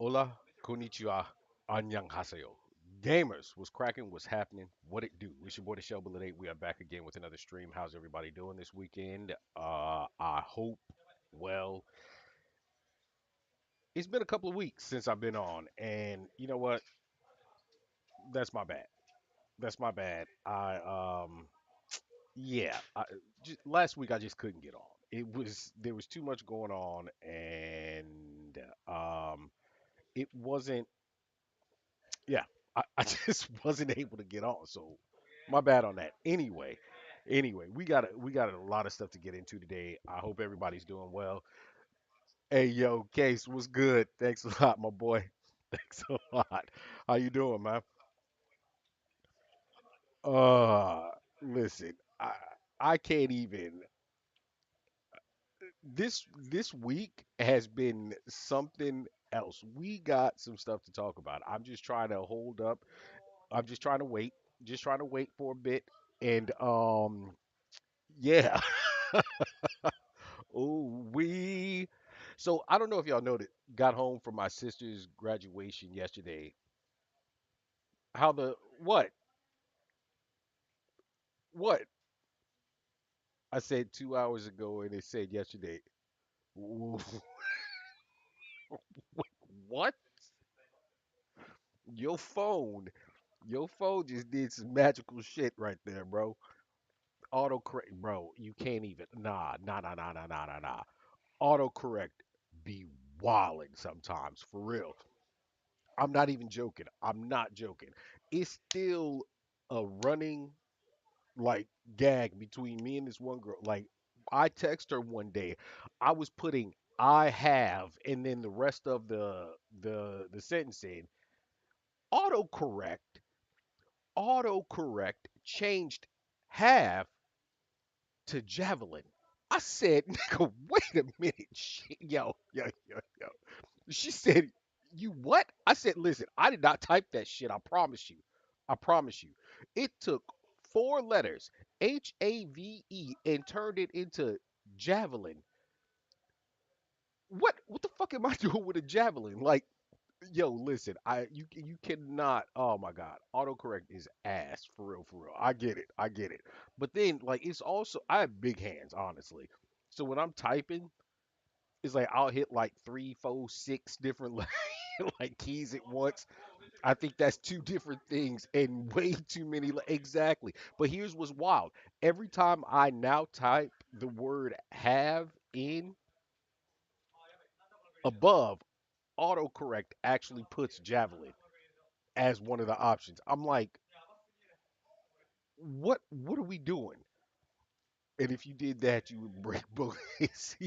Hola, konnichiwa, annyeonghaseyo. Gamers, what's cracking? What's happening? What it do? It's your boy the Shelby 8. We are back again with another stream. How's everybody doing this weekend? I hope well. It's been a couple of weeks since I've been on, and you know what? That's my bad. That's my bad. Yeah. Last week I just couldn't get on. There was too much going on, and it wasn't. Yeah, I just wasn't able to get on. So my bad on that. Anyway, we got a lot of stuff to get into today. I hope everybody's doing well. Hey yo, Case, what's good? Thanks a lot, my boy. Thanks a lot. How you doing, man? Uh Listen, I can't even this week has been something else. We got some stuff to talk about. I'm just trying to hold up. I'm just trying to wait. Just trying to wait for a bit. And yeah. Oh, we. So I don't know if y'all know that. Got home from my sister's graduation yesterday. How the what? What? I said 2 hours ago, and it said yesterday. Ooh, what? Your phone, your phone just did some magical shit right there, bro. Autocorrect, bro. You can't even. Nah. Autocorrect be wilding sometimes, for real. I'm not even joking. I'm not joking. It's still a running like gag between me and this one girl. Like I text her one day. I was putting I have and then the rest of the sentence in autocorrect. Autocorrect changed have to javelin. I said, nigga, wait a minute. Yo. She said, "You what?" I said, "Listen, I did not type that shit. I promise you. I promise you. It took four letters, HAVE, and turned it into javelin. What the fuck am I doing with a javelin? Like, yo, listen, you cannot. Oh my god, autocorrect is ass for real, for real. I get it. But then, like, it's also I have big hands, honestly. So when I'm typing, it's like I'll hit like three, four, six different like keys at once. I think that's two different things and way too many. Exactly. But here's what's wild. Every time I now type the word have in above, autocorrect actually puts javelin as one of the options. I'm like, what are we doing? And if you did that, you would break both his.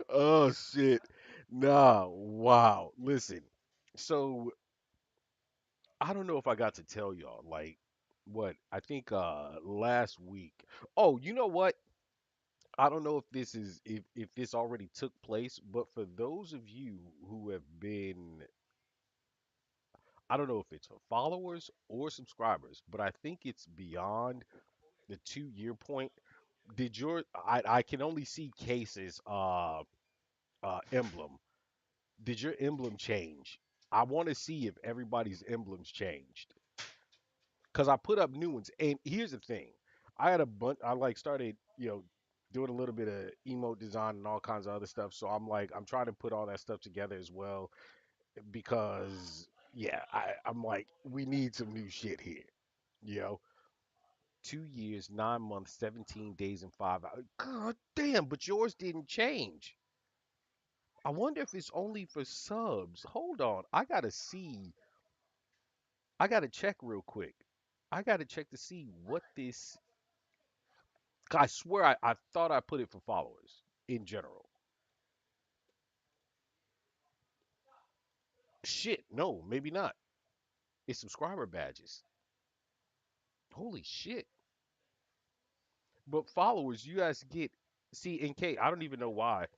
Oh shit. Nah, wow. Listen. So I don't know if I got to tell y'all, like, what I think last week. Oh, you know what? I don't know if if this already took place, but for those of you who have been, I don't know if it's for followers or subscribers, but I think it's beyond the 2 year point. Did your I can only see cases emblem. Did your emblem change? I want to see if everybody's emblems changed. Cause I put up new ones. And here's the thing, I had a bunch. I like started, doing a little bit of emote design and all kinds of other stuff. So I'm trying to put all that stuff together as well because yeah, I'm like we need some new shit here. You know, 2 years, 9 months, 17 days, and 5 hours. God damn! But yours didn't change. I wonder if it's only for subs. Hold on, I gotta see. I gotta check real quick. I gotta check to see what this. I swear I thought I put it for followers in general. Shit, no, maybe not. It's subscriber badges. Holy shit. But followers, you guys get see in K, I don't even know why.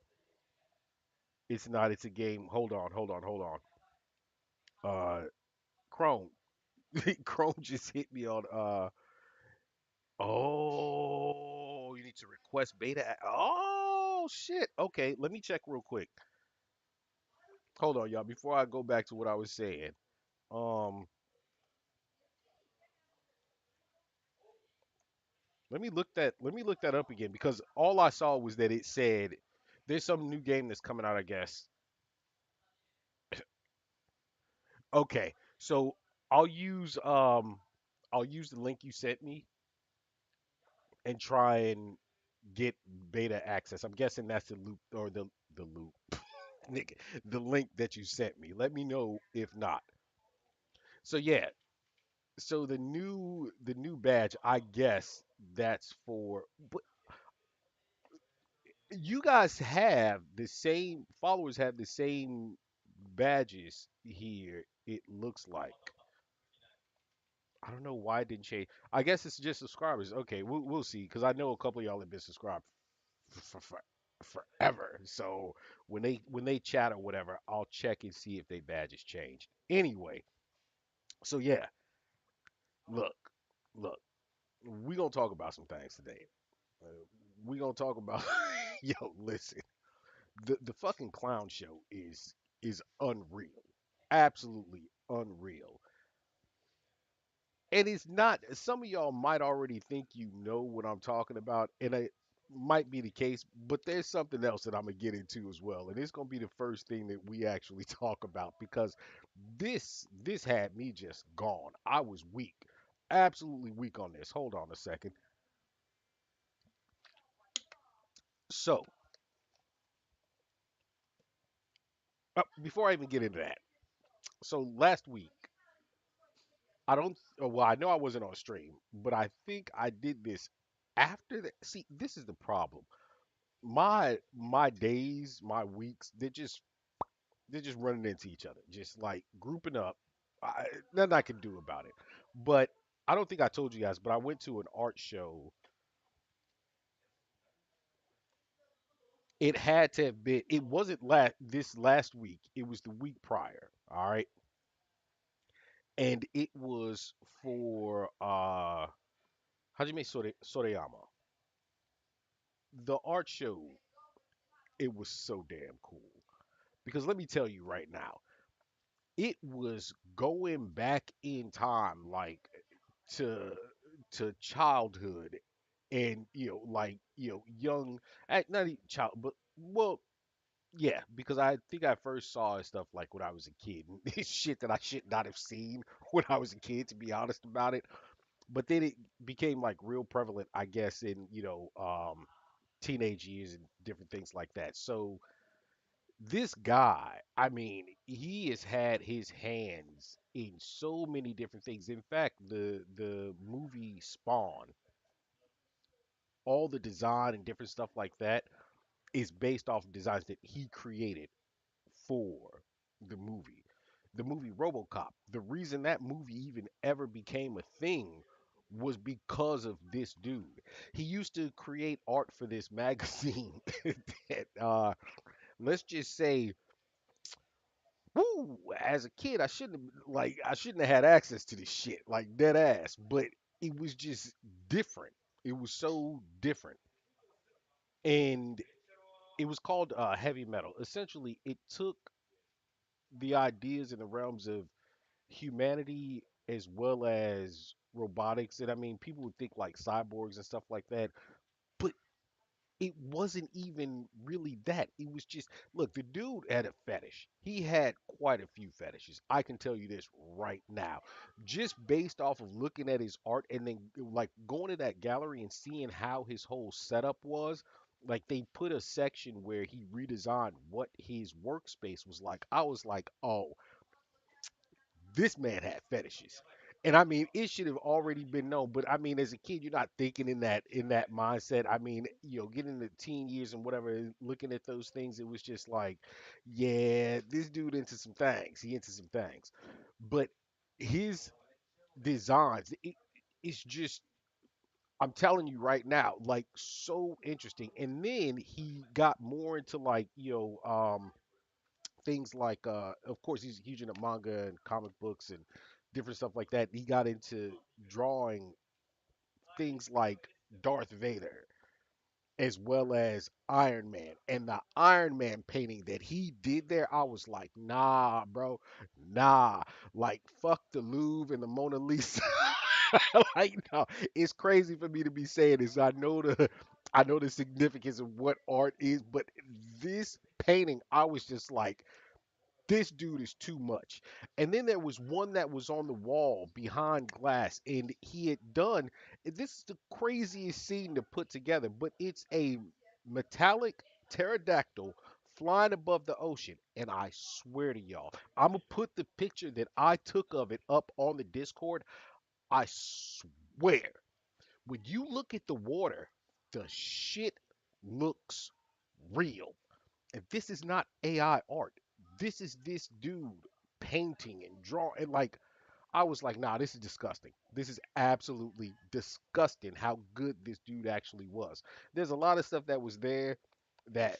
It's not, it's a game. Hold on. Chrome. Chrome just hit me on oh, you need to request beta. Oh shit. Okay, let me check real quick. Hold on, y'all. Before I go back to what I was saying, um, let me look that up again because all I saw was that it said there's some new game that's coming out. I guess. Okay, so I'll use um, I'll use the link you sent me and try and get beta access. I'm guessing that's the loop or the loop, nigga, the link that you sent me. Let me know if not. So yeah, so the new badge, I guess that's for. But you guys have the same followers have the same badges here. It looks like. I don't know why it didn't change. I guess it's just subscribers. Okay, we'll see. Because I know a couple of y'all have been subscribed for forever. So when they chat or whatever, I'll check and see if they badges changed. Anyway, so yeah, look, look, we gonna talk about some things today. Uh, we gonna talk about yo. Listen, the fucking clown show is unreal, absolutely unreal. And it's not, some of y'all might already think you know what I'm talking about, and it might be the case, but there's something else that I'm gonna get into as well. And it's gonna be the first thing that we actually talk about because this had me just gone. I was weak. Absolutely weak on this. Hold on a second. So, before I even get into that, so last week, I don't, well, I know I wasn't on stream, but I think I did this after that. See, this is the problem. My days, my weeks, they're just running into each other, just like grouping up. Nothing I can do about it. But I don't think I told you guys, but I went to an art show. It had to have been. It wasn't this last week. It was the week prior. All right, and it was for Hajime Soreyama. The art show. It was so damn cool because let me tell you right now, it was going back in time, like to childhood and like young not even child but well yeah, because I think I first saw stuff like when I was a kid and it's shit that I should not have seen when I was a kid, to be honest about it. But then it became like real prevalent, I guess, in teenage years and different things like that. So this guy, I mean, he has had his hands in so many different things. In fact, the movie Spawn, all the design and different stuff like that is based off of designs that he created for the movie. The movie RoboCop. The reason that movie even ever became a thing was because of this dude. He used to create art for this magazine that let's just say, woo, as a kid I shouldn't have had access to this shit, like dead ass, but it was just different. It was so different. And it was called heavy metal. Essentially, it took the ideas in the realms of humanity as well as robotics. And I mean, people would think like cyborgs and stuff like that, but it wasn't even really that. It was just, look, the dude had a fetish. He had quite a few fetishes. I can tell you this right now, just based off of looking at his art and then like going to that gallery and seeing how his whole setup was. Like they put a section where he redesigned what his workspace was like. I was like, oh, this man had fetishes. And I mean, it should have already been known. But I mean, as a kid, you're not thinking in that mindset. I mean, getting the teen years and whatever, and looking at those things, it was just like, yeah, this dude into some things. He into some things. But his designs, it's just, I'm telling you right now, like so interesting. And then he got more into like, things like of course he's huge into manga and comic books and different stuff like that. He got into drawing things like Darth Vader as well as Iron Man. And the Iron Man painting that he did there, I was like, nah, bro, nah. Like, fuck the Louvre and the Mona Lisa. Like, no, it's crazy for me to be saying this. I know the significance of what art is, but this painting, I was just like, this dude is too much. And then there was one that was on the wall behind glass, and he had done this is the craziest scene to put together, but it's a metallic pterodactyl flying above the ocean. And I swear to y'all, I'm gonna put the picture that I took of it up on the Discord. I swear, when you look at the water, the shit looks real. And this is not AI art. This is this dude painting and drawing. And like, I was like, nah, this is disgusting. This is absolutely disgusting how good this dude actually was. There's a lot of stuff that was there that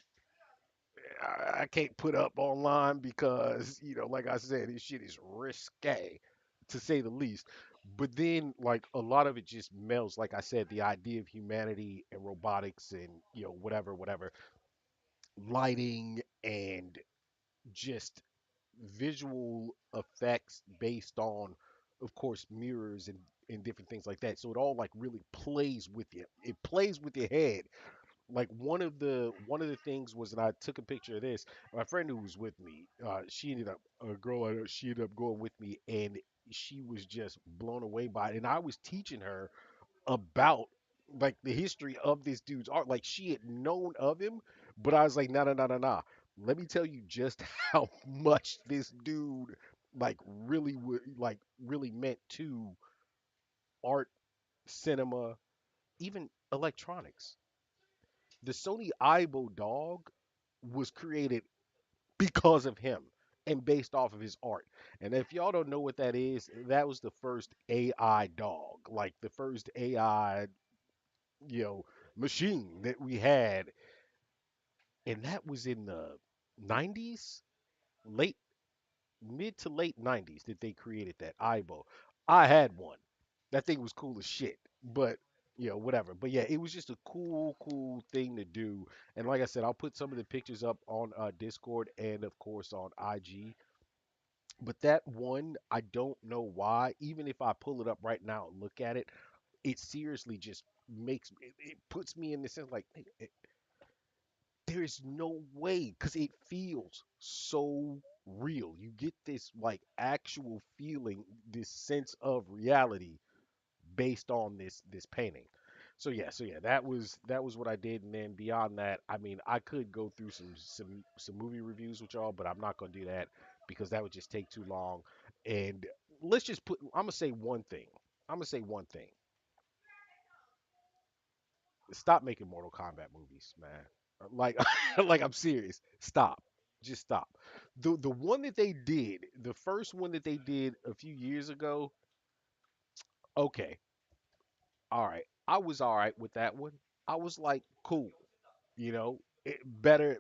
I can't put up online because, like I said, this shit is risque to say the least. But then, like, a lot of it just melds, like I said, the idea of humanity and robotics and, whatever, whatever, lighting and just visual effects based on, of course, mirrors and different things like that. So it all like really plays with you. It plays with your head. Like one of the things was, and I took a picture of this. My friend who was with me, she ended up going with me, and she was just blown away by it. And I was teaching her about like the history of this dude's art. Like she had known of him, but I was like, no, no, no, no, no. Let me tell you just how much this dude like really would like really meant to art, cinema, even electronics. The Sony Aibo dog was created because of him and based off of his art. And if y'all don't know what that is, that was the first AI dog, like the first AI, you know, machine that we had, and that was in the 90s, late mid to late 90s that they created that Aibo. I had one. That thing was cool as shit, but whatever. But yeah, it was just a cool thing to do. And like I said, I'll put some of the pictures up on Discord and of course on IG. But that one, I don't know why. Even if I pull it up right now and look at it, it seriously just it puts me in the sense like, hey, there is no way because it feels so real. You get this like actual feeling, this sense of reality based on this painting. So yeah, that was what I did, and then beyond that, I mean, I could go through some movie reviews with y'all, but I'm not gonna do that because that would just take too long. And let's just put. I'm gonna say one thing. I'm gonna say one thing. Stop making Mortal Kombat movies, man. Like, like I'm serious. Stop. Just stop. The one that they did, the first one that they did a few years ago, okay, all right. I was all right with that one. I was like, cool. Better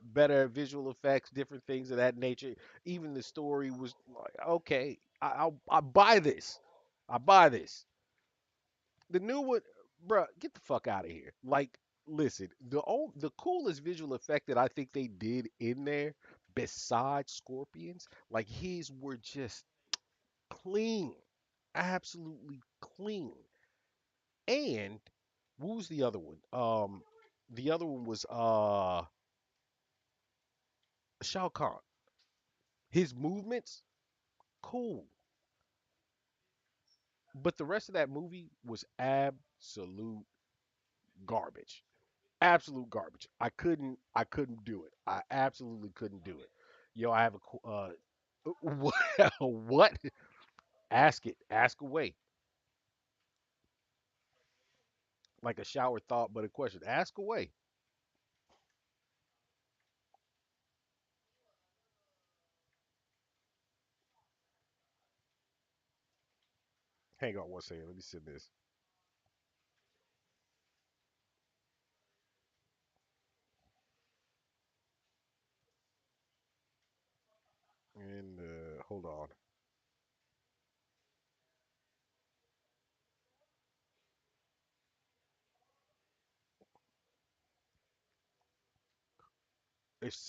visual effects, different things of that nature. Even the story was like, okay, I buy this. I buy this. The new one, bruh, get the fuck out of here. Like, listen, the coolest visual effect that I think they did in there, besides Scorpions, like his were just clean, absolutely clean. And what was the other one? The other one was Shao Kahn. His movements, cool, but the rest of that movie was absolute garbage. Absolute garbage. I couldn't do it. I absolutely couldn't do it. Yo, I have what? What? Ask it. Ask away. Like a shower thought, but a question. Ask away. Hang on one second. Let me send this. And hold on.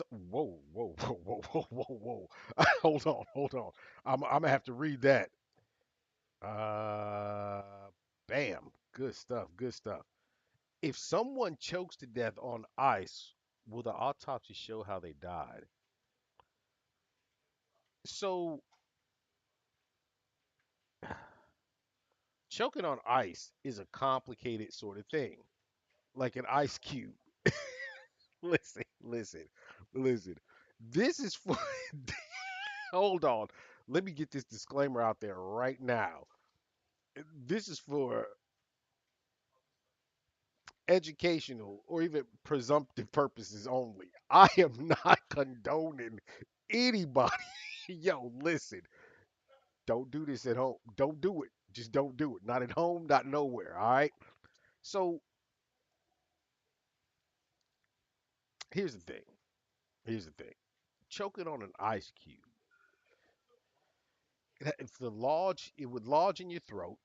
Whoa, whoa, whoa, whoa, whoa, whoa, whoa. Hold on, hold on. I'm gonna have to read that. Uh, bam. Good stuff. Good stuff. If someone chokes to death on ice, will the autopsy show how they died? So, choking on ice is a complicated sort of thing, like an ice cube. Listen, listen, listen. This is for. Hold on. Let me get this disclaimer out there right now. This is for educational or even presumptive purposes only. I am not condoning anybody. Yo, listen, don't do this at home. Don't do it. Just don't do it. Not at home, not nowhere. All right. So here's the thing. Here's the thing. Choking on an ice cube. If the lodge, it would lodge in your throat.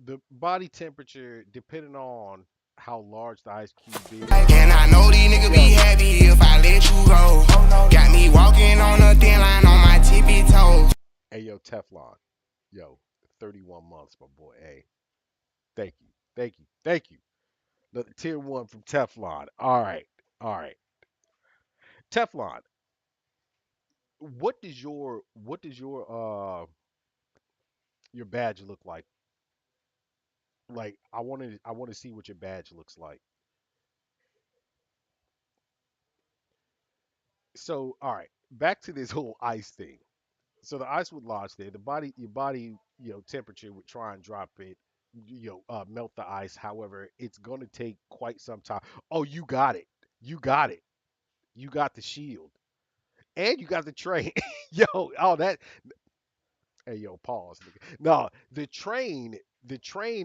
The body temperature, depending on how large the ice cube is. And I know these niggas be Yo, happy if I let you go. Got me walking on a thin line on my tippy toes. hey, yo, Teflon. Yo, 31 months, my boy. Hey, thank you. Thank you. Thank you. The tier one from Teflon. All right. All right. Teflon, what does your badge look like? Like I want to see what your badge looks like. So, all right, back to this whole ice thing. So the ice would lodge there. Your body, temperature would try and drop it, melt the ice. However, it's going to take quite some time. Oh, you got it. You got it. You got the shield. And you got the train. Yo, oh that hey yo, pause. Nigga. No, the train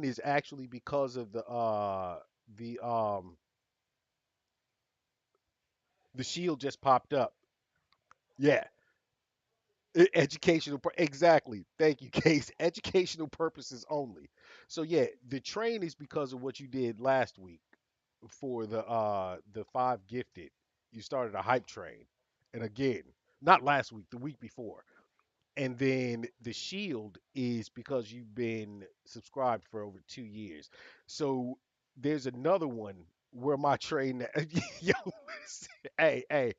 is actually because of the shield just popped up. Yeah. Exactly. Thank you, Case. Educational purposes only. So yeah, the train is because of what you did last week for the five gifted. You started a hype train. And again, not last week, the week before. And then the shield is because you've been subscribed for over 2 years. So there's another one where my train, yo, hey, hey,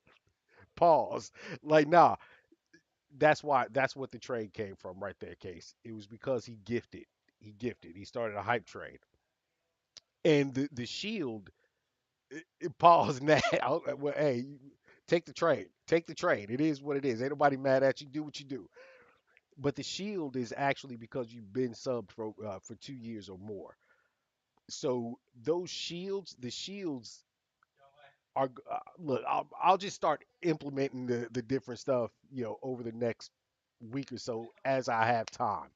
pause. Like, nah, that's what the trade came from right there, Case. It was because he gifted. He gifted. He started a hype train. And the shield, pause now. Well, hey, take the train. Take the train. It is what it is. Ain't nobody mad at you. Do what you do. But the shield is actually because you've been subbed for 2 years or more. So those shields, the shields are look. I'll just start implementing the different stuff, over the next week or so as I have time.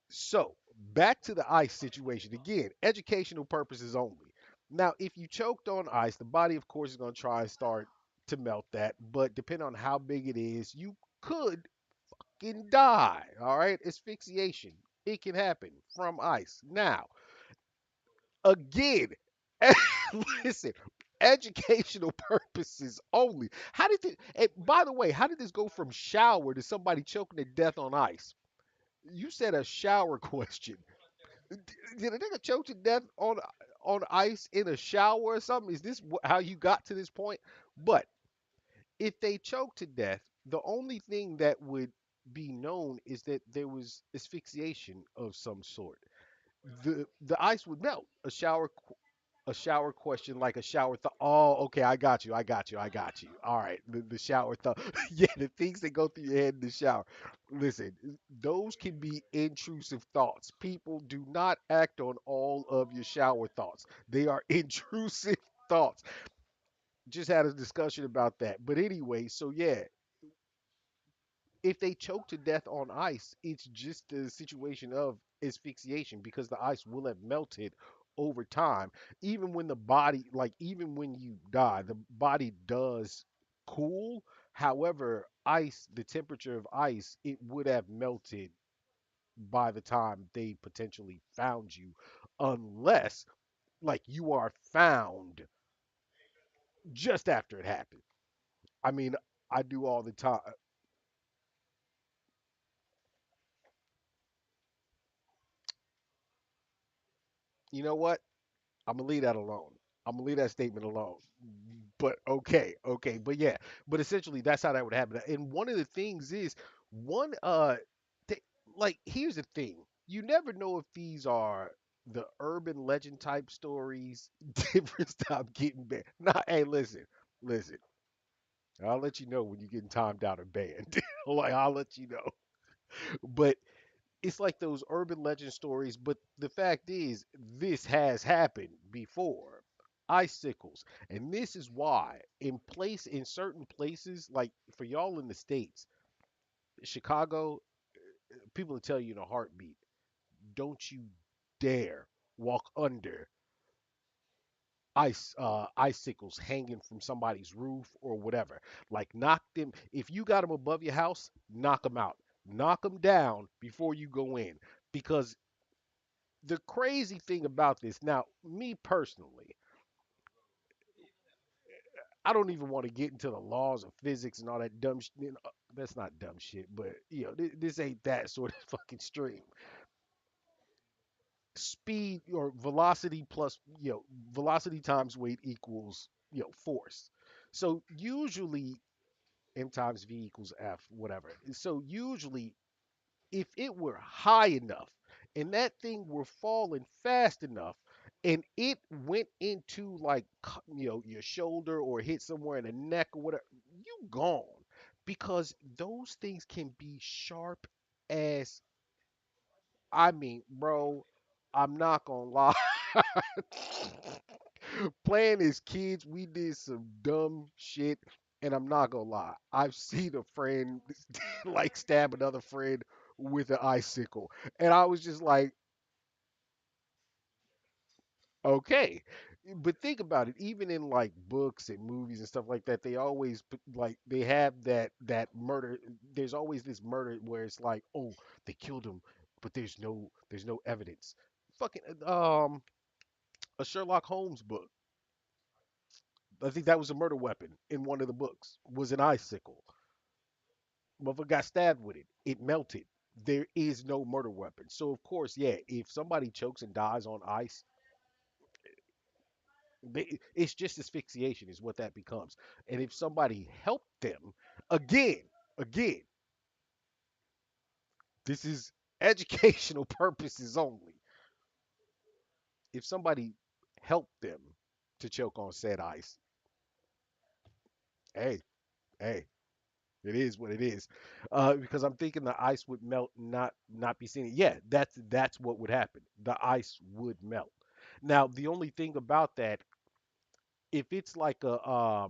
So back to the ice situation again. Educational purposes only. Now, if you choked on ice, the body, of course, is going to try and start to melt that. But depending on how big it is, you could can die. All right, asphyxiation. It can happen from ice. Now, again, listen, educational purposes only. How did it? And by the way, how did this go from shower to somebody choking to death on ice? You said a shower question. Did a nigga choke to death on ice in a shower or something? Is this how you got to this point? But if they choke to death, the only thing that would be known is that there was asphyxiation of some sort. The ice would melt. A shower question like a shower thought. Oh, okay, I got you. I got you. I got you. All right, the shower thought. Yeah, the things that go through your head in the shower. Listen, those can be intrusive thoughts. People do not act on all of your shower thoughts. They are intrusive thoughts. Just had a discussion about that. But anyway, so yeah, if they choke to death on ice, it's just the situation of asphyxiation because the ice will have melted over time. Even when the body, like even when you die, the body does cool. However, ice, the temperature of ice, it would have melted by the time they potentially found you, unless like you are found just after it happened. I mean, I do all the time. You know what? I'm gonna leave that alone. I'm gonna leave that statement alone. But okay, okay, but yeah, but essentially that's how that would happen. And one of the things is one th- like here's the thing: you never know if these are the urban legend type stories. Different stop getting banned. Nah, hey, listen. I'll let you know when you're getting timed out or banned. Like I'll let you know. But it's like those urban legend stories, but the fact is, this has happened before. Icicles. And this is why, in certain places, like for y'all in the States, Chicago, people will tell you in a heartbeat, don't you dare walk under icicles hanging from somebody's roof or whatever. Like knock them if you got them above your house, knock them out. Knock them down before you go in because the crazy thing about this, now, me personally, I don't even want to get into the laws of physics and all that dumb shit. That's not dumb shit, but this ain't that sort of fucking stream. Speed or velocity plus, velocity times weight equals, force. So usually m times v equals f, whatever. So usually if it were high enough and that thing were falling fast enough and it went into like your shoulder or hit somewhere in the neck or whatever, you gone because those things can be sharp as, I mean, bro, I'm not gonna lie. Playing as kids, we did some dumb shit, and I'm not gonna lie. I've seen a friend like stab another friend with an icicle, and I was just like, okay. But think about it. Even in like books and movies and stuff like that, they always like they have that murder. There's always this murder where it's like, oh, they killed him, but there's no evidence. Fucking a Sherlock Holmes book. I think that was a murder weapon in one of the books. Was an icicle. Motherfucker got stabbed with it. It melted. There is no murder weapon. So of course, yeah, if somebody chokes and dies on ice, it's just asphyxiation is what that becomes. And if somebody helped them, again, again, this is educational purposes only. If somebody helped them to choke on said ice, hey, hey, it is what it is. Because I'm thinking the ice would melt, and not be seen. Yeah, that's what would happen. The ice would melt. Now, the only thing about that, if it's like a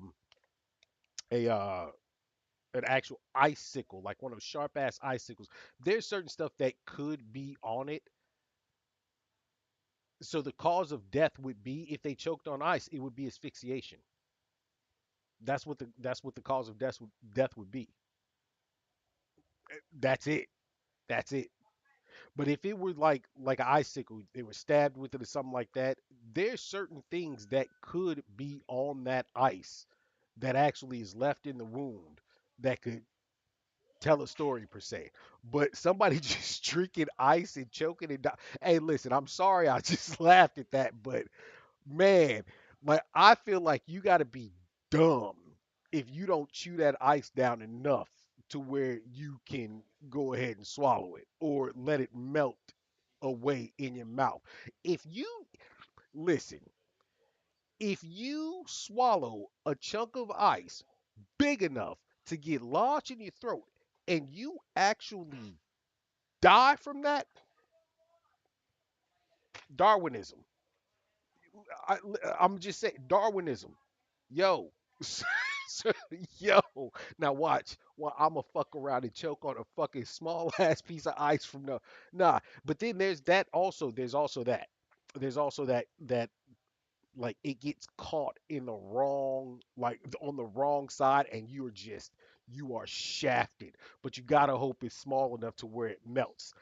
an actual icicle, like one of those sharp ass icicles, there's certain stuff that could be on it. So the cause of death would be if they choked on ice, it would be asphyxiation. That's what the cause of death would be. That's it. That's it. But if it were like an icicle, they were stabbed with it or something like that, there's certain things that could be on that ice that actually is left in the wound that could tell a story per se. But somebody just drinking ice and choking and die. Hey, listen, I'm sorry I just laughed at that, but man, like I feel like you got to be dumb if you don't chew that ice down enough to where you can go ahead and swallow it or let it melt away in your mouth. If you listen, if you swallow a chunk of ice big enough to get lodged in your throat and you actually die from that, Darwinism. I, I'm just saying, Darwinism. Yo, so, yo. Now watch. Well, I'ma fuck around and choke on a fucking small ass piece of ice from the nah. But then there's that also. There's also that. There's also that like it gets caught in the wrong like on the wrong side and you are shafted. But you gotta hope it's small enough to where it melts.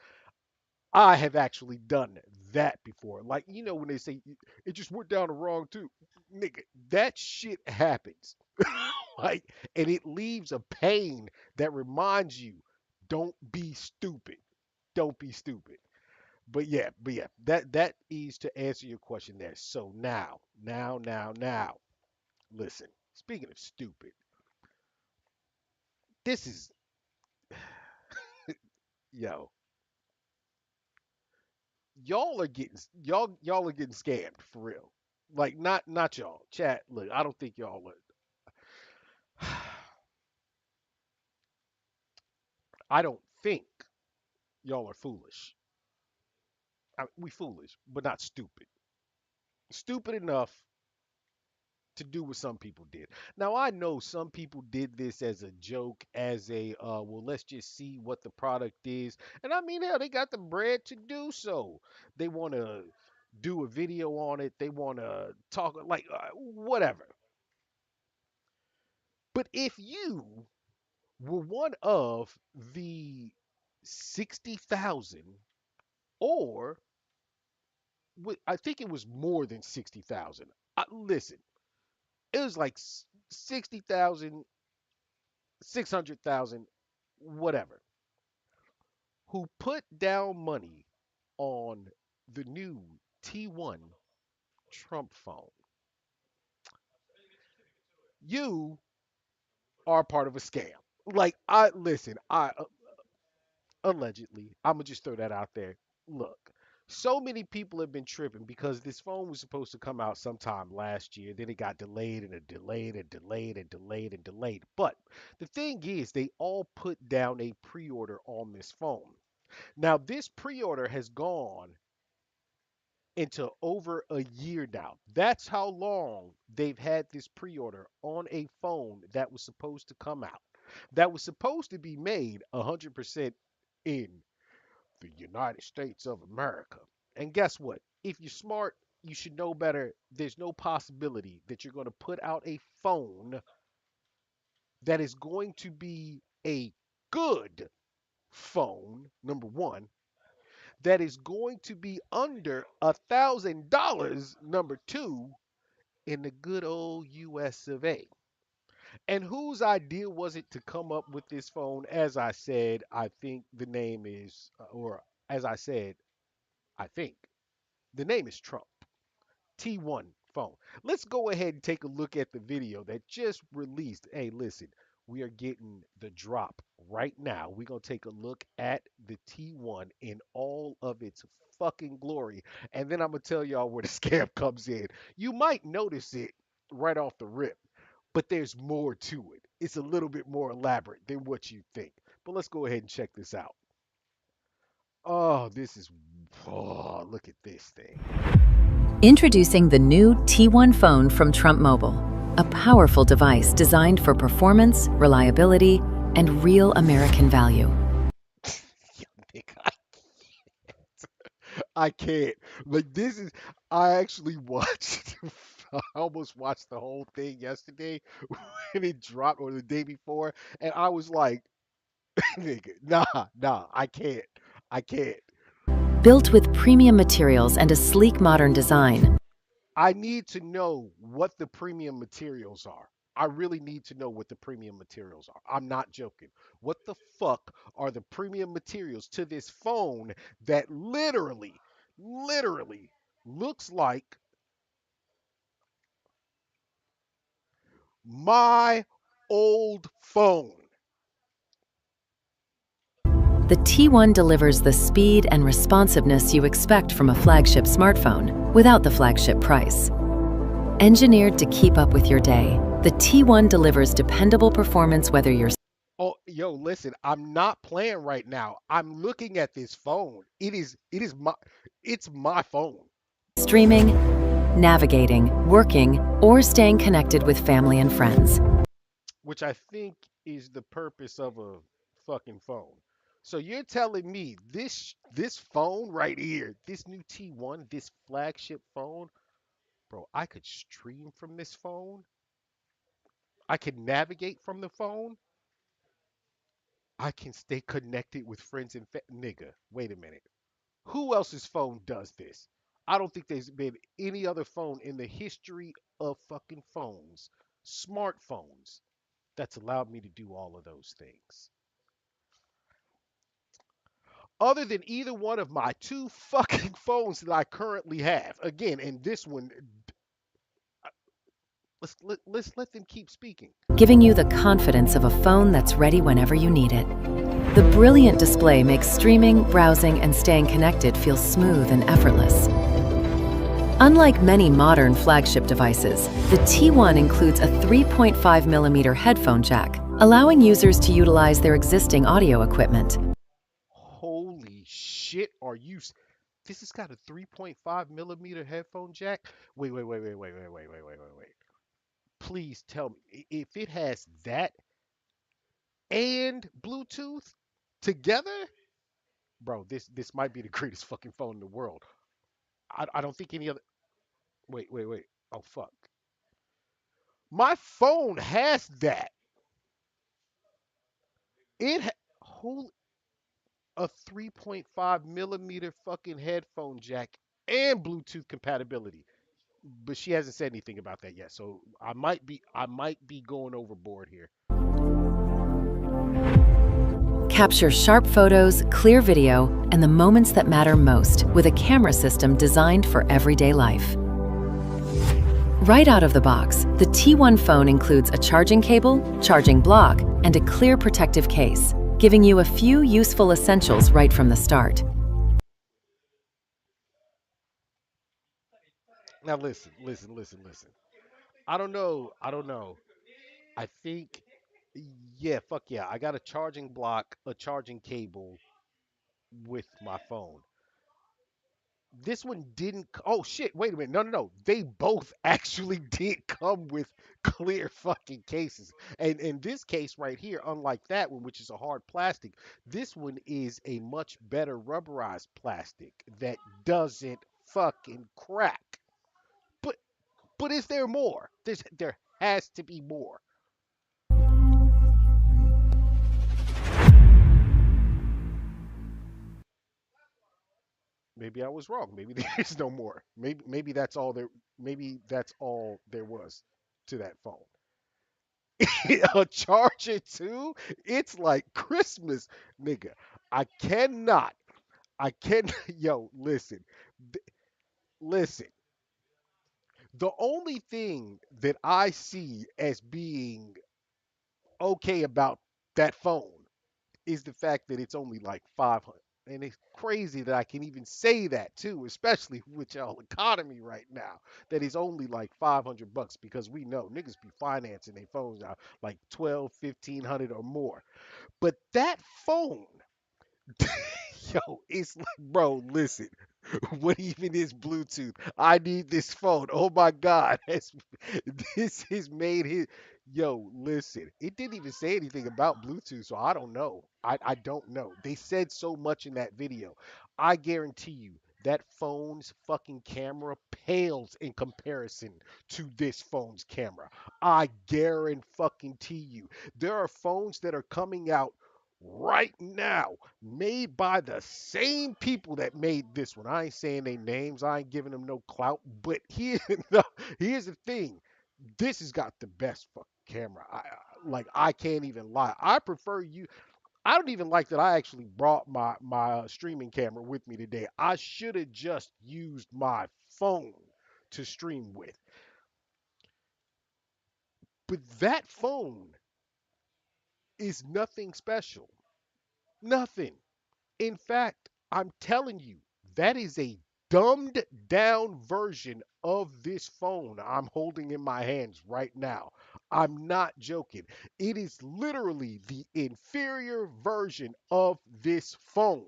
I have actually done that before. Like, when they say it just went down the wrong tube. nigga, that shit happens. Like, and it leaves a pain that reminds you, don't be stupid. Don't be stupid. But yeah, that is to answer your question there. So now, listen. Speaking of stupid, this is yo, y'all are getting scammed for real. Like not y'all. Chat, look, I don't think y'all are. I don't think y'all are foolish. We foolish, but not stupid. Stupid enough to do what some people did. Now I know some people did this as a joke, as a well, let's just see what the product is. And I mean, hell, they got the bread to do so. They want to do a video on it. They want to talk like whatever. But if you were one of the 60,000, or I think it was more than 60,000. Listen, it was like 60,000, 600,000, whatever, who put down money on the new T1 Trump phone. You are part of a scam. Like, I listen, I allegedly, I'm gonna just throw that out there. Look, so many people have been tripping because this phone was supposed to come out sometime last year. Then it got delayed and it delayed and delayed and delayed and delayed. But the thing is, they all put down a pre order on this phone. Now, this pre order has gone into over a year now. That's how long they've had this pre order on a phone that was supposed to come out, that was supposed to be made 100% in the United States of America. And guess what? If you're smart, you should know better. There's no possibility that you're going to put out a phone that is going to be a good phone, number one, that is going to be under $1,000, number two, in the good old US of A. And whose idea was it to come up with this phone? As I said, I think the name is, or as I said, I think the name is Trump. T1 phone. Let's go ahead and take a look at the video that just released. Hey, listen, we are getting the drop right now. We're going to take a look at the T1 in all of its fucking glory. And then I'm going to tell y'all where the scam comes in. You might notice it right off the rip, but there's more to it. It's a little bit more elaborate than what you think. But let's go ahead and check this out. Oh, this is. Oh, look at this thing. Introducing the new T1 phone from Trump Mobile, a powerful device designed for performance, reliability, and real American value. Yo, nigga, I can't. Like this is. I actually watched. I almost watched the whole thing yesterday when it dropped, or the day before, and I was like, "Nigga, nah, I can't, I can't. Built with premium materials and a sleek modern design, I need to know what the premium materials are. I really need to know what the premium materials are. I'm not joking. What the fuck are the premium materials to this phone that literally looks like my old phone? the T1 delivers the speed and responsiveness you expect from a flagship smartphone without the flagship price. Engineered to keep up with your day, the T1 delivers dependable performance whether you're Oh, yo, listen, I'm not playing right now. I'm looking at this phone. It's my phone, streaming, navigating, working, or staying connected with family and friends. which I think is the purpose of a fucking phone. So you're telling me this phone right here, this new T1, this flagship phone, bro, I could stream from this phone? I could navigate from the phone? I can stay connected with friends and nigga, wait a minute. Who else's phone does this? I don't think there's been any other phone in the history of fucking phones, smartphones, that's allowed me to do all of those things. Other than either one of my two fucking phones that I currently have. Again, and this one, let's let them keep speaking. giving you the confidence of a phone that's ready whenever you need it. The brilliant display makes streaming, browsing, and staying connected feel smooth and effortless. Unlike many modern flagship devices, the T1 includes a 3.5mm headphone jack, allowing users to utilize their existing audio equipment. Holy shit, this has got a 3.5 millimeter headphone jack? Wait. Please tell me if it has that and Bluetooth together? Bro, this might be the greatest fucking phone in the world. I don't think any other. Wait. Oh, fuck. My phone has that. It ha- Holy, a 3.5 millimeter fucking headphone jack and Bluetooth compatibility. But she hasn't said anything about that yet. So I might be going overboard here. Capture sharp photos, clear video, and the moments that matter most with a camera system designed for everyday life. Right out of the box, the T1 phone includes a charging cable, charging block, and a clear protective case, giving you a few useful essentials right from the start. Now listen. I don't know. I think yeah, fuck yeah. I got a charging block, a charging cable with my phone. This one didn't. Oh shit! Wait a minute. No. They both actually did come with clear fucking cases. And in this case right here, unlike that one, which is a hard plastic, this one is a much better rubberized plastic that doesn't fucking crack. But is there more? There has to be more. Maybe I was wrong. Maybe there is no more. Maybe that's all there. Maybe that's all there was to that phone. A charger too. It's like Christmas, nigga. I cannot. I can. Yo, listen. th- Listen. The only thing that I see as being okay about that phone is the fact that it's only like 500. And it's crazy that I can even say that too, especially with y'all economy right now, that it's only like 500 bucks because we know niggas be financing their phones now like 12, 1500 or more. But that phone, yo, it's like, bro, listen, what even is Bluetooth? I need this phone. Oh my God. This has made his. Yo, listen, it didn't even say anything about Bluetooth, so I don't know. I don't know. They said so much in that video. I guarantee you that phone's fucking camera pales in comparison to this phone's camera. I guarantee you. There are phones that are coming out right now made by the same people that made this one. I ain't saying their names. I ain't giving them no clout. But no, here's the thing. This has got the best fucking camera. Like I can't even lie. I prefer you. I don't even like that I actually brought my streaming camera with me today. I should have just used my phone to stream with. But that phone is nothing special. Nothing. In fact, I'm telling you, that is a dumbed down version of this phone I'm holding in my hands right now. I'm not joking. It is literally the inferior version of this phone.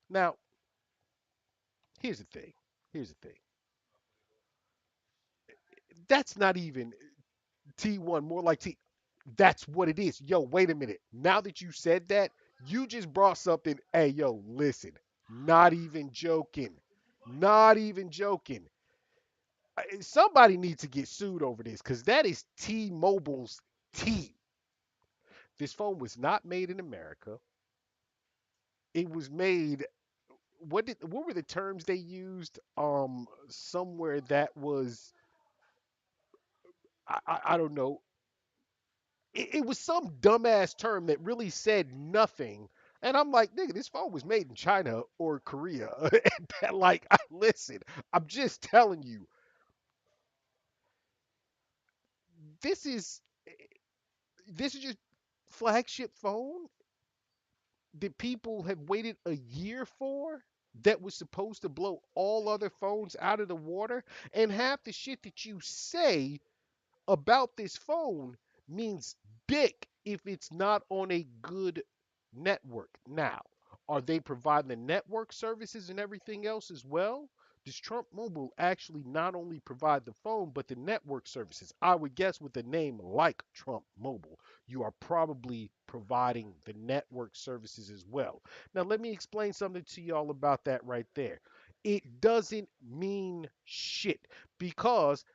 Now, here's the thing. Here's the thing. That's not even T1, more like T. That's what it is. Yo, wait a minute. Now that you said that, you just brought something. Hey, yo, listen. Not even joking. Not even joking. Somebody needs to get sued over this because that is T-Mobile's T. This phone was not made in America. It was made. What were the terms they used? Somewhere that was. I don't know. It was some dumbass term that really said nothing. And I'm like, nigga, this phone was made in China or Korea. Like, listen, I'm just telling you, this is this is your flagship phone that people have waited a year for, that was supposed to blow all other phones out of the water, and half the shit that you say about this phone means dick if it's not on a good network. Now, are they providing the network services and everything else as well? Does Trump Mobile actually not only provide the phone but the network services? I would guess with a name like Trump Mobile, you are probably providing the network services as well. Now, let me explain something to y'all about that right there. It doesn't mean shit because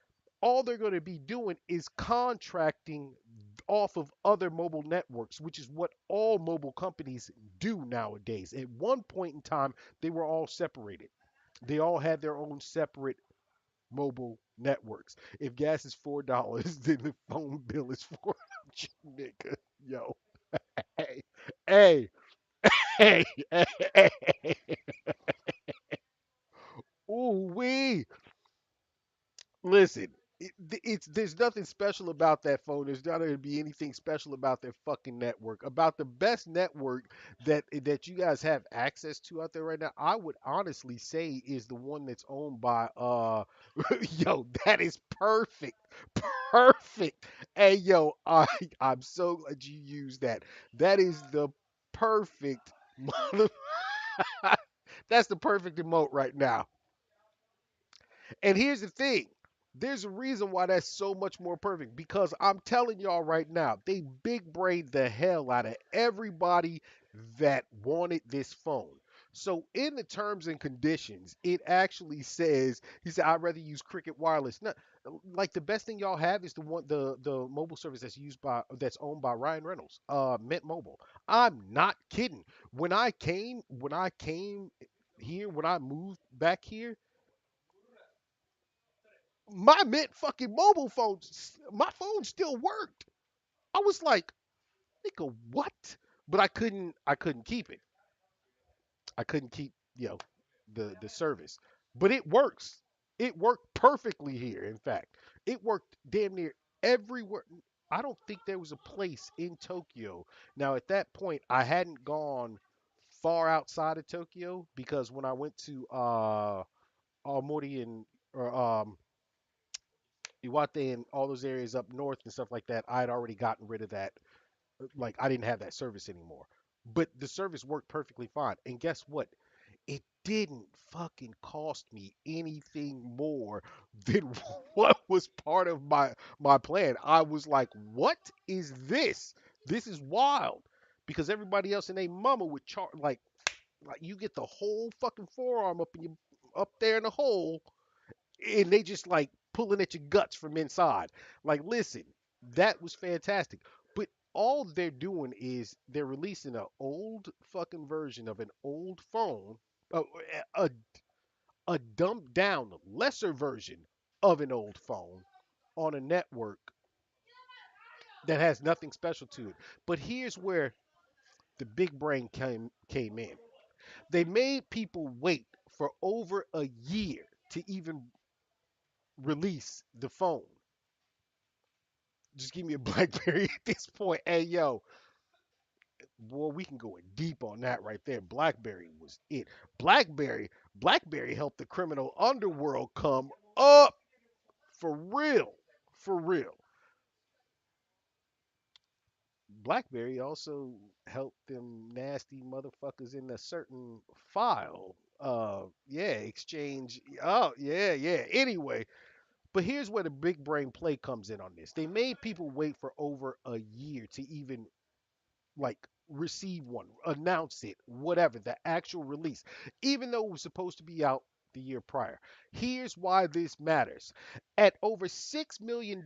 all they're going to be doing is contracting off of other mobile networks, which is what all mobile companies do nowadays. At one point in time, they were all separated. They all had their own separate mobile networks. If gas is $4, then the phone bill is 400, nigga. Yo, hey, hey, hey, hey, hey. Ooh wee. Listen, it's there's nothing special about that phone. There's not going to be anything special about their fucking network. About the best network that you guys have access to out there right now, I would honestly say is the one that's owned by yo, that is perfect. Perfect. Hey yo, I'm so glad you used that. That is the perfect mother that's the perfect emote right now. And here's the thing. There's a reason why that's so much more perfect because I'm telling y'all right now, they big brained the hell out of everybody that wanted this phone. So in the terms and conditions, it actually says he said I'd rather use Cricket Wireless. No, like the best thing y'all have is the mobile service that's owned by Ryan Reynolds, Mint Mobile. I'm not kidding. When I came here, when I moved back here, my Mint fucking mobile phone, my phone still worked. I was like, nigga, what? But I couldn't keep it. I couldn't keep, the service. But it works. It worked perfectly here. In fact, it worked damn near everywhere. I don't think there was a place in Tokyo. Now at that point, I hadn't gone far outside of Tokyo because when I went to Aomori and or Iwate and all those areas up north and stuff like that, I had already gotten rid of that. Like I didn't have that service anymore. But the service worked perfectly fine. And guess what? It didn't fucking cost me anything more than what was part of my plan. I was like, "What is this? This is wild." Because everybody else in a mama would charge like you get the whole fucking forearm up there in the hole and they just like pulling at your guts from inside. Like, listen, that was fantastic. But all they're doing is they're releasing an old fucking version of an old phone, a, a, a dumbed down, lesser version of an old phone on a network that has nothing special to it. But here's where the big brain came in. They made people wait for over a year to even release the phone. Just give me a BlackBerry at this point. Hey, yo, boy, we can go in deep on that right there. BlackBerry was it. BlackBerry helped the criminal underworld come up for real, for real. BlackBerry also helped them nasty motherfuckers in a certain file. Yeah, exchange. Oh, yeah, yeah. Anyway, but here's where the big brain play comes in on this. They made people wait for over a year to even like receive one, announce it, whatever, the actual release, even though it was supposed to be out the year prior. Here's why this matters. At over $6 million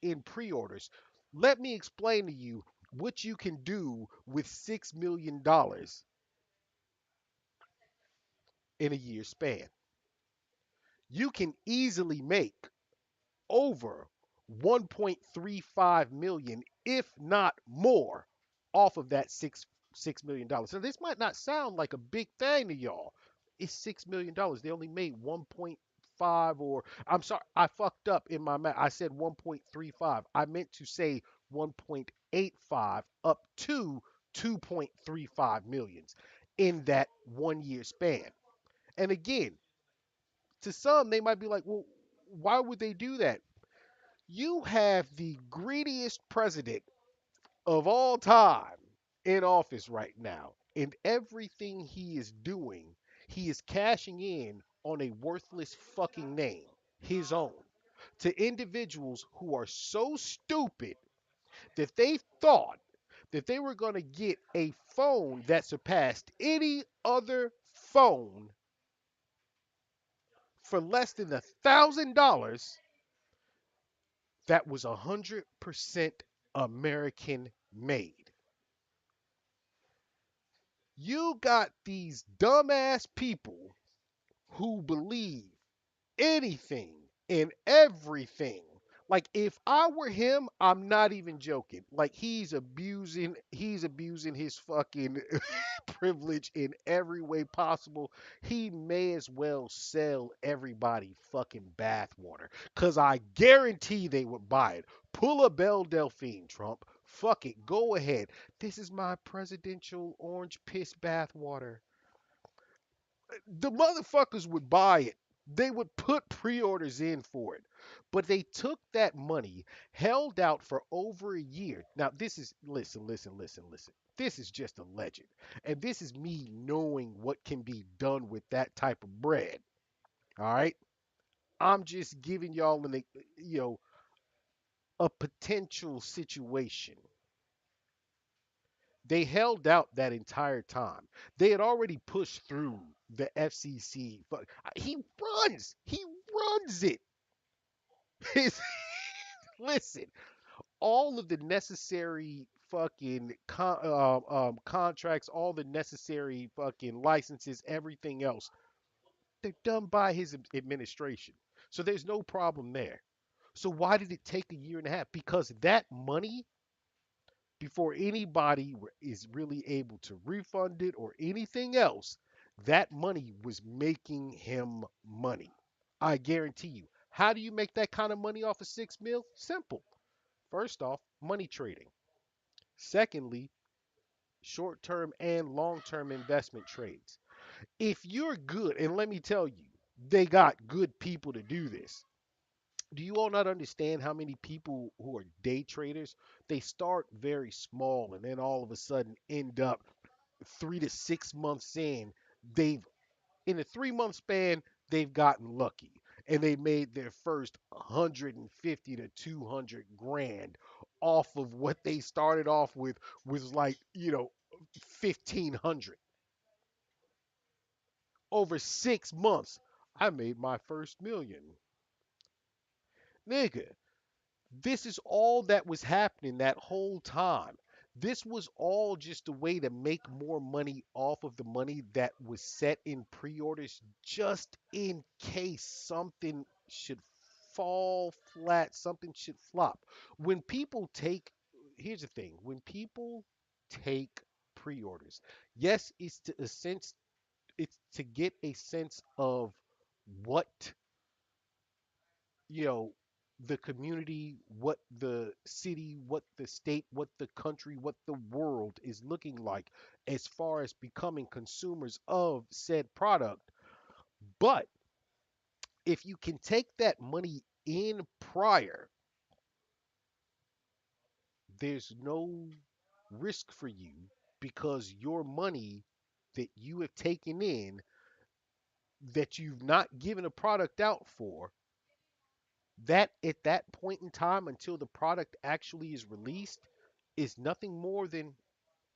in pre orders, let me explain to you what you can do with $6 million in a year span. You can easily make over 1.35 million, if not more, off of that $6 million. So this might not sound like a big thing to y'all. It's $6 million. They only made 1.5, or I'm sorry, I fucked up in my math. I said 1.35. I meant to say 1.85 up to 2.35 millions in that 1 year span. And again, to some, they might be like, well, why would they do that? You have the greediest president of all time in office right now. And everything he is doing, he is cashing in on a worthless fucking name, his own, to individuals who are so stupid that they thought that they were going to get a phone that surpassed any other phone for less than $1,000 that was 100% American made. You got these dumbass people who believe anything and everything. Like if I were him, I'm not even joking. Like he's abusing his fucking privilege in every way possible. He may as well sell everybody fucking bathwater. Cause I guarantee they would buy it. Pull a Belle Delphine, Trump. Fuck it. Go ahead. This is my presidential orange piss bathwater. The motherfuckers would buy it. They would put pre-orders in for it. But they took that money, held out for over a year. Now, this is, listen, listen, listen, listen. This is just a legend. And this is me knowing what can be done with that type of bread. All right. I'm just giving y'all you know, a potential situation. They held out that entire time. They had already pushed through the FCC. He runs it. Listen, all of the necessary fucking contracts, all the necessary fucking licenses, everything else, they're done by his administration. So there's no problem there. So why did it take a year and a half? Because that money, before anybody is really able to refund it or anything else, that money was making him money. I guarantee you. How do you make that kind of money off of 6 mil? Simple. First off, money trading. Secondly, short term and long term investment trades. If you're good, and let me tell you, they got good people to do this. Do you all not understand how many people who are day traders, they start very small and then all of a sudden end up 3 to 6 months in, they've in a 3 month span, they've gotten lucky and they made their first 150 to 200 grand off of what they started off with was like, 1500 over 6 months. I made my first million. Nigga, this is all that was happening that whole time. This was all just a way to make more money off of the money that was set in pre orders, just in case something should fall flat, something should flop. When people take, here's the thing, when people take pre orders, yes, it's to get a sense of what you know the community, what the city, what the state, what the country, what the world is looking like as far as becoming consumers of said product. But if you can take that money in prior, there's no risk for you because your money that you have taken in that you've not given a product out for, that at that point in time until the product actually is released is nothing more than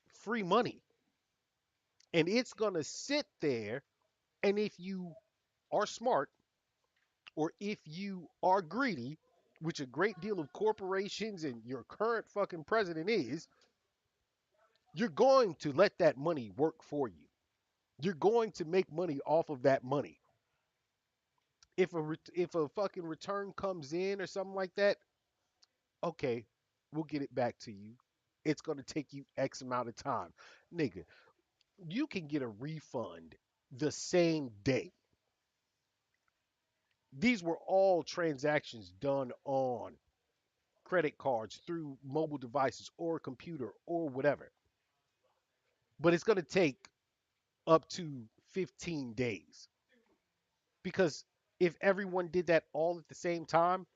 free money. And it's going to sit there. And if you are smart or if you are greedy, which a great deal of corporations and your current fucking president is, you're going to let that money work for you. You're going to make money off of that money. If a fucking return comes in or something like that, Okay, we'll get it back to you. It's going to take you X amount of time. Nigga, you can get a refund the same day. These were all transactions done on credit cards through mobile devices or a computer or whatever. But it's going to take up to 15 days because if everyone did that all at the same time,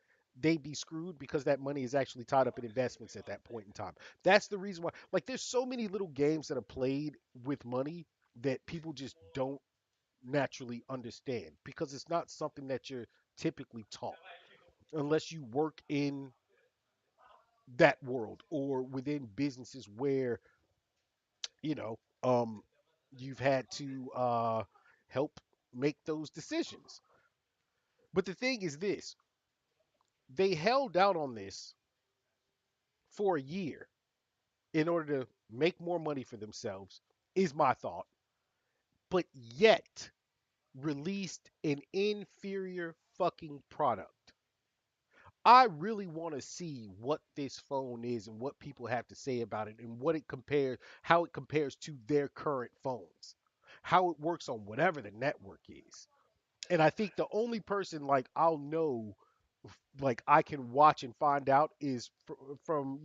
they'd be screwed because that money is actually tied up in investments at that point in time. That's the reason why, like, there's so many little games that are played with money that people just don't naturally understand because it's not something that you're typically taught unless you work in that world or within businesses where, you know, you've had to help make those decisions. But the thing is this, they held out on this for a year in order to make more money for themselves, is my thought, but yet released an inferior fucking product. I really want to see what this phone is and what people have to say about it and what it compares, how it compares to their current phones, how it works on whatever the network is. And I think the only person like I'll know, like I can watch and find out is from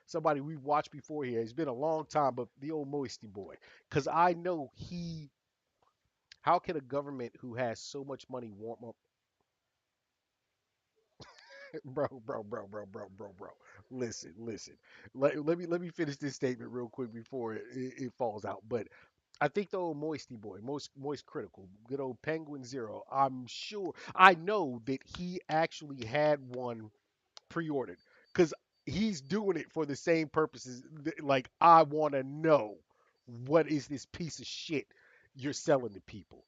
somebody we've watched before here. It's been a long time, but the old Moisty boy, because I know he. How can a government who has so much money warm up, bro? Listen. Let me finish this statement real quick before it falls out. But I think the old Moisty boy, moist critical, good old Penguin Zero. I'm sure I know that he actually had one pre-ordered because he's doing it for the same purposes. Like I want to know what is this piece of shit you're selling to people.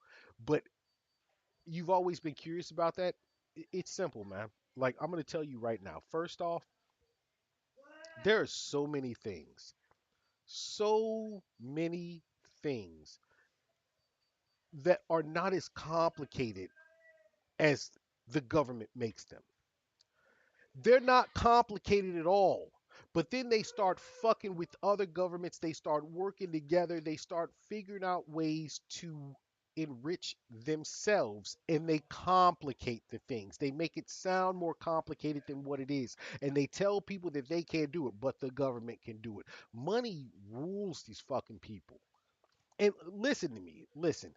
But you've always been curious about that. It's simple, man. Like I'm gonna tell you right now. First off, there are so many things that are not as complicated as the government makes them. They're not complicated at all. But then they start fucking with other governments. They start working together. They start figuring out ways to enrich themselves and they complicate the things. They make it sound more complicated than what it is. And they tell people that they can't do it, but the government can do it. Money rules these fucking people. And listen to me. Listen,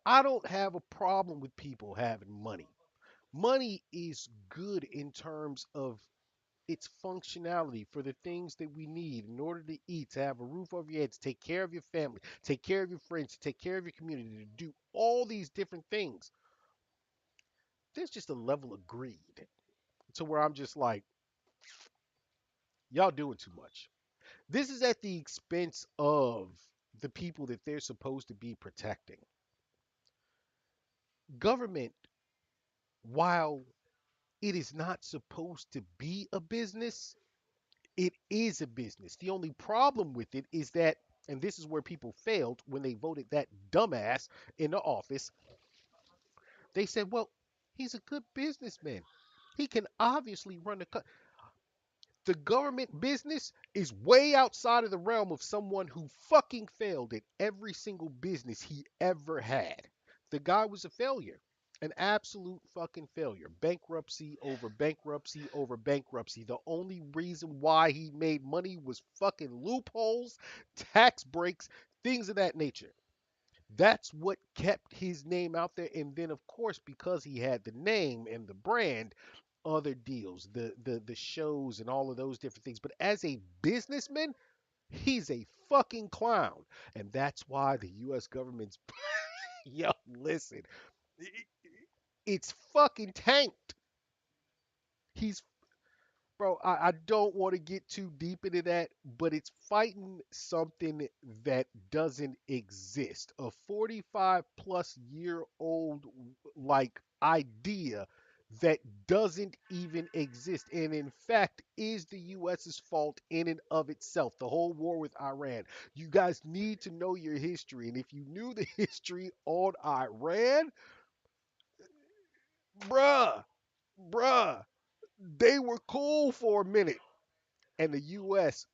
I don't have a problem with people having money. Money is good in terms of its functionality for the things that we need in order to eat, to have a roof over your head, to take care of your family, take care of your friends, to take care of your community, to do all these different things. There's just a level of greed to where I'm just like, y'all doing too much. This is at the expense of the people that they're supposed to be protecting. Government, while it is not supposed to be a business, it is a business. The only problem with it is that, and this is where people failed when they voted that dumbass in the office, they said, well, he's a good businessman. He can obviously run the government business is way outside of the realm of someone who fucking failed at every single business he ever had. The guy was a failure. An absolute fucking failure. Bankruptcy over bankruptcy over bankruptcy. The only reason why he made money was fucking loopholes, tax breaks, things of that nature. That's what kept his name out there. And then, of course, because he had the name and the brand, other deals, the shows and all of those different things. But as a businessman, he's a fucking clown. And that's why the US government's yo, listen, it's fucking tanked. He's bro, I don't want to get too deep into that, but it's fighting something that doesn't exist. A 45 plus year old like idea that doesn't even exist, and in fact is the US's fault in and of itself. The whole war with Iran. You guys need to know your history, and if you knew the history on Iran, bruh, bruh, They were cool for a minute, and the US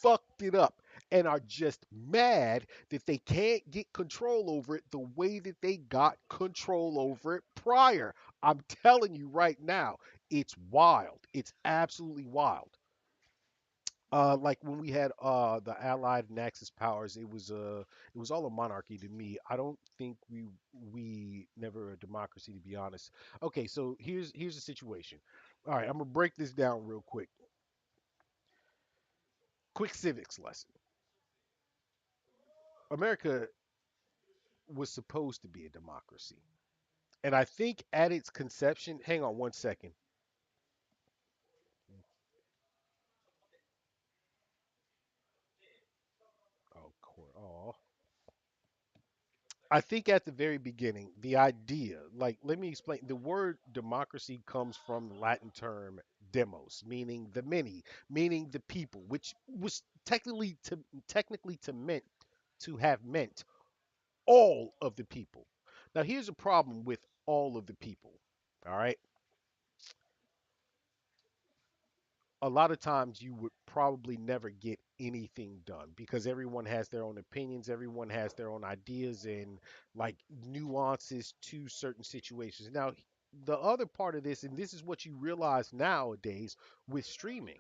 fucked it up and are just mad that they can't get control over it the way that they got control over it prior. I'm telling you right now, it's wild. It's absolutely wild. Like when we had the Allied and Axis powers, it was all a monarchy to me. I don't think we never a democracy, to be honest. Okay, so here's the situation. All right, I'm gonna break this down real quick. Quick civics lesson. America was supposed to be a democracy, and I think at its conception, hang on one second. Oh, oh. I think at the very beginning, the idea, like, let me explain. The word democracy comes from the Latin term demos, meaning the many, meaning the people, which was technically to have meant all of the people. Now, here's a problem with all of the people. All right, a lot of times you would probably never get anything done because everyone has their own opinions, everyone has their own ideas and like nuances to certain situations. Now, the other part of this, and this is what you realize nowadays with streaming,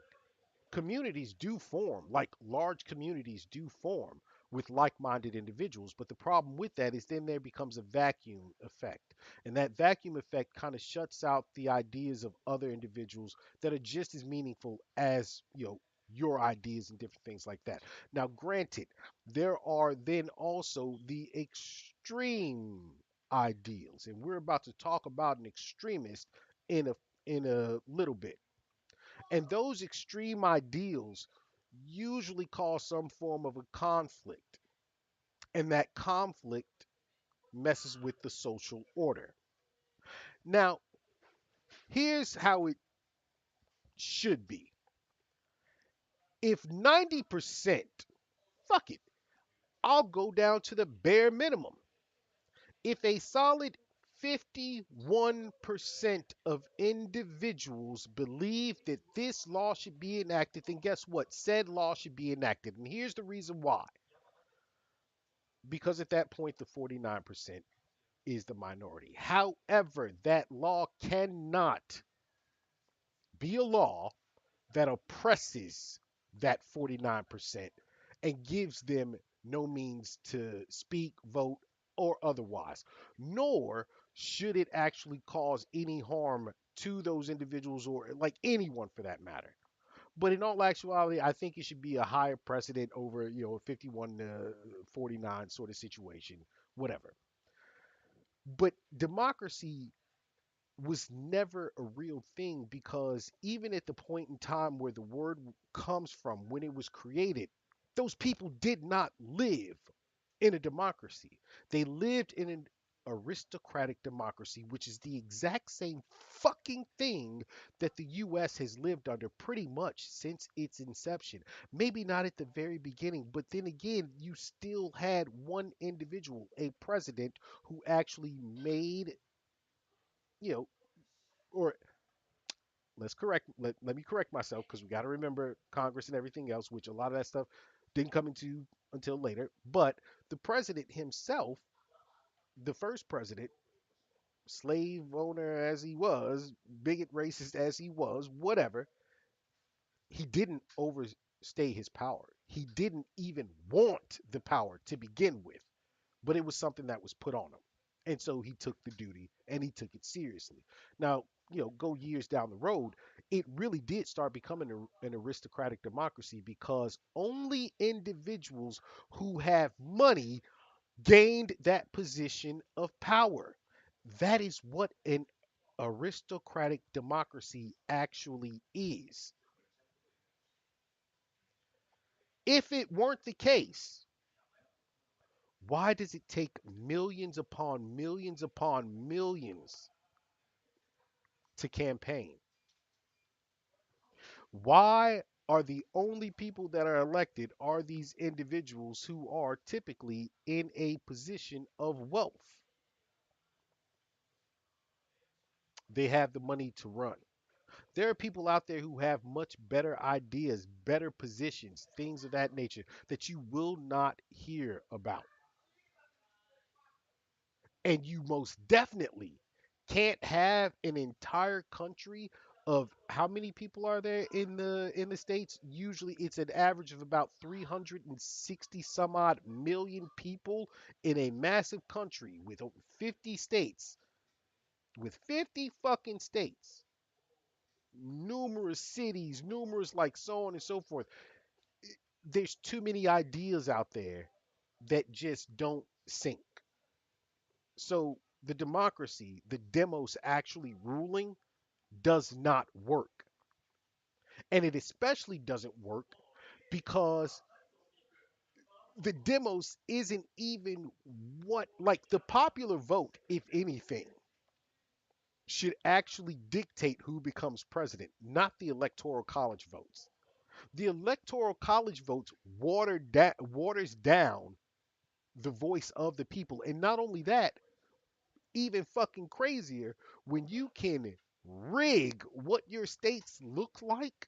communities do form, like large communities do form with like-minded individuals, but the problem with that is then there becomes a vacuum effect, and that vacuum effect kind of shuts out the ideas of other individuals that are just as meaningful as your ideas and different things like that. Now granted, there are then also the extreme ideals, and we're about to talk about an extremist in a little bit, and those extreme ideals usually cause some form of a conflict. And that conflict messes with the social order. Now, here's how it should be. If 90%, fuck it, I'll go down to the bare minimum. If a solid 51% of individuals believe that this law should be enacted, then guess what? Said law should be enacted. And here's the reason why. Because at that point, the 49% is the minority. However, that law cannot be a law that oppresses that 49% and gives them no means to speak, vote, or otherwise, nor should it actually cause any harm to those individuals or like anyone for that matter. But in all actuality, I think it should be a higher precedent over, a 51 to 49 sort of situation, whatever. But democracy was never a real thing because even at the point in time where the word comes from, when it was created, those people did not live in a democracy. They lived in an aristocratic democracy, which is the exact same fucking thing that the US has lived under pretty much since its inception. Maybe not at the very beginning, but then again, you still had one individual, a president, who actually made, you know, or let me correct myself because we got to remember Congress and everything else, which a lot of that stuff didn't come into until later. But the president himself, the first president, slave owner as he was, bigot racist as he was, whatever, he didn't overstay his power. He didn't even want the power to begin with, but it was something that was put on him. And so he took the duty and he took it seriously. Now, go years down the road, it really did start becoming an aristocratic democracy because only individuals who have money gained that position of power. That is what an aristocratic democracy actually is. If it weren't the case, why does it take millions upon millions to campaign? Why are the only people that are elected are these individuals who are typically in a position of wealth? They have the money to run. There are people out there who have much better ideas, better positions, things of that nature that you will not hear about. And you most definitely can't have an entire country of how many people are there in the states? Usually it's an average of about 360 some odd million people in a massive country with over 50 states, with 50 fucking states, numerous cities, numerous like so on and so forth. There's too many ideas out there that just don't sync. So the democracy, the demos actually ruling, does not work. And it especially doesn't work because the demos isn't even what, like, the popular vote, if anything, should actually dictate who becomes president, not the electoral college votes. The electoral college votes waters down the voice of the people. And not only that, even fucking crazier, when you can rig what your states look like.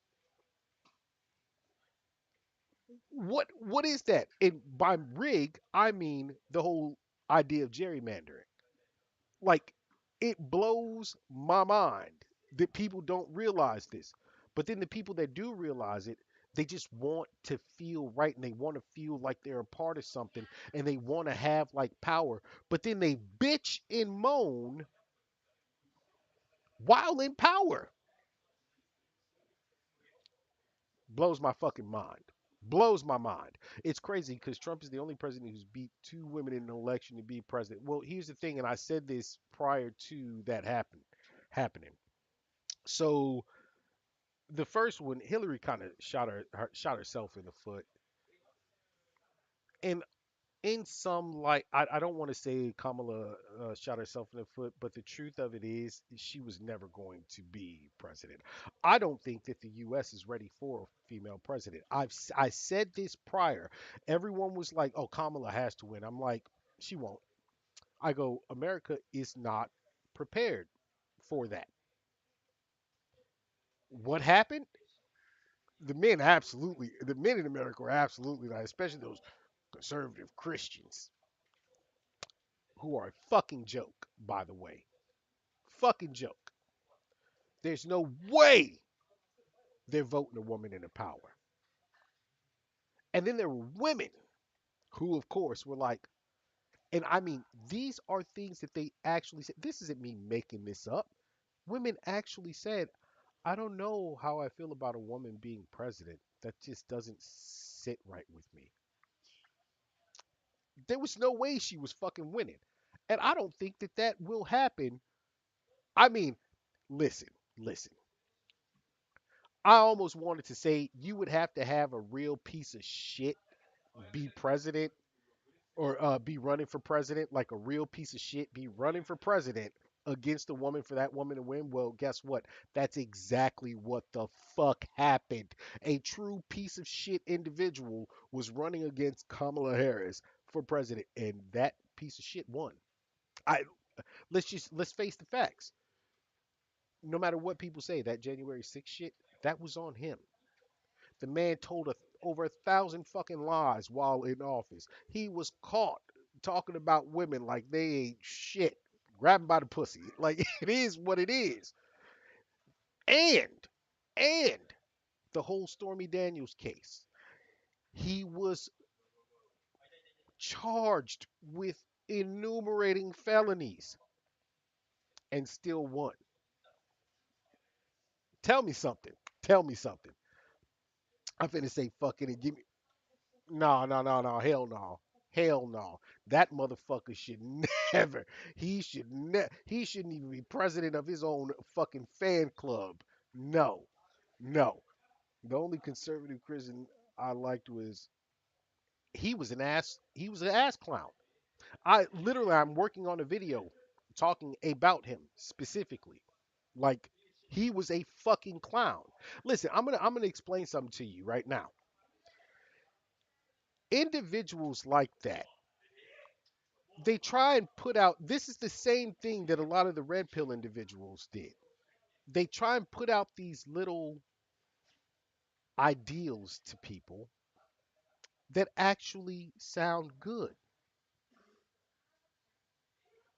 What is that? And by rig, I mean the whole idea of gerrymandering. Like, it blows my mind that people don't realize this. But then the people that do realize it, they just want to feel right and they want to feel like they're a part of something and they want to have like power. But then they bitch and moan while in power. Blows my fucking mind. Blows my mind. It's crazy because Trump is the only president who's beat two women in an election to be president. Well, here's the thing, and I said this prior to that happening. So the first one, Hillary kind of shot herself in the foot, and in some, like, I don't want to say Kamala shot herself in the foot, but the truth of it is she was never going to be president. I don't think that the U.S. is ready for a female president. I said this prior. Everyone was like, "Oh, Kamala has to win." I'm like, she won't. I go, America is not prepared for that. What happened? The men in America are absolutely not, especially those conservative Christians who are a fucking joke, by the way. Fucking joke. There's no way they're voting a woman into power. And then there were women who, of course, were like, and I mean, these are things that they actually said. This isn't me making this up. Women actually said, I don't know how I feel about a woman being president. That just doesn't sit right with me. There was no way she was fucking winning. And I don't think that that will happen. I mean, listen, listen. I almost wanted to say you would have to have a real piece of shit be president or be running for president, like a real piece of shit be running for president against a woman for that woman to win. Well, guess what? That's exactly what the fuck happened. A true piece of shit individual was running against Kamala Harris for president, and that piece of shit won. I let's face the facts. No matter what people say, that January 6th shit, that was on him. The man told over 1,000 fucking lies while in office. He was caught talking about women like they ain't shit. Grab him by the pussy. Like, it is what it is. And, and the whole Stormy Daniels case. He was charged with enumerating felonies and still won. Tell me something. Tell me something. I'm finna say fucking and give me. No, no, no, no. Hell no. Hell no. That motherfucker should never. He shouldn't even be president of his own fucking fan club. No. No. The only conservative Christian I liked was he was an ass clown. I'm working on a video talking about him specifically. Like, he was a fucking clown. Listen, I'm gonna explain something to you right now. Individuals like that, they try and put out, this is the same thing that a lot of the red pill individuals did. they try and put out these little ideals to people that actually sound good.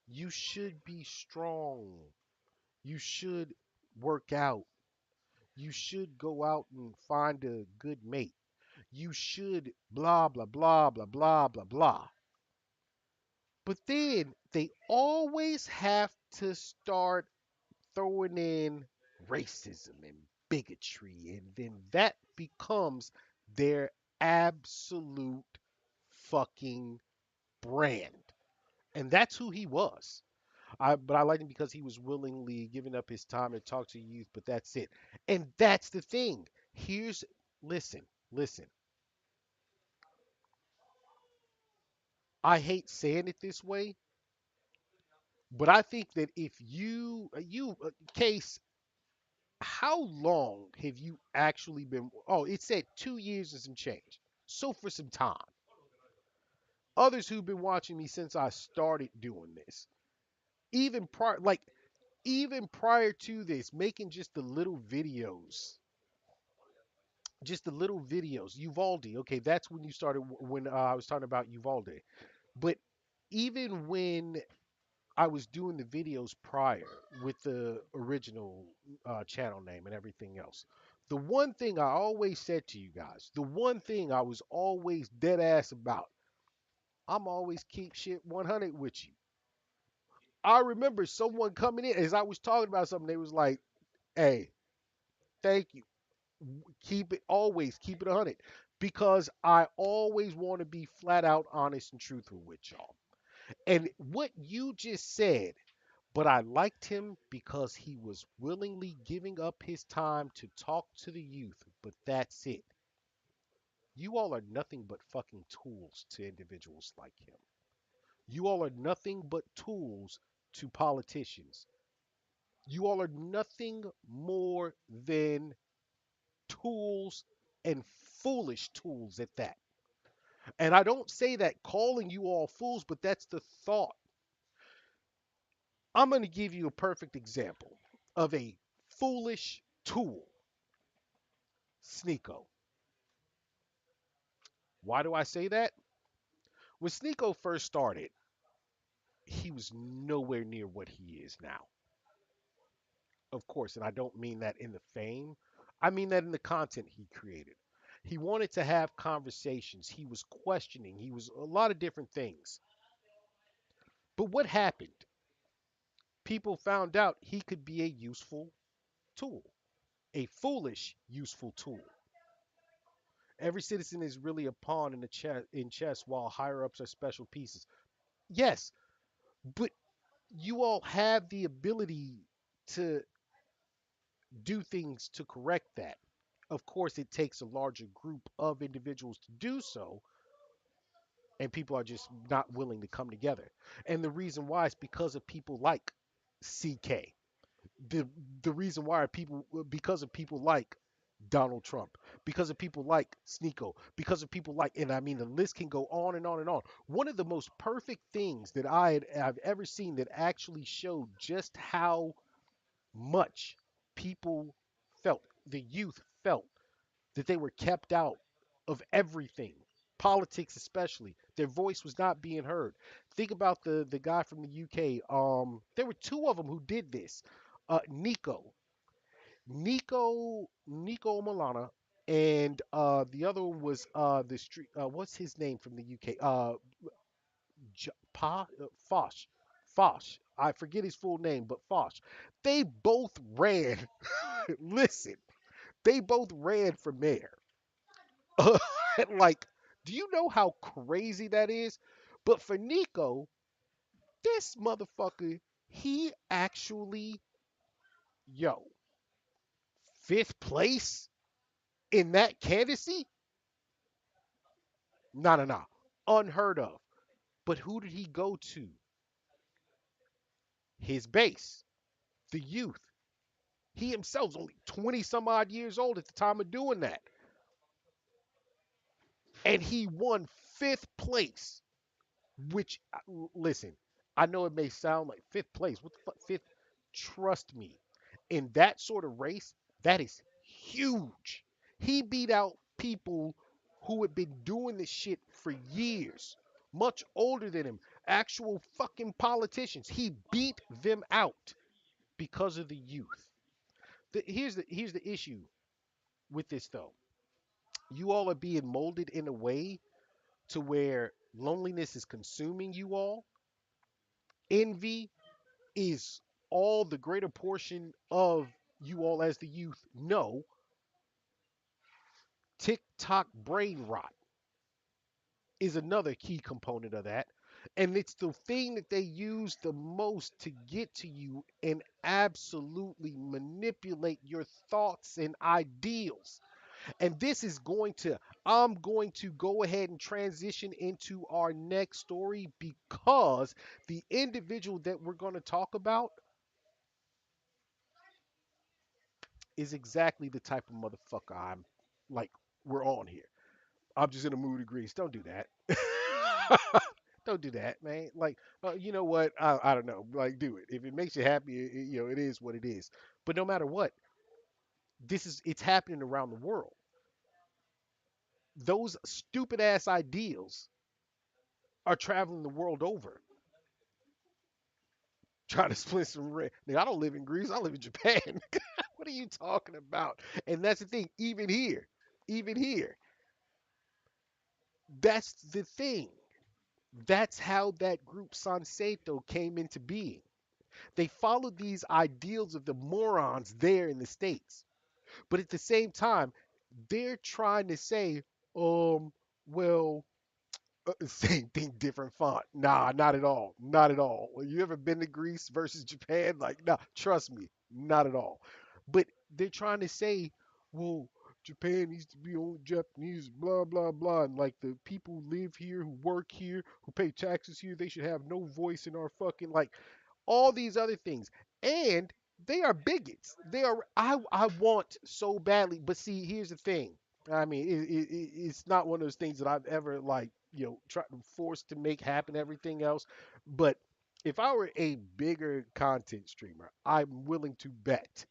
You should be strong. You should work out. You should go out and find a good mate. You should blah, blah, blah, blah, blah, blah, blah. But then they always have to start throwing in racism and bigotry, and then that becomes their absolute fucking brand. And that's who he was. But I liked him because he was willingly giving up his time to talk to youth, but that's it. And that's the thing. Here's listen, listen. I hate saying it this way, but I think that if case, how long have you actually been? Oh, it said 2 years and some change. So for some time. Others who've been watching me since I started doing this, even prior, like even prior to this, making just the little videos. Uvalde, okay, that's when you started. When I was talking about Uvalde, but even when I was doing the videos prior with the original channel name and everything else. The one thing I always said to you guys, the one thing I was always dead ass about, I'm always keep shit 100 with you. I remember someone coming in as I was talking about something, they was like, hey, thank you. Keep it always, keep it 100. Because I always want to be flat out honest and truthful with y'all. And what you just said, but I liked him because he was willingly giving up his time to talk to the youth, but that's it. You all are nothing but fucking tools to individuals like him. You all are nothing but tools to politicians. You all are nothing more than tools and foolish tools at that. And I don't say that calling you all fools, but that's the thought. I'm going to give you a perfect example of a foolish tool. Sneeko. Why do I say that? When Sneeko first started, he was nowhere near what he is now. Of course, and I don't mean that in the fame, I mean that in the content he created. He wanted to have conversations, he was questioning, he was a lot of different things. But what happened? People found out he could be a useful tool, a foolish, useful tool. Every citizen is really a pawn in the chess, while higher ups are special pieces. Yes, but you all have the ability to do things to correct that. Of course, it takes a larger group of individuals to do so, and people are just not willing to come together. And the reason why is because of people like CK. The the reason why are people because of people like Donald Trump, because of people like Sneeko, because of people like, and I mean the list can go on and on and on. One of the most perfect things that I've ever seen that actually showed just how much people felt, the youth felt that they were kept out of everything, politics especially. Their voice was not being heard. Think about the guy from the UK. There were two of them who did this. Nico Milana, and the other one was the street. What's his name from the UK? Fosh. Fosh. I forget his full name, but Fosh. They both ran. Listen, they both ran for mayor. Like, do you know how crazy that is? But for Nico, this motherfucker, he actually, yo, fifth place in that candidacy? No, no, no. Unheard of. But who did he go to? His base, the youth. He himself's only 20 some odd years old at the time of doing that. And he won fifth place, which, listen, I know it may sound like fifth place. What the fuck? Fifth? Trust me. In that sort of race, that is huge. He beat out people who had been doing this shit for years, much older than him, actual fucking politicians. He beat them out because of the youth. Here's the issue with this though. You all are being molded in a way to where loneliness is consuming you all. Envy is all the greater portion of you all as the youth know. TikTok brain rot is another key component of that. And it's the thing that they use the most to get to you and absolutely manipulate your thoughts and ideals. And this is I'm going to go ahead and transition into our next story because the individual that we're going to talk about is exactly the type of motherfucker I'm like, we're on here. I'm just in a mood of grease. Don't do that. Don't do that, man. Like, you know what? I don't know. Like, do it. If it makes you happy, it is what it is. But no matter what, it's happening around the world. Those stupid ass ideals are traveling the world over, trying to split some red. Nigga, I don't live in Greece. I live in Japan. What are you talking about? And that's the thing. Even here, that's the thing. That's how that group Sanseto came into being. They followed these ideals of the morons there in the States. But at the same time, they're trying to say, well, same thing, different font. Nah, not at all. Not at all. Well, you ever been to Greece versus Japan? Like, nah, trust me, not at all. But they're trying to say, well, Japan needs to be on Japanese, blah, blah, blah. And like the people who live here, who work here, who pay taxes here, they should have no voice in our fucking, like, all these other things. And they are bigots. I want so badly, but see, here's the thing. I mean, it's not one of those things that I've ever like, tried to force to make happen. Everything else, but if I were a bigger content streamer, I'm willing to bet.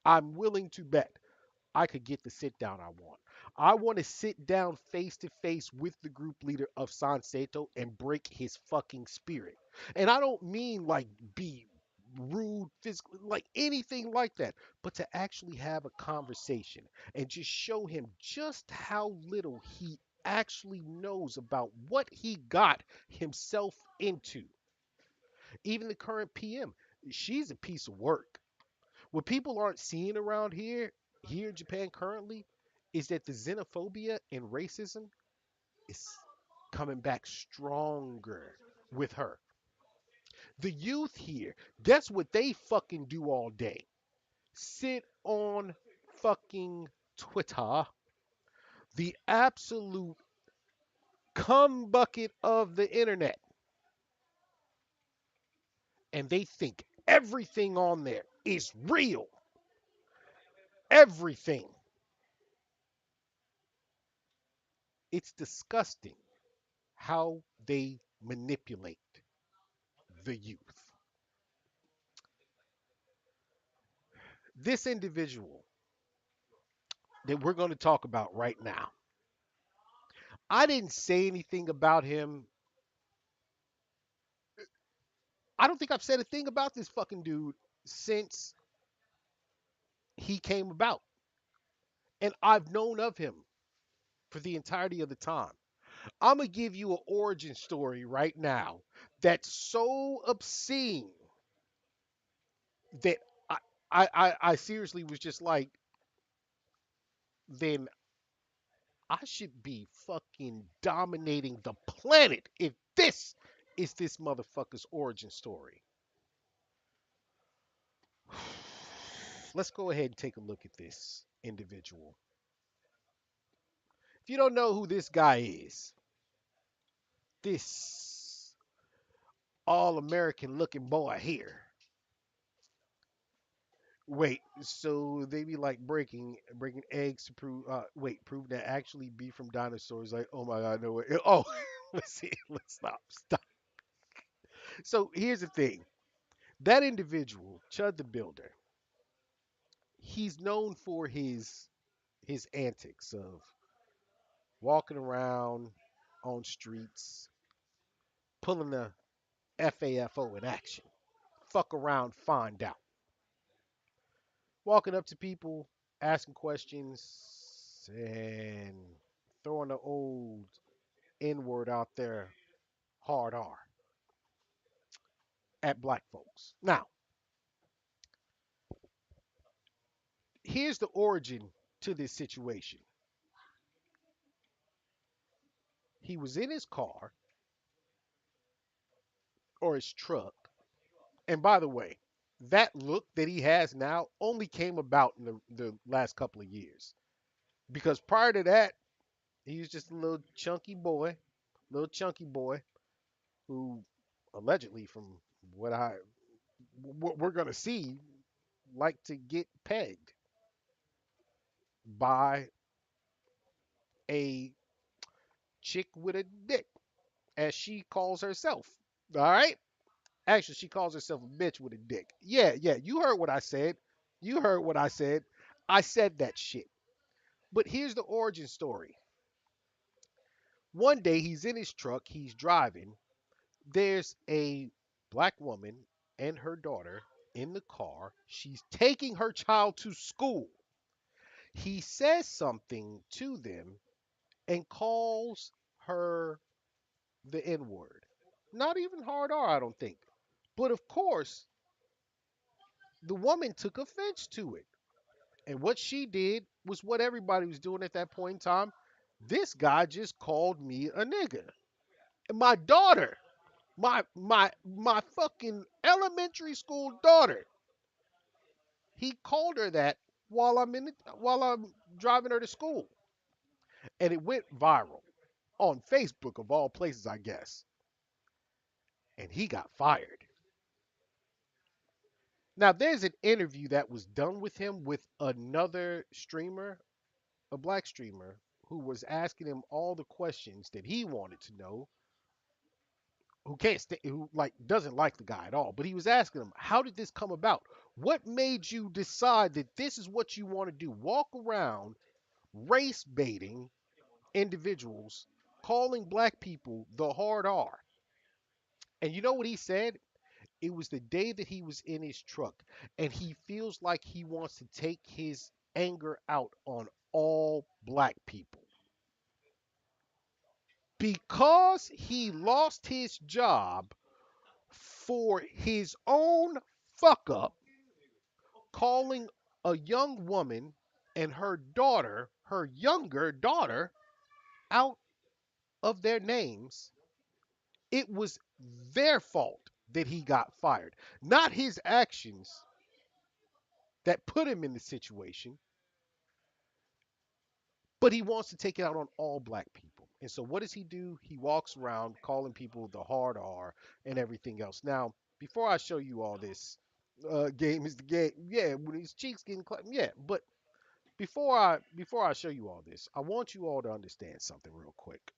I'm willing to bet I could get the sit down I want. I want to sit down face to face with the group leader of San Sato and break his fucking spirit. And I don't mean like be rude, physical, like anything like that, but to actually have a conversation and just show him just how little he actually knows about what he got himself into. Even the current PM, she's a piece of work. What people aren't seeing around here in Japan currently, is that the xenophobia and racism is coming back stronger with her. The youth here, guess what they fucking do all day? Sit on fucking Twitter, the absolute cum bucket of the internet, and they think everything on there is real. Everything. It's disgusting how they manipulate the youth. This individual that we're going to talk about right now, I didn't say anything about him. I don't think I've said a thing about this fucking dude since he came about. And I've known of him for the entirety of the time. I'm going to give you an origin story right now that's so obscene that I seriously was just like, then I should be fucking dominating the planet if this is this motherfucker's origin story. Let's go ahead and take a look at this individual. If you don't know who this guy is, this all American looking boy here. Wait, so they be like breaking eggs to prove that actually beef from dinosaurs. Like, oh my god, no way. Oh, let's see, let's stop. So here's the thing. That individual, Chud the Builder, he's known for his antics of walking around on streets, pulling the FAFO in action. Fuck around, find out. Walking up to people, asking questions, and throwing the old N word out there, hard R, at black folks. Now, here's the origin to this situation. He was in his car or his truck. And by the way, that look that he has now only came about in the last couple of years. Because prior to that, he was just a little chunky boy who allegedly, from what I what we're gonna see, like to get pegged by a chick with a dick, as she calls herself. All right. Actually, she calls herself a bitch with a dick. Yeah, yeah. You heard what I said. You heard what I said. I said that shit. But here's the origin story. One day he's in his truck, he's driving. There's a black woman and her daughter in the car. She's taking her child to school. He says something to them and calls her the N word. Not even hard R, I don't think. But of course, the woman took offense to it. And what she did was what everybody was doing at that point in time. This guy just called me a nigga. And my daughter, my fucking elementary school daughter, he called her that while I'm driving her to school. And it went viral on Facebook of all places, I guess. And he got fired. Now there's an interview that was done with him with another streamer, a black streamer, who was asking him all the questions that he wanted to know, who can't stay, who like doesn't like the guy at all. But he was asking him, how did this come about? What made you decide that this is what you want to do? Walk around race baiting individuals, calling black people the hard R. And you know what he said? It was the day that he was in his truck, and he feels like he wants to take his anger out on all black people. Because he lost his job for his own fuck up, calling a young woman and her daughter, her younger daughter, out of their names. It was their fault that he got fired, not his actions that put him in the situation, but he wants to take it out on all black people. And so what does he do? He walks around calling people the hard R and everything else. Now, before I show you all this, game is the game. Yeah, when his cheeks getting clapped. Yeah, but before I show you all this, I want you all to understand something real quick.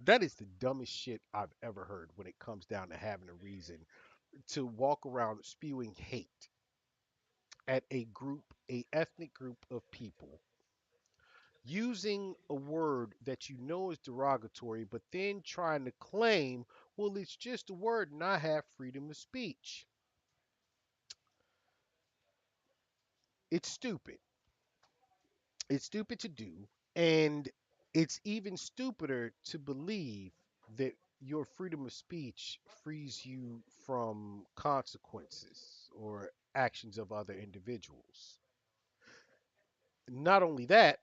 That is the dumbest shit I've ever heard when it comes down to having a reason to walk around spewing hate at a group, a ethnic group of people, using a word that you know is derogatory, but then trying to claim, well, it's just a word and I have freedom of speech. It's stupid. It's stupid to do, and it's even stupider to believe that your freedom of speech frees you from consequences or actions of other individuals. Not only that,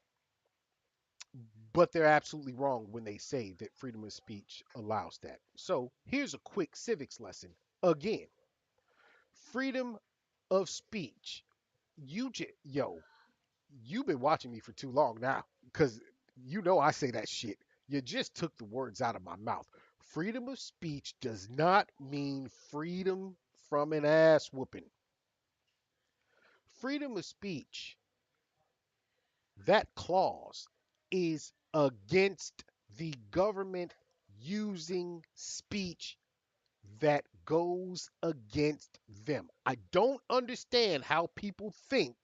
but they're absolutely wrong when they say that freedom of speech allows that. So here's a quick civics lesson. Again, freedom of speech. Yo, you've been watching me for too long now, because you know I say that shit. You just took the words out of my mouth. Freedom of speech does not mean freedom from an ass whooping. Freedom of speech, that clause, is against the government using speech that goes against them. I don't understand how people think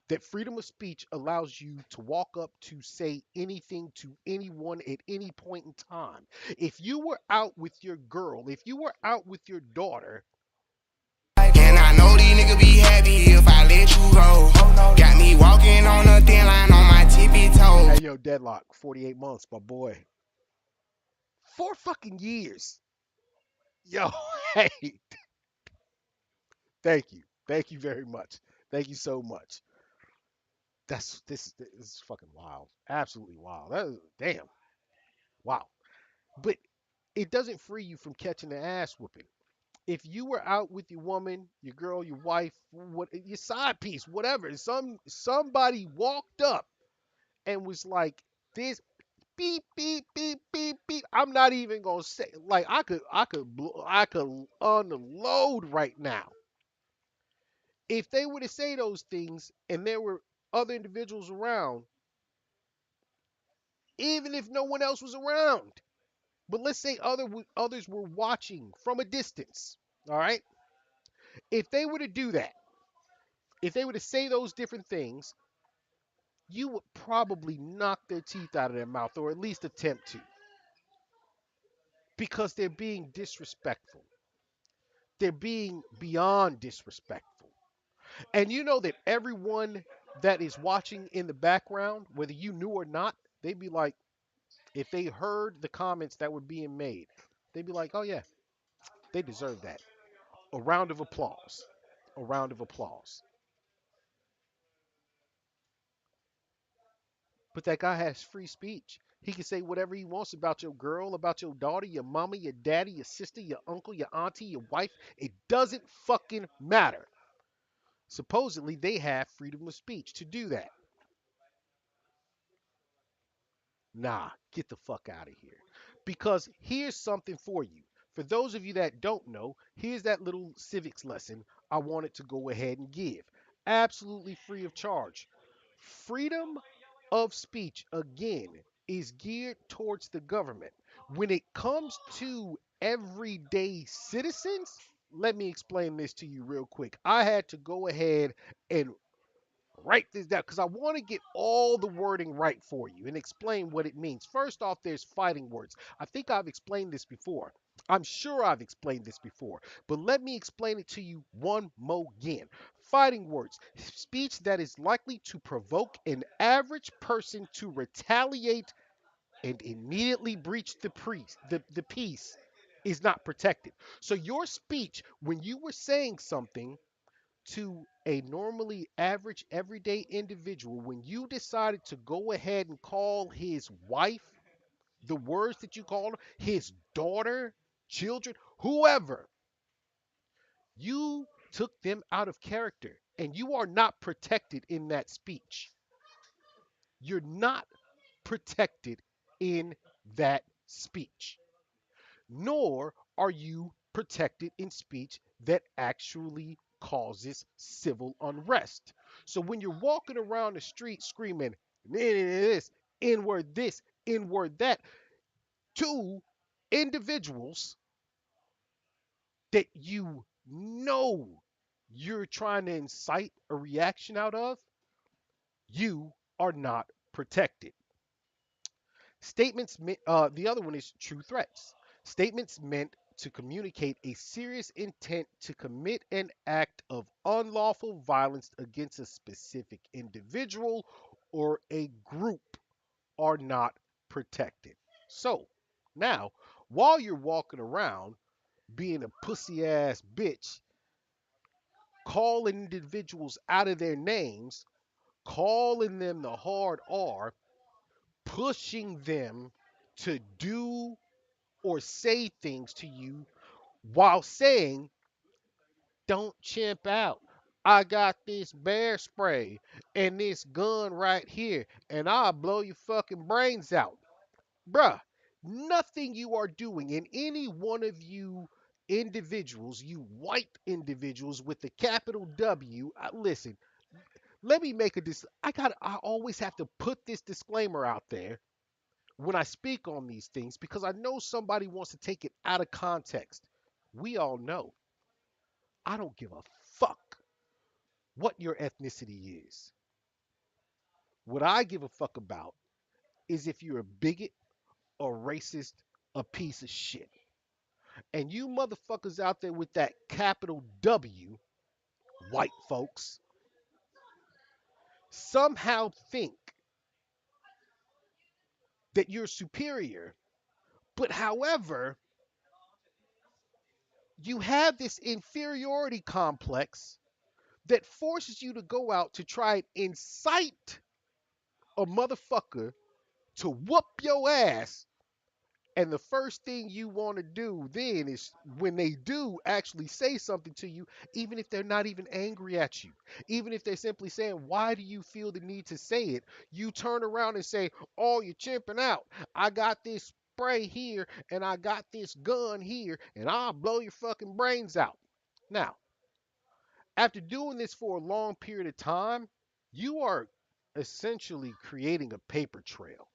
that freedom of speech allows you to walk up to say anything to anyone at any point in time. If you were out with your girl, if you were out with your daughter, And I know these niggas be happy if I let you go. Got me walking on a thin line on my tippy toes. hey yo, deadlock, 48 months, my boy. 4 fucking years. Yo, hey, thank you. Thank you very much. Thank you so much. This is fucking wild. Absolutely wild. That is, damn. Wow. But it doesn't free you from catching an ass whooping. If you were out with your woman, your girl, your wife, what your side piece, whatever, somebody walked up and was like, this beep beep beep beep beep. I'm not even gonna say like I could unload right now. If they were to say those things and there were other individuals around, even if no one else was around, but let's say others were watching from a distance, all right? If they were to do that, if they were to say those different things, you would probably knock their teeth out of their mouth or at least attempt to because they're being disrespectful. They're being beyond disrespectful. And you know that everyone that is watching in the background, whether you knew or not, they'd be like, if they heard the comments that were being made, they'd be like, oh yeah, they deserve that. A round of applause. A round of applause. But that guy has free speech. He can say whatever he wants about your girl, about your daughter, your mama, your daddy, your sister, your uncle, your auntie, your wife. It doesn't fucking matter. Supposedly, they have freedom of speech to do that. Nah, get the fuck out of here. Because here's something for you. For those of you that don't know, here's that little civics lesson I wanted to go ahead and give. Absolutely free of charge. Freedom of speech, again, is geared towards the government. When it comes to everyday citizens, let me explain this to you real quick. I had to go ahead and write this down because I want to get all the wording right for you and explain what it means. First off, there's fighting words. I think I've explained this before. I'm sure I've explained this before, but let me explain it to you one more again. Fighting words, speech that is likely to provoke an average person to retaliate and immediately breach the peace is not protected. So your speech, when you were saying something to a normally average everyday individual, when you decided to go ahead and call his wife the words that you called her, his daughter, children, whoever, you took them out of character and you are not protected in that speech. You're not protected in that speech, nor are you protected in speech that actually causes civil unrest. So when you're walking around the street screaming this, N word that, to individuals that you know you're trying to incite a reaction out of, you are not protected. The other one is true threats. Statements meant to communicate a serious intent to commit an act of unlawful violence against a specific individual or a group are not protected. So, now, while you're walking around being a pussy ass bitch, calling individuals out of their names, calling them the hard R, pushing them to do or say things to you while saying, don't chimp out. I got this bear spray and this gun right here, and I'll blow your fucking brains out. Bruh, nothing you are doing, and any one of you individuals, you white individuals with the capital W, listen, let me make a I always have to put this disclaimer out there. when I speak on these things because I know somebody wants to take it out of context. We all know I don't give a fuck what your ethnicity is. What I give a fuck about is if you're a bigot, a racist, a piece of shit. And you motherfuckers out there with that capital W, white folks, somehow think that you're superior, but however, you have this inferiority complex that forces you to go out to try and incite a motherfucker to whoop your ass. And the first thing you want to do then is when they do actually say something to you, even if they're not even angry at you, even if they're simply saying, why do you feel the need to say it? You turn around and say, oh, you're chimping out. I got this spray here and I got this gun here and I'll blow your fucking brains out. Now, after doing this for a long period of time, you are essentially creating a paper trail.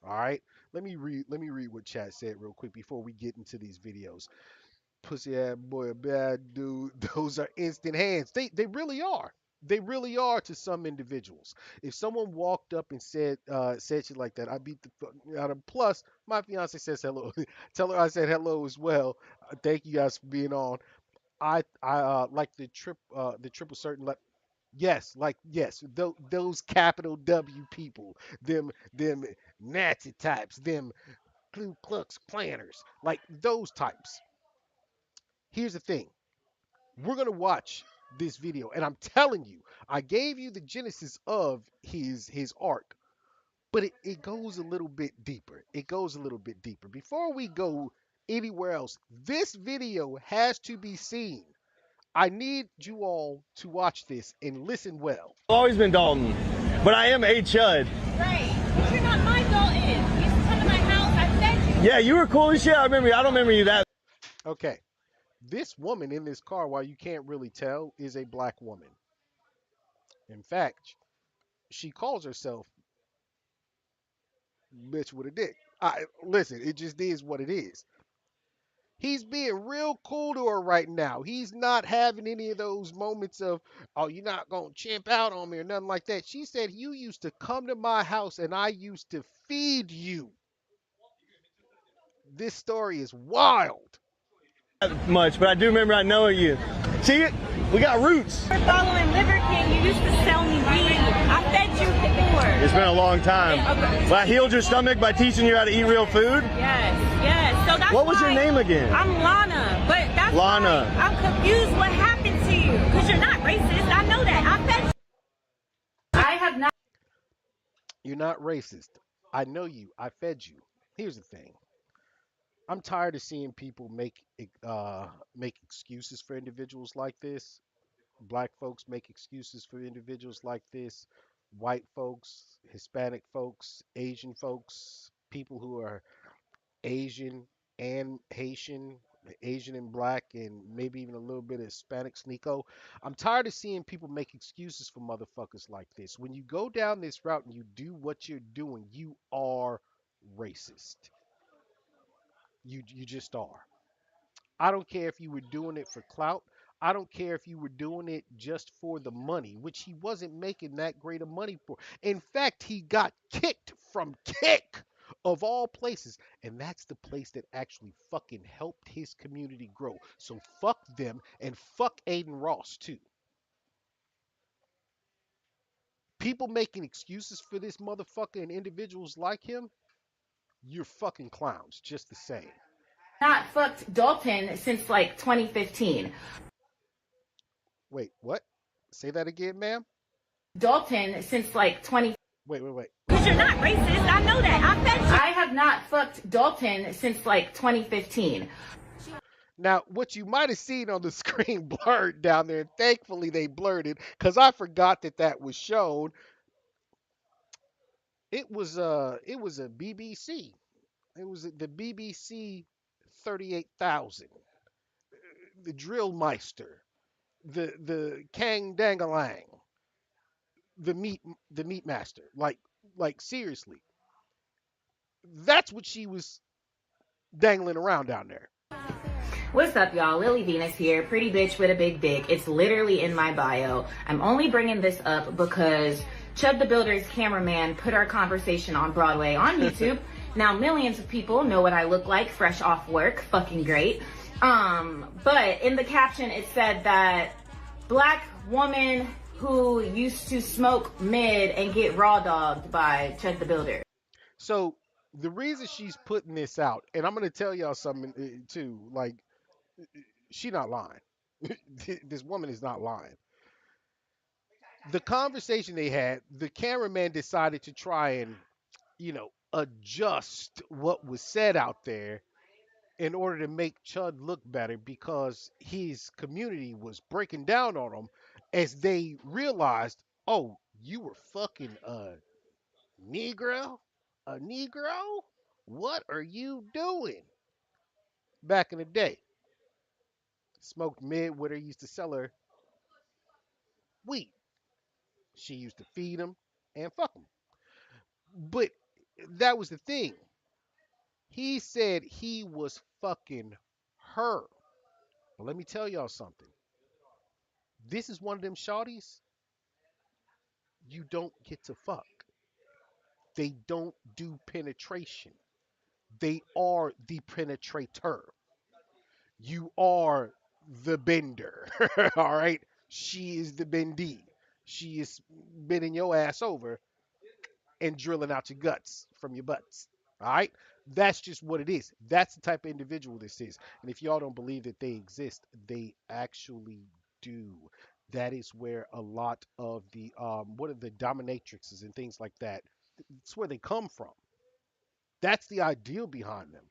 All right. Let me read what chat said real quick before we get into these videos. Pussy ass boy, a bad dude. Those are instant hands. They really are. They really are to some individuals. If someone walked up and said shit like that, I beat the fuck out of 'em. Plus, my fiance says hello. Tell her I said hello as well. Thank you guys for being on. I like the triple certain yes, like yes, those capital W people, them Nazi types, them Ku Klux Klanners, like those types. Here's the thing: we're gonna watch this video, and I'm telling you, I gave you the genesis of his arc, but it goes a little bit deeper. It goes a little bit deeper. Before we go anywhere else, this video has to be seen. I need you all to watch this and listen well. I've always been Dalton, but I am a Chud. Right. But you're not my Dalton. You used to come to my house. I fed you. Yeah, you were cool as shit. I remember you. I don't remember you that. Okay, this woman in this car, while you can't really tell, is a black woman. In fact, she calls herself bitch with a dick. I listen, it just is what it is. He's being real cool to her right now. He's not having any of those moments of, oh, you're not gonna chimp out on me or nothing like that. She said, you used to come to my house and I used to feed you. This story is wild. Much, but I do remember I know you. See it? We got roots. You're following Liver King. You used to sell me weed. I fed you before. It's been a long time. Okay. But I healed your stomach by teaching you how to eat real food. Yes, yes. So that's What was your why name again? I'm Lana, but that's Lana. why I'm confused. What happened to you? Because you're not racist. I know that. I fed you. I have not. You're not racist. I know you. I fed you. Here's the thing. I'm tired of seeing people make excuses for individuals like this. Black folks make excuses for individuals like this. White folks, Hispanic folks, Asian folks, people who are Asian and Haitian, Asian and black, and maybe even a little bit of Hispanic sneako. I'm tired of seeing people make excuses for motherfuckers like this. When you go down this route and you do what you're doing, you are racist. You just are. I don't care if you were doing it for clout. I don't care if you were doing it just for the money, which he wasn't making that great of money for. In fact, he got kicked from Kick of all places. And that's the place that actually fucking helped his community grow. So fuck them and fuck Aiden Ross too. People making excuses for this motherfucker and individuals like him, you're fucking clowns just the same. Not fucked Dalton since like 2015. Wait, what? Say that again, ma'am? Dalton since like 20. Wait. Because you're not racist. I know that. I fed you. I have not fucked Dalton since like 2015. Now, what you might have seen on the screen blurred down there, and thankfully they blurred it because I forgot that that was shown. It was a BBC. It was the BBC 38,000. The Drillmeister, the Kang Dangalang, the meat master. Like seriously, That's what she was dangling around down there. What's up, y'all? Lily Venus here, pretty bitch with a big dick. It's literally in my bio. I'm only bringing this up because Chud the Builder's cameraman put our conversation on Broadway on YouTube. Now millions of people know what I look like fresh off work. Fucking great. But in the caption it said that black woman who used to smoke mid and get raw dogged by Chud the Builder. So the reason she's putting this out, and I'm gonna tell y'all something too. Like, she not lying. This woman is not lying. The conversation they had, the cameraman decided to try and, adjust what was said out there in order to make Chud look better because his community was breaking down on him as they realized, oh, you were fucking a Negro? A Negro? What are you doing? Back in the day, smoked mid with her, used to sell her weed. She used to feed him and fuck him. But that was the thing. He said he was fucking her. But let me tell y'all something. This is one of them shawties you don't get to fuck. They don't do penetration. They are the penetrator. You are the bender. All right? She is the bendee. She is bending your ass over and drilling out your guts from your butts. All right? That's just what it is. That's the type of individual this is. And if y'all don't believe that they exist, they actually do. That is where a lot of the what are the dominatrixes and things like that. It's where they come from. That's the ideal behind them.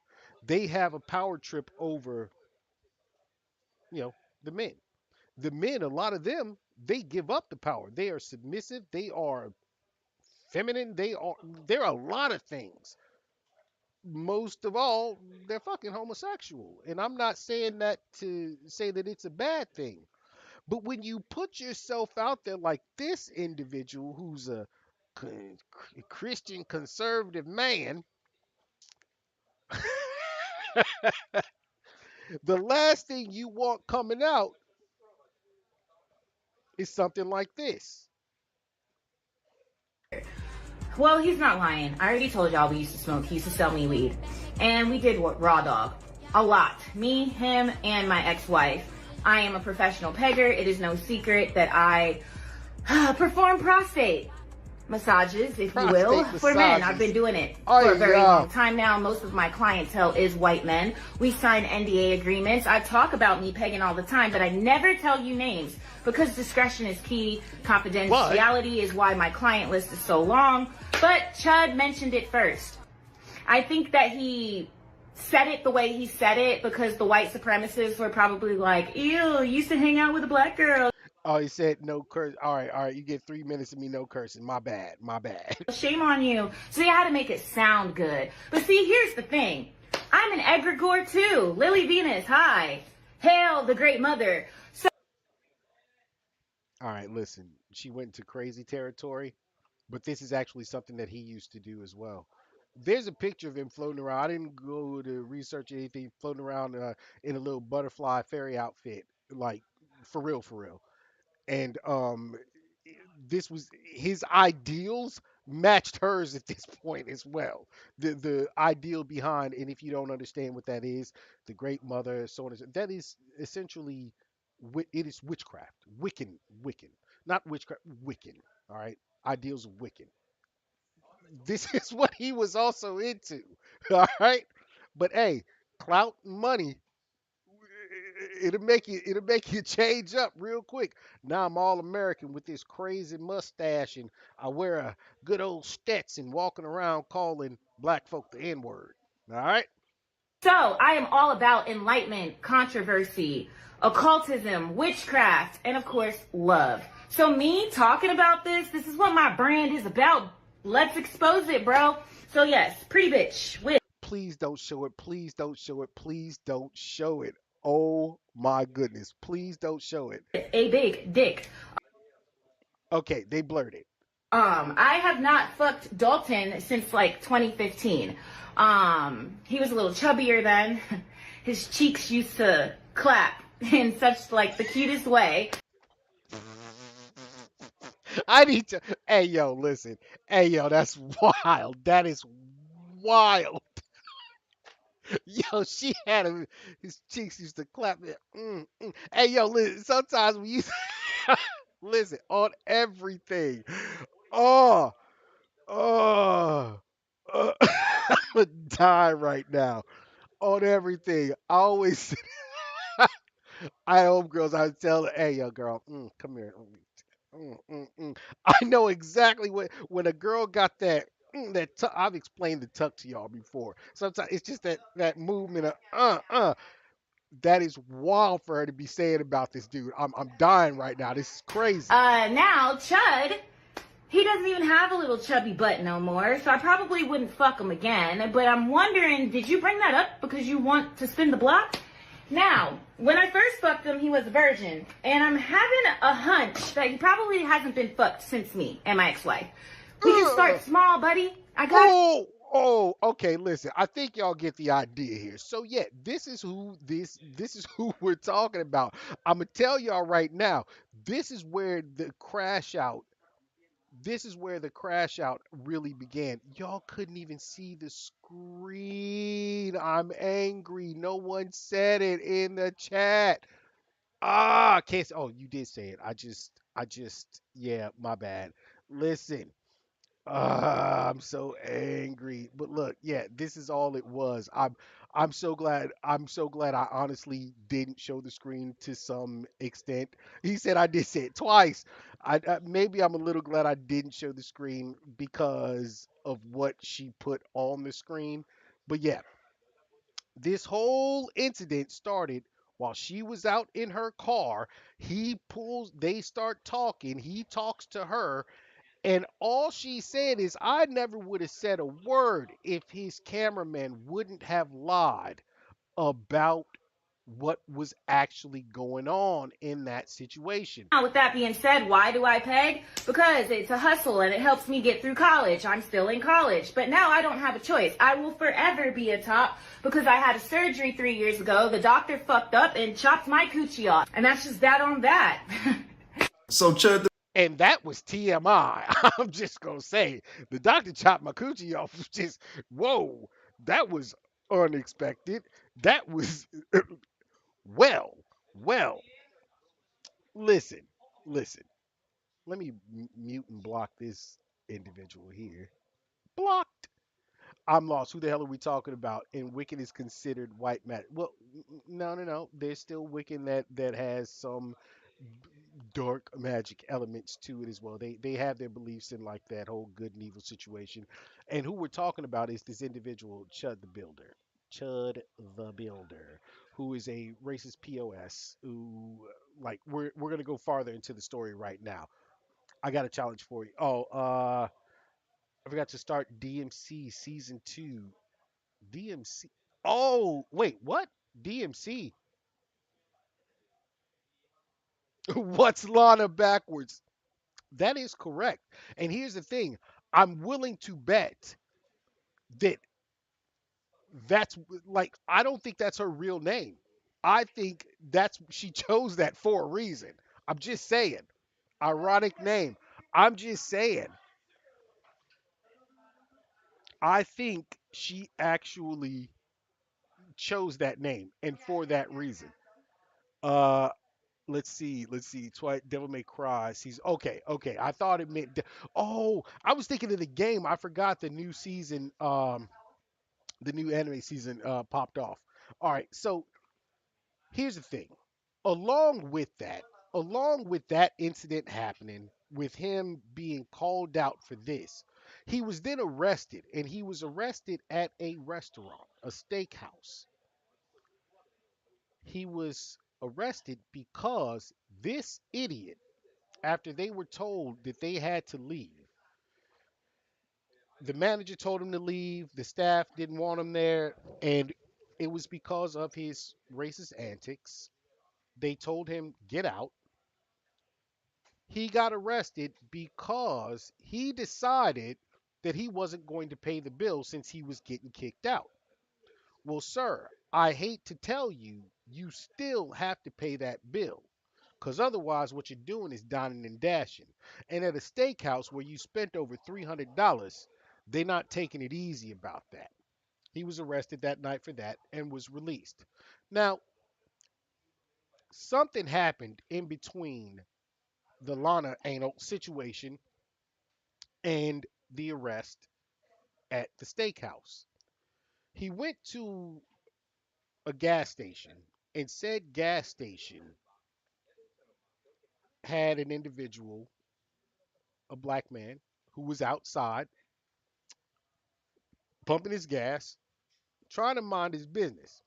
They have a power trip over, you know, the men. The men, a lot of them, they give up the power. They are submissive. They are feminine. They're a lot of things. Most of all, they're fucking homosexual. And I'm not saying that to say that it's a bad thing. But when you put yourself out there like this individual who's a Christian conservative man, the last thing you want coming out is something like this. Well, he's not lying. I already told y'all we used to smoke. He used to sell me weed. And we did raw dog. A lot. Me, him, and my ex-wife. I am a professional pegger. It is no secret that I perform prostate massages, if you will, for men. I've been doing it for a very long time now. Most of my clientele is white men. We sign NDA agreements. I talk about me pegging all the time, but I never tell you names because discretion is key. Confidentiality is why my client list is so long. But Chud mentioned it first. I think that he said it the way he said it because the white supremacists were probably like, ew, used to hang out with a black girl. Oh, he said no curse. All right. You get 3 minutes of me no cursing. My bad. Shame on you. So you had to make it sound good. But see, here's the thing. I'm an egregore too. Lily Venus, hi. Hail the great mother. So All right, listen. She went into crazy territory, but this is actually something that he used to do as well. There's a picture of him floating around. I didn't go to research anything. Floating around in a little butterfly fairy outfit, like for real. And this was his ideals matched hers at this point as well. The ideal behind, and if you don't understand what that is, the great mother, so on and so, that is essentially it is witchcraft, Wiccan, not witchcraft, Wiccan. All right, ideals of Wiccan. This is what he was also into. All right, but hey, clout and money, it'll make you change up real quick. Now I'm all American with this crazy mustache and I wear a good old Stetson walking around calling black folk the N-word. All right? I am all about enlightenment, controversy, occultism, witchcraft, and of course, love. So me talking about this is what my brand is about. Let's expose it, bro. So yes, pretty bitch with Please don't show it. Please don't show it. Please don't show it. Oh my goodness. Please don't show it. a big dick. Okay, they blurred it. I have not fucked Dalton since like 2015. He was a little chubbier then. His cheeks used to clap in such like the cutest way. I need to. Hey, yo, listen. Hey, yo, that's wild. That is wild. Yo, she had him. His cheeks used to clap. Hey, yo, listen. Sometimes we use. Listen, on everything. Oh, oh. I'm gonna die right now. On everything. I always. I homegirls, I tell her, hey, yo, girl, come here. I know exactly what when a girl got that I've explained the tuck to y'all before. Sometimes it's just that movement of that is wild for her to be saying about this dude. I'm dying right now. This is crazy. Now Chud, he doesn't even have a little chubby butt no more, so I probably wouldn't fuck him again. But I'm wondering, did you bring that up because you want to spin the block? Now, when I first fucked him, he was a virgin, and I'm having a hunch that he probably hasn't been fucked since me and my ex-wife. We can Ugh. start small, buddy. I got. Okay, listen. I think y'all get the idea here. So yeah, this is who we're talking about. I'm gonna tell y'all right now. This is where the crash out this is where the crash out really began. Y'all couldn't even see the screen. I'm angry. No one said it in the chat. Ah, can't. Oh, you did say it. Yeah, my bad. Listen, I'm so angry. But look, yeah, this is all it was. I'm so glad. I'm so glad I honestly didn't show the screen to some extent. He said I did say it twice. Maybe I'm a little glad I didn't show the screen because of what she put on the screen. But yeah, this whole incident started while she was out in her car. They start talking. He talks to her, and all she said is, I never would have said a word if his cameraman wouldn't have lied about what was actually going on in that situation. Now, with that being said, why do I peg? Because it's a hustle and it helps me get through college. I'm still in college, but now I don't have a choice. I will forever be a top because I had a surgery 3 years ago. The doctor fucked up and chopped my coochie off. And that's just that on that. So Chud, And that was TMI. I'm just going to say, the doctor chopped my coochie off. Just, whoa, that was unexpected. That was, well, well, listen, listen. Let me mute and block this individual here. Blocked. I'm lost. Who the hell are we talking about? And Wiccan is considered white magic. Well, no, no, no. There's still Wiccan that has some dark magic elements to it as well. They have their beliefs in like that whole good and evil situation. And who we're talking about is this individual, Chud the Builder. Chud the Builder, who is a racist POS who like we're gonna go farther into the story right now. I got a challenge for you. I forgot to start DMC season 2. DMC. Oh, wait, what? DMC. What's Lana backwards? That is correct. And here's the thing. I'm willing to bet that that's like I don't think that's her real name. I think that's she chose that for a reason. I'm just saying. Ironic name. I'm just saying. I think she actually chose that name and for that reason. Uh let's see. Twilight Devil May Cry. Season. Okay. I thought it meant. Oh, I was thinking of the game. I forgot the new season. The new anime season popped off. All right. So here's the thing. Along with that, along with that incident happening, with him being called out for this, he was then arrested, and he was arrested at a restaurant, a steakhouse. He was arrested because this idiot, after they were told that they had to leave, the manager told him to leave, the staff didn't want him there, and it was because of his racist antics. They told him, get out. He got arrested because he decided that he wasn't going to pay the bill since he was getting kicked out. Well, sir, I hate to tell you, you still have to pay that bill. Because otherwise, what you're doing is dining and dashing. And at a steakhouse where you spent over $300, they're not taking it easy about that. He was arrested that night for that and was released. Now, something happened in between the Lana anal situation and the arrest at the steakhouse. He went to a gas station, and said gas station had an individual, a black man, who was outside pumping his gas, trying to mind his business.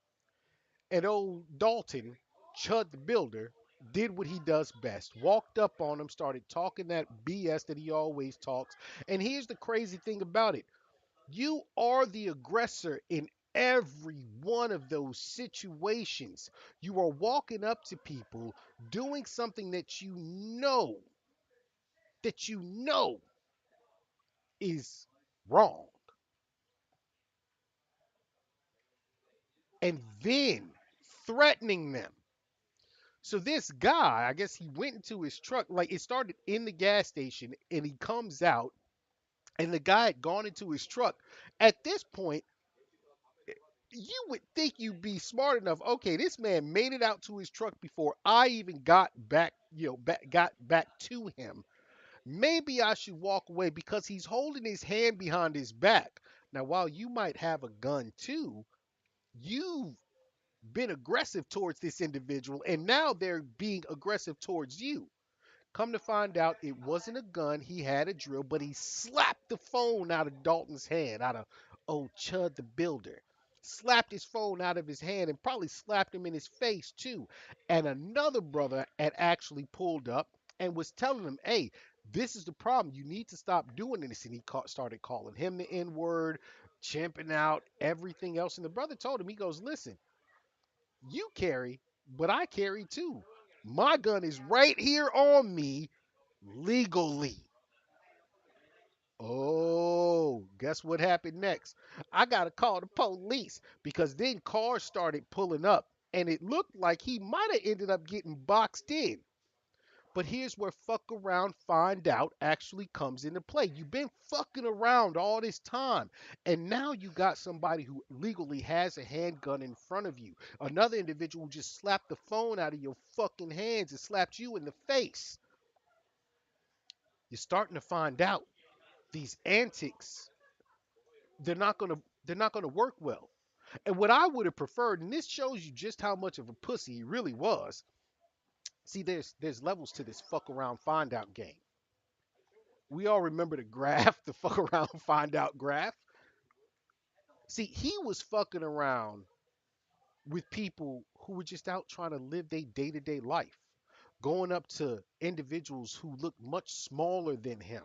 And old Dalton, Chud the Builder, did what he does best. Walked up on him, started talking that BS that he always talks. And here's the crazy thing about it: you are the aggressor in every one of those situations. You are walking up to people, doing something that you know is wrong, and then threatening them. So this guy, I guess he went into his truck, like it started in the gas station, and he comes out, and the guy had gone into his truck. At this point, you would think you'd be smart enough. Okay, this man made it out to his truck before I even got back, got back to him. Maybe I should walk away because he's holding his hand behind his back. Now, while you might have a gun too, you've been aggressive towards this individual, and now they're being aggressive towards you. Come to find out, it wasn't a gun. He had a drill, but he slapped the phone out of Dalton's hand, out of old Chud the Builder. Slapped his phone out of his hand and probably slapped him in his face too. And another brother had actually pulled up and was telling him, hey, this is the problem. You need to stop doing this. And he started calling him the N word, chimping out everything else. And the brother told him, he goes, listen, you carry, but I carry too. My gun is right here on me legally. Oh, guess what happened next? I got to call the police because then cars started pulling up and it looked like he might have ended up getting boxed in. But here's where fuck around, find out actually comes into play. You've been fucking around all this time, and now you got somebody who legally has a handgun in front of you. Another individual just slapped the phone out of your fucking hands and slapped you in the face. You're starting to find out these antics, they're not gonna work well. And what I would have preferred, and this shows you just how much of a pussy he really was. See, there's levels to this fuck around, find out game. We all remember the graph, the fuck around, find out graph. See, he was fucking around with people who were just out trying to live their day to day life, going up to individuals who looked much smaller than him,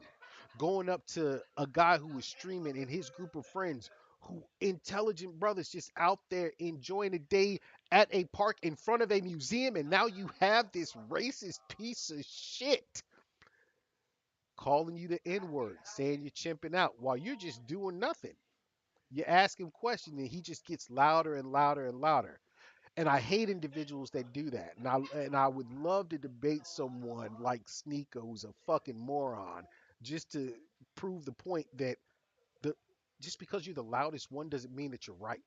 going up to a guy who was streaming and his group of friends who intelligent brothers just out there enjoying a day at a park in front of a museum, and now you have this racist piece of shit calling you the N-word, saying you're chimping out while you're just doing nothing. You ask him questions and he just gets louder and louder and louder. And I hate individuals that do that. And I would love to debate someone like Sneeko, who's a fucking moron, just to prove the point that the just because you're the loudest one doesn't mean that you're right.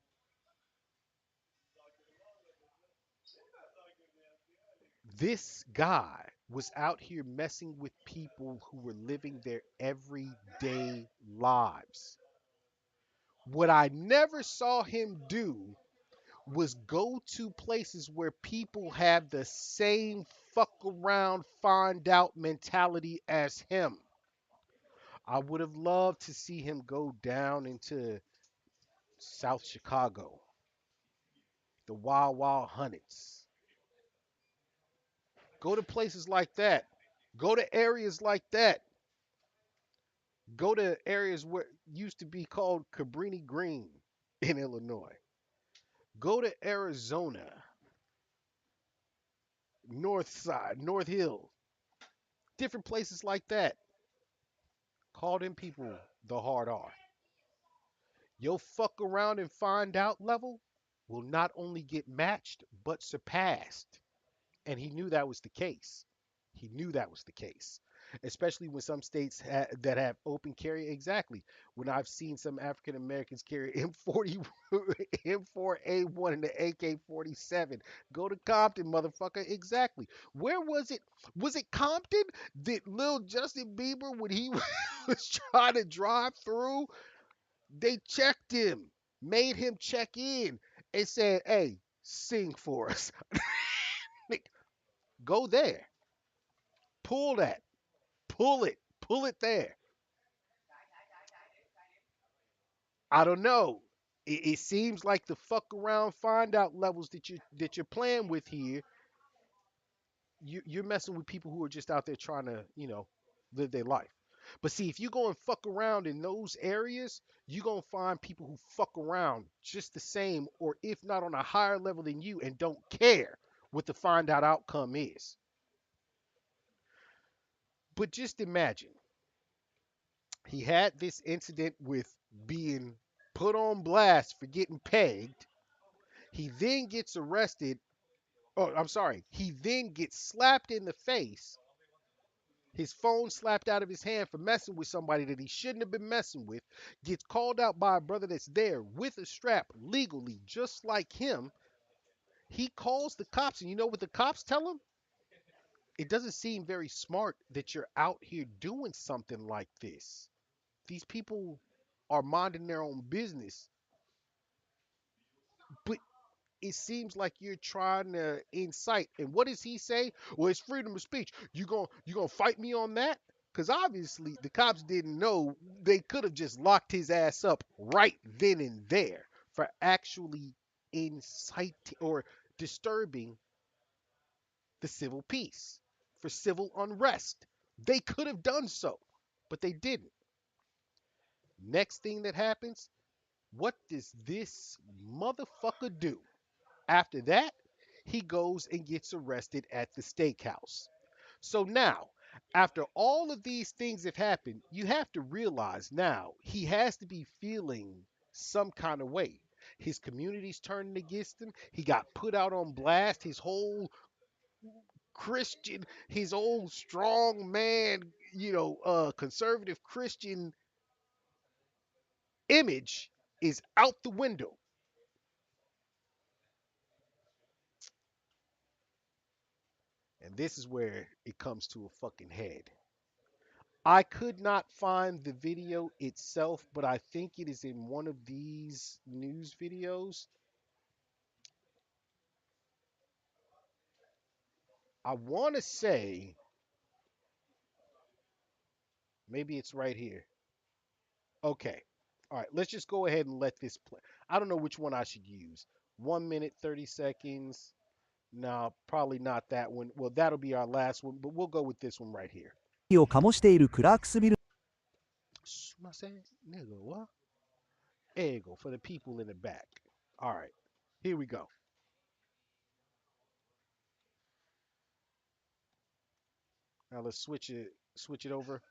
This guy was out here messing with people who were living their everyday lives. What I never saw him do was go to places where people have the same fuck around, find out mentality as him. I would have loved to see him go down into South Chicago, the Wild Wild Hunnets. Go to places like that. Go to areas like that. Go to areas where it used to be called Cabrini Green in Illinois. Go to Arizona, North Side, North Hill. different places like that. Call them people the hard R. Your fuck around and find out level will not only get matched, but surpassed. And he knew that was the case. He knew that was the case, especially when some states that have open carry. Exactly. When I've seen some African Americans carry M40, M4A1, and the AK-47. Go to Compton, motherfucker. Exactly. Where was it? Was it Compton? Did Lil Justin Bieber, when he was trying to drive through, they checked him, made him check in, and said, "Hey, sing for us." Go there. Pull that. Pull it. Pull it there. I don't know. It seems like the fuck around find out levels that you're playing with here. You're messing with people who are just out there trying to, live their life. But see, if you go and fuck around in those areas, you're gonna find people who fuck around just the same, or if not on a higher level than you, and don't care what the find out outcome is. But just imagine he had this incident with being put on blast for getting pegged. He then gets arrested. Oh, I'm sorry. He then gets slapped in the face, his phone slapped out of his hand for messing with somebody that he shouldn't have been messing with, gets called out by a brother that's there with a strap legally, just like him. He calls the cops, and you know what the cops tell him? It doesn't seem very smart that you're out here doing something like this. These people are minding their own business, but it seems like you're trying to incite. And what does he say? Well, it's freedom of speech. You gonna fight me on that? Because obviously the cops didn't know. They could have just locked his ass up right then and there for actually inciting or disturbing the civil peace, for civil unrest. They could have done so, but they didn't. Next thing that happens, what does this motherfucker do? After that, he goes and gets arrested at the steakhouse. So now, after all of these things have happened, you have to realize now he has to be feeling some kind of way. His community's turning against him. He got put out on blast. His whole Christian, his old strong man, conservative Christian image is out the window. And this is where it comes to a fucking head. I could not find the video itself, but I think it is in one of these news videos. I want to say maybe it's right here. Okay. All right, let's just go ahead and let this play. I don't know which one I should use. 1 minute, 30 seconds. No, probably not that one. Well, that'll be our last one, but we'll go with this one right here. を醸しているクラークスビル Nigga, what? Ego for the people in the back. All right, here we go. Now let's switch it over.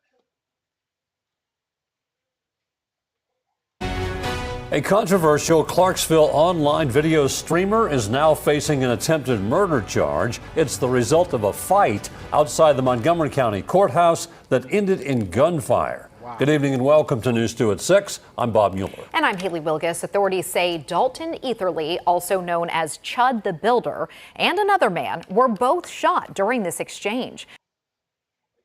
A controversial Clarksville online video streamer is now facing an attempted murder charge. It's the result of a fight outside the Montgomery County Courthouse that ended in gunfire. Wow. Good evening and welcome to News 2 at 6. I'm Bob Mueller. And I'm Haley Wilgus. Authorities say Dalton Etherly, also known as Chud the Builder, and another man were both shot during this exchange.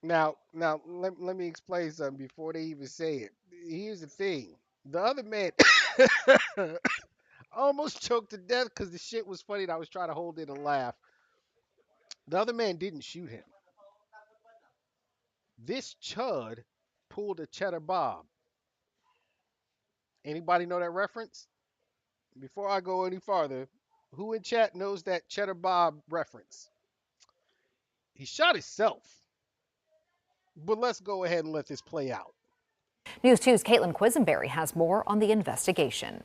Now, let me explain something before they even say it. Here's the thing. The other man almost choked to death because the shit was funny and I was trying to hold in a laugh. The other man didn't shoot him. This Chud pulled a Cheddar Bob. Anybody know that reference? Before I go any farther, who in chat knows that Cheddar Bob reference? He shot himself. But let's go ahead and let this play out. News 2's Caitlin Quisenberry has more on the investigation.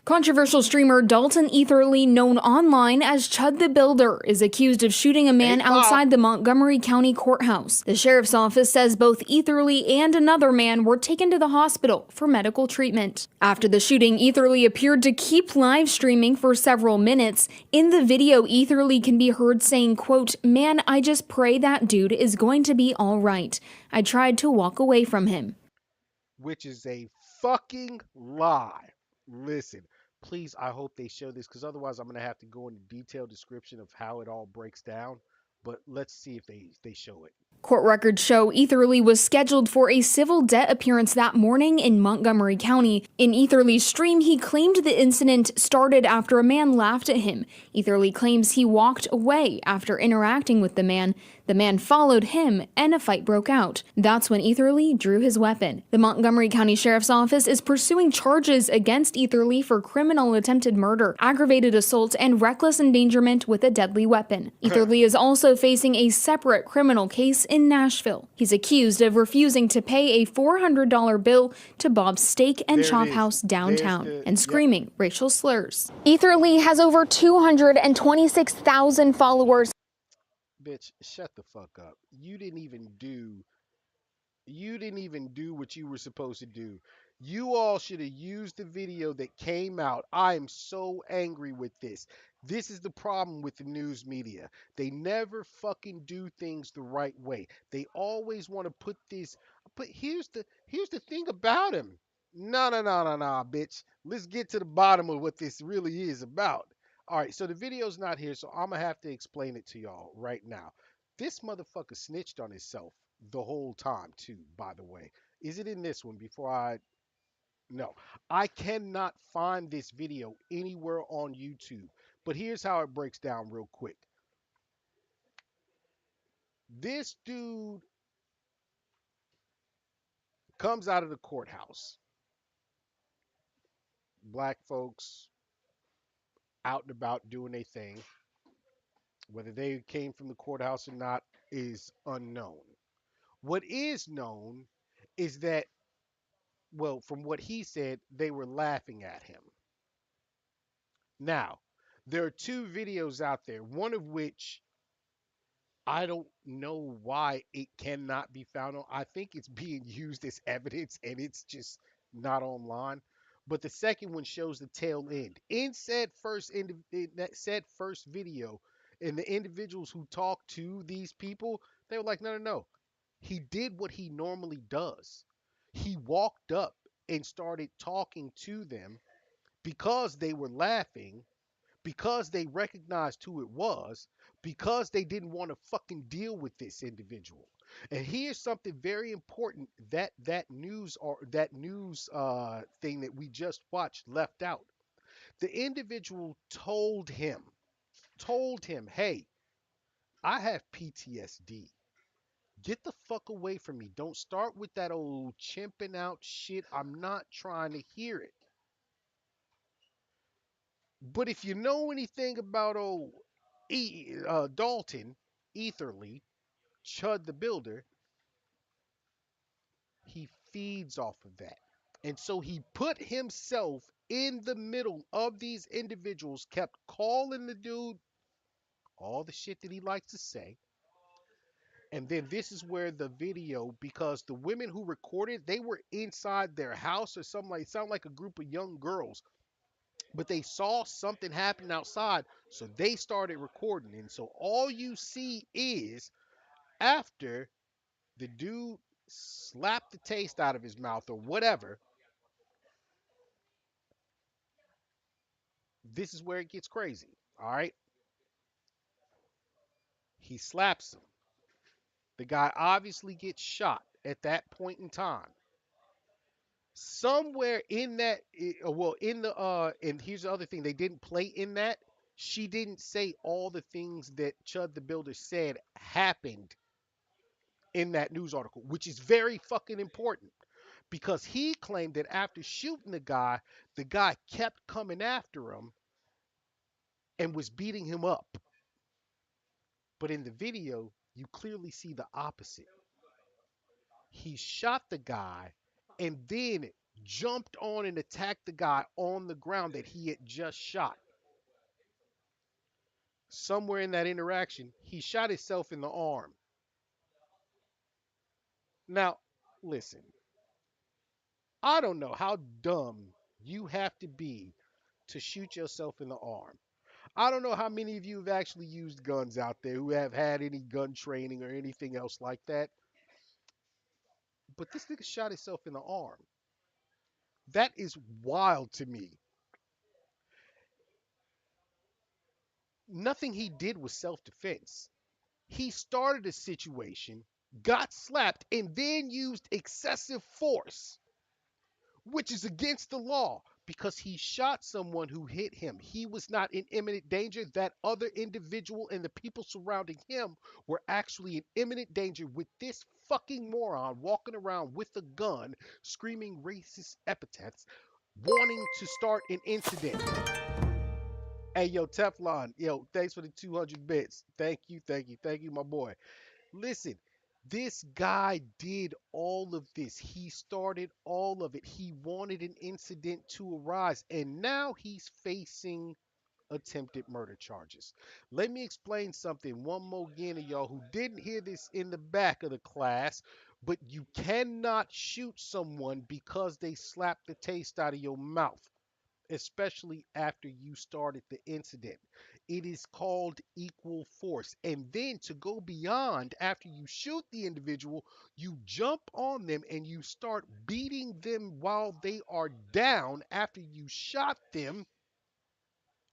Controversial streamer Dalton Etherly, known online as Chud the Builder, is accused of shooting a man outside the Montgomery County Courthouse. The sheriff's office says both Etherly and another man were taken to the hospital for medical treatment. After the shooting, Etherly appeared to keep live streaming for several minutes. In the video, Etherly can be heard saying, quote, "Man, I just pray that dude is going to be all right. I tried to walk away from him." Which is a fucking lie. Listen, please, I hope they show this because otherwise I'm gonna have to go into detailed description of how it all breaks down. But let's see if they show it. Court records show Etherly was scheduled for a civil debt appearance that morning in Montgomery County. In Etherly's stream, he claimed the incident started after a man laughed at him. Etherly claims he walked away after interacting with the man. The man followed him, and a fight broke out. That's when Etherly drew his weapon. The Montgomery County Sheriff's Office is pursuing charges against Etherly for criminal attempted murder, aggravated assault, and reckless endangerment with a deadly weapon. Etherly is also facing a separate criminal case in Nashville. He's accused of refusing to pay a $400 bill to Bob's Steak and Chop House downtown and screaming racial slurs. Etherly has over 226,000 followers. Bitch, shut the fuck up. You didn't even do what you were supposed to do. You all should have used the video that came out. I am so angry with this. This is the problem with the news media. They never fucking do things the right way. They always want to put this, but here's the thing about him. No, no, no, no, no, bitch. Let's get to the bottom of what this really is about. All right, so the video's not here, so I'm gonna have to explain it to y'all right now. This motherfucker snitched on himself the whole time, too, by the way. Is it in this one before I. No. I cannot find this video anywhere on YouTube. But here's how it breaks down real quick. This dude comes out of the courthouse. Black folks out and about doing their thing. Whether they came from the courthouse or not is unknown. What is known is that, well, from what he said, they were laughing at him. Now, there are two videos out there, one of which I don't know why it cannot be found on. I think it's being used as evidence and it's just not online. But the second one shows the tail end. In that said first video, and the individuals who talked to these people, they were like, no, no, no. He did what he normally does. He walked up and started talking to them because they were laughing, because they recognized who it was, because they didn't want to fucking deal with this individual. And here's something very important that news thing that we just watched left out. The individual told him, hey, I have PTSD. Get the fuck away from me. Don't start with that old chimping out shit. I'm not trying to hear it. But if you know anything about old Dalton Etherly, Chud the Builder, he feeds off of that. And so he put himself in the middle of these individuals, kept calling the dude all the shit that he likes to say. And then this is where the video, because the women who recorded, they were inside their house or something like, sound like a group of young girls, but they saw something happen outside, so they started recording. And so all you see is after the dude slapped the taste out of his mouth or whatever, this is where it gets crazy. All right. He slaps him. The guy obviously gets shot at that point in time. Somewhere in that, well, in the, and here's the other thing they didn't play in that. She didn't say all the things that Chud the Builder said happened in that news article, which is very fucking important because he claimed that after shooting the guy kept coming after him and was beating him up. But in the video, you clearly see the opposite. He shot the guy and then jumped on and attacked the guy on the ground that he had just shot. Somewhere in that interaction, he shot himself in the arm. Now, listen, I don't know how dumb you have to be to shoot yourself in the arm. I don't know how many of you have actually used guns out there who have had any gun training or anything else like that, but this nigga shot himself in the arm. That is wild to me. Nothing he did was self defense. He started a situation, got slapped, and then used excessive force, which is against the law because he shot someone who hit him. He was not in imminent danger. That other individual and the people surrounding him were actually in imminent danger with this fucking moron walking around with a gun, screaming racist epithets, wanting to start an incident. Hey, yo, Teflon, yo, thanks for the 200 bits. Thank you, thank you, thank you, my boy. Listen, this guy did all of this. He started all of it. He wanted an incident to arise, and now he's facing attempted murder charges. Let me explain something one more again to y'all who didn't hear this in the back of the class, but you cannot shoot someone because they slapped the taste out of your mouth, especially after you started the incident. It is called equal force. And then to go beyond, after you shoot the individual, you jump on them and you start beating them while they are down after you shot them.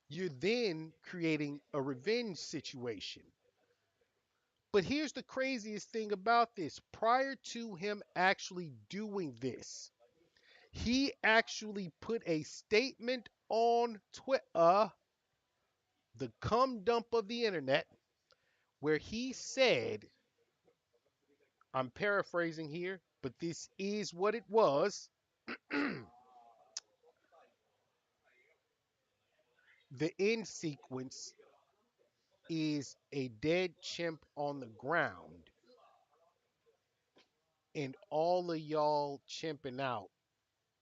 You're then creating a revenge situation. But here's the craziest thing about this. Prior to him actually doing this, he actually put a statement on Twitter, the cum dump of the internet, where he said, I'm paraphrasing here, but this is what it was. The end sequence is a dead chimp on the ground and all of y'all chimping out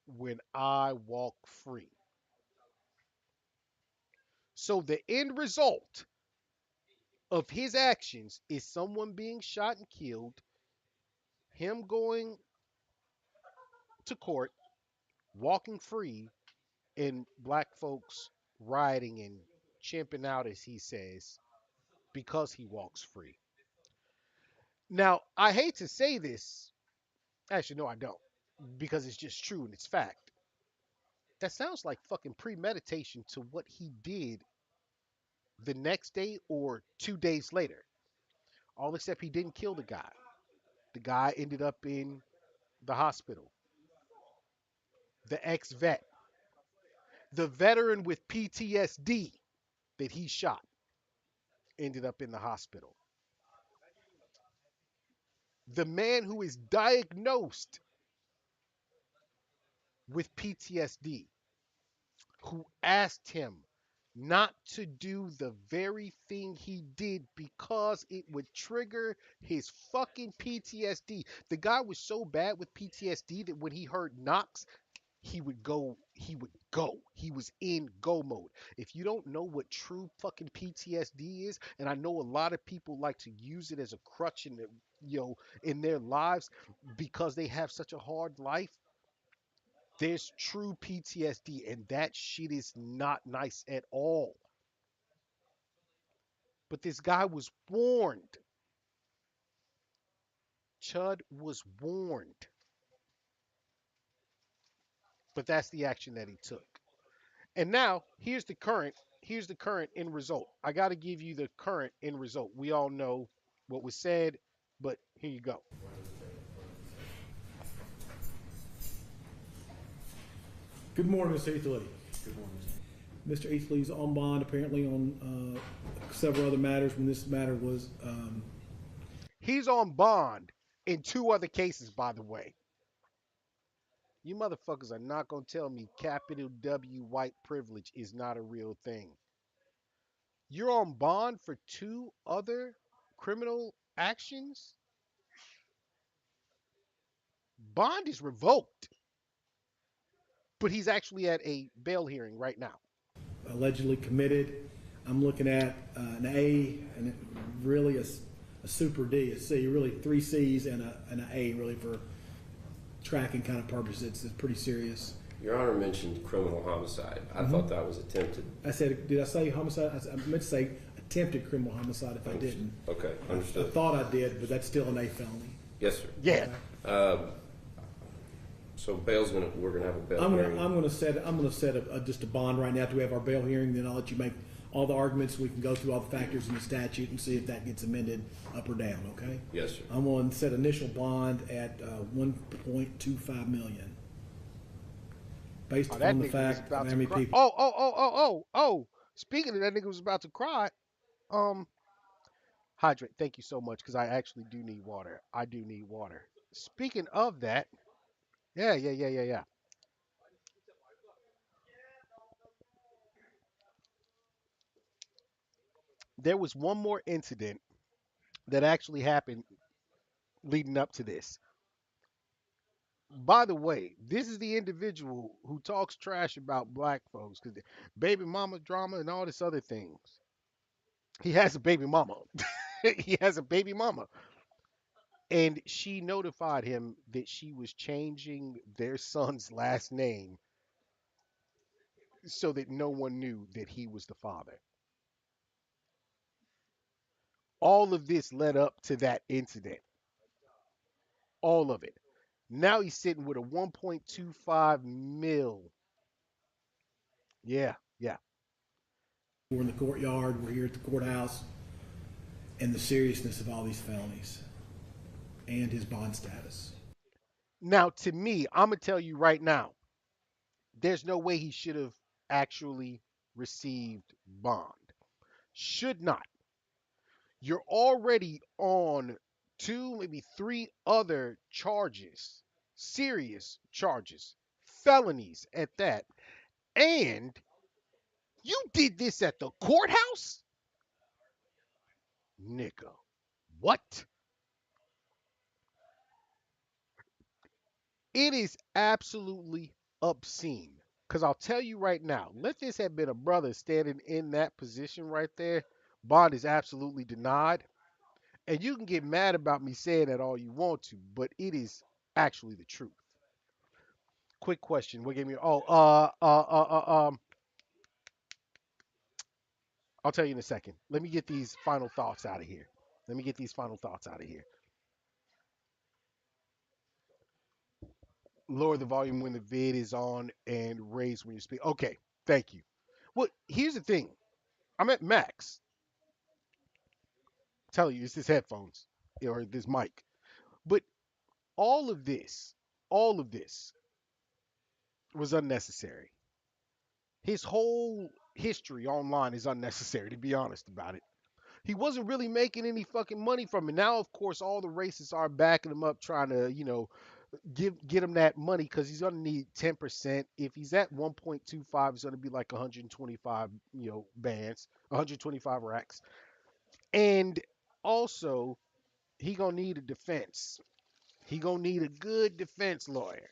when I walk free. So the end result of his actions is someone being shot and killed, him going to court, walking free, and black folks rioting and chimping out, as he says, because he walks free. Now, I hate to say this. Actually, no, I don't, because it's just true and it's fact. That sounds like fucking premeditation to what he did the next day or 2 days later. All except he didn't kill the guy. The guy ended up in the hospital. The ex vet, the veteran with PTSD that he shot, ended up in the hospital. The man who is diagnosed with PTSD, who asked him not to do the very thing he did because it would trigger his fucking PTSD. The guy was so bad with PTSD that when he heard knocks, he would go, he would go. He was in go mode. If you don't know what true fucking PTSD is, and I know a lot of people like to use it as a crutch in in their lives because they have such a hard life, there's true PTSD, and that shit is not nice at all. But this guy was warned. Chud was warned. But that's the action that he took. And now here's the current end result. I got to give you the current end result. We all know what was said, but here you go. Good morning, Mr. Etherly. Good morning. Mr. Etherly's on bond apparently on several other matters when this matter was. He's on bond in 2 other cases, by the way. You motherfuckers are not going to tell me capital W white privilege is not a real thing. You're on bond for 2 other criminal actions? Bond is revoked. but he's actually at a bail hearing right now. Allegedly committed. I'm looking at an A and really a super D, a C, really 3 C's and an A really for tracking kind of purposes. It's pretty serious. Your Honor mentioned criminal homicide. I thought that was attempted. I said, did I say homicide? I meant to say attempted criminal homicide if I didn't. Okay, understood. I thought I did, but that's still an A felony. Yes, sir. Yeah. So we're gonna have a bail I'm hearing. gonna set just a bond right now till we have our bail hearing. Then I'll let you make all the arguments. We can go through all the factors in the statute and see if that gets amended up or down. Okay. Yes, sir. I'm going to set initial bond at 1.25 million, based That on the nigga was fact of about how to many cry. people. Oh. Speaking of that nigga was about to cry. Hydrate. Thank you so much because I actually do need water. I do need water. Speaking of that, yeah. There was one more incident that actually happened leading up to this. By the way, this is the individual who talks trash about black folks because baby mama drama and all this other things. He has a baby mama. He has a baby mama. And she notified him that she was changing their son's last name so that no one knew that he was the father. All of this led up to that incident. All of it. Now he's sitting with a 1.25 mil. Yeah. We're in the courtyard. We're here at the courthouse, and the seriousness of all these felonies and his bond status. Now, to me, I'm going to tell you right now, there's no way he should have actually received bond. Should not. You're already on 2, maybe 3 other charges, serious charges, felonies at that. And you did this at the courthouse? Nigga, what? It is absolutely obscene. Because I'll tell you right now, let this have been a brother standing in that position right there, bond is absolutely denied. And you can get mad about me saying that all you want to, but it is actually the truth. Quick question. What gave me? I'll tell you in a second. Let me get these final thoughts out of here. Lower the volume when the vid is on and raise when you speak. Okay, thank you. Well, here's the thing. I'm at max. I'm telling you, it's this headphones or this mic. But all of this, all of this was unnecessary. His whole history online is unnecessary, to be honest about it. He wasn't really making any fucking money from it. Now, of course, all the racists are backing him up, trying to, get him that money because he's gonna need 10%. If he's at 1.25, it's gonna be like 125, bands, 125 racks. And also, he gonna need a defense. He gonna need a good defense lawyer.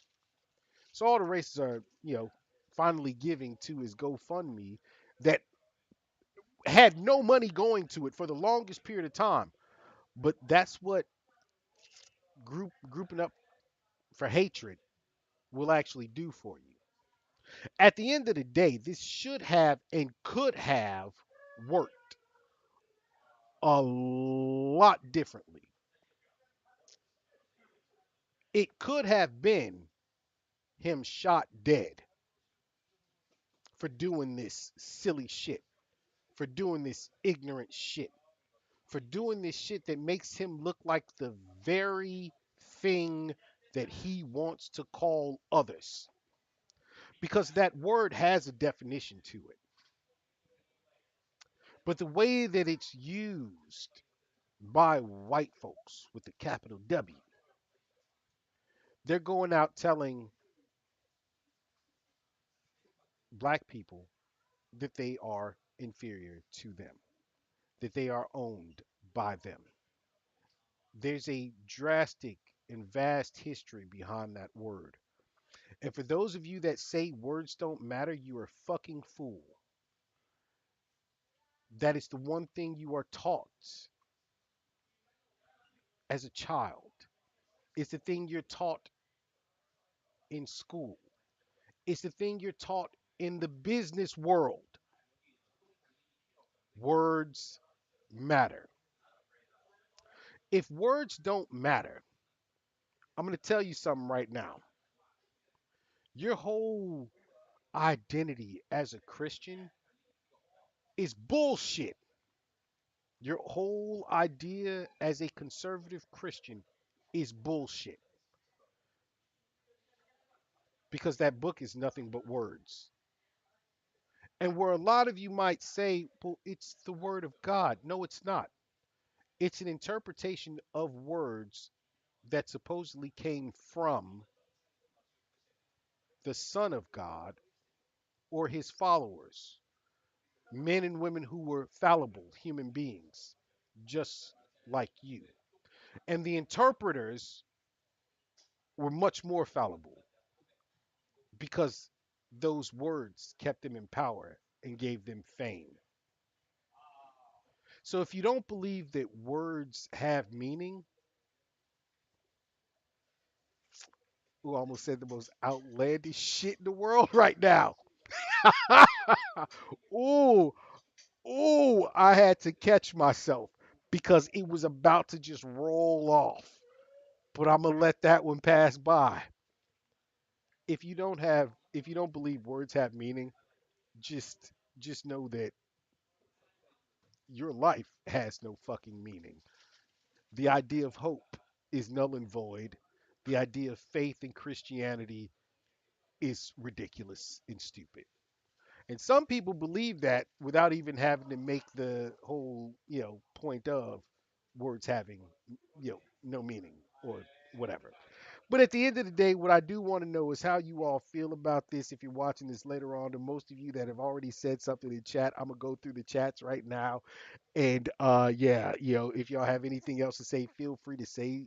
So all the racists are, finally giving to his GoFundMe that had no money going to it for the longest period of time. But that's what grouping up for hatred will actually do for you. At the end of the day, this should have and could have worked a lot differently. It could have been him shot dead for doing this silly shit, for doing this ignorant shit, for doing this shit that makes him look like the very thing that he wants to call others. Because that word has a definition to it. But the way that it's used by white folks with the capital W, they're going out telling black people that they are inferior to them, that they are owned by them. There's a drastic and vast history behind that word. And for those of you that say words don't matter, you are a fucking fool. That is the one thing you are taught as a child. It's the thing you're taught in school. It's the thing you're taught in the business world. Words matter. If words don't matter, I'm going to tell you something right now. Your whole identity as a Christian is bullshit. Your whole idea as a conservative Christian is bullshit because that book is nothing but words. And where a lot of you might say, well, it's the word of God. No, it's not. It's an interpretation of words that supposedly came from the Son of God or his followers, men and women who were fallible human beings, just like you. And the interpreters were much more fallible because those words kept them in power and gave them fame. So if you don't believe that words have meaning, who almost said the most outlandish shit in the world right now. Ooh, ooh, I had to catch myself because it was about to just roll off. But I'm gonna let that one pass by. If you don't believe words have meaning, just know that your life has no fucking meaning. The idea of hope is null and void. The idea of faith in Christianity is ridiculous and stupid. And some people believe that without even having to make the whole, point of words having, no meaning or whatever. But at the end of the day, what I do want to know is how you all feel about this. If you're watching this later on, to most of you that have already said something in chat, I'm gonna go through the chats right now. And yeah, if y'all have anything else to say, feel free to say.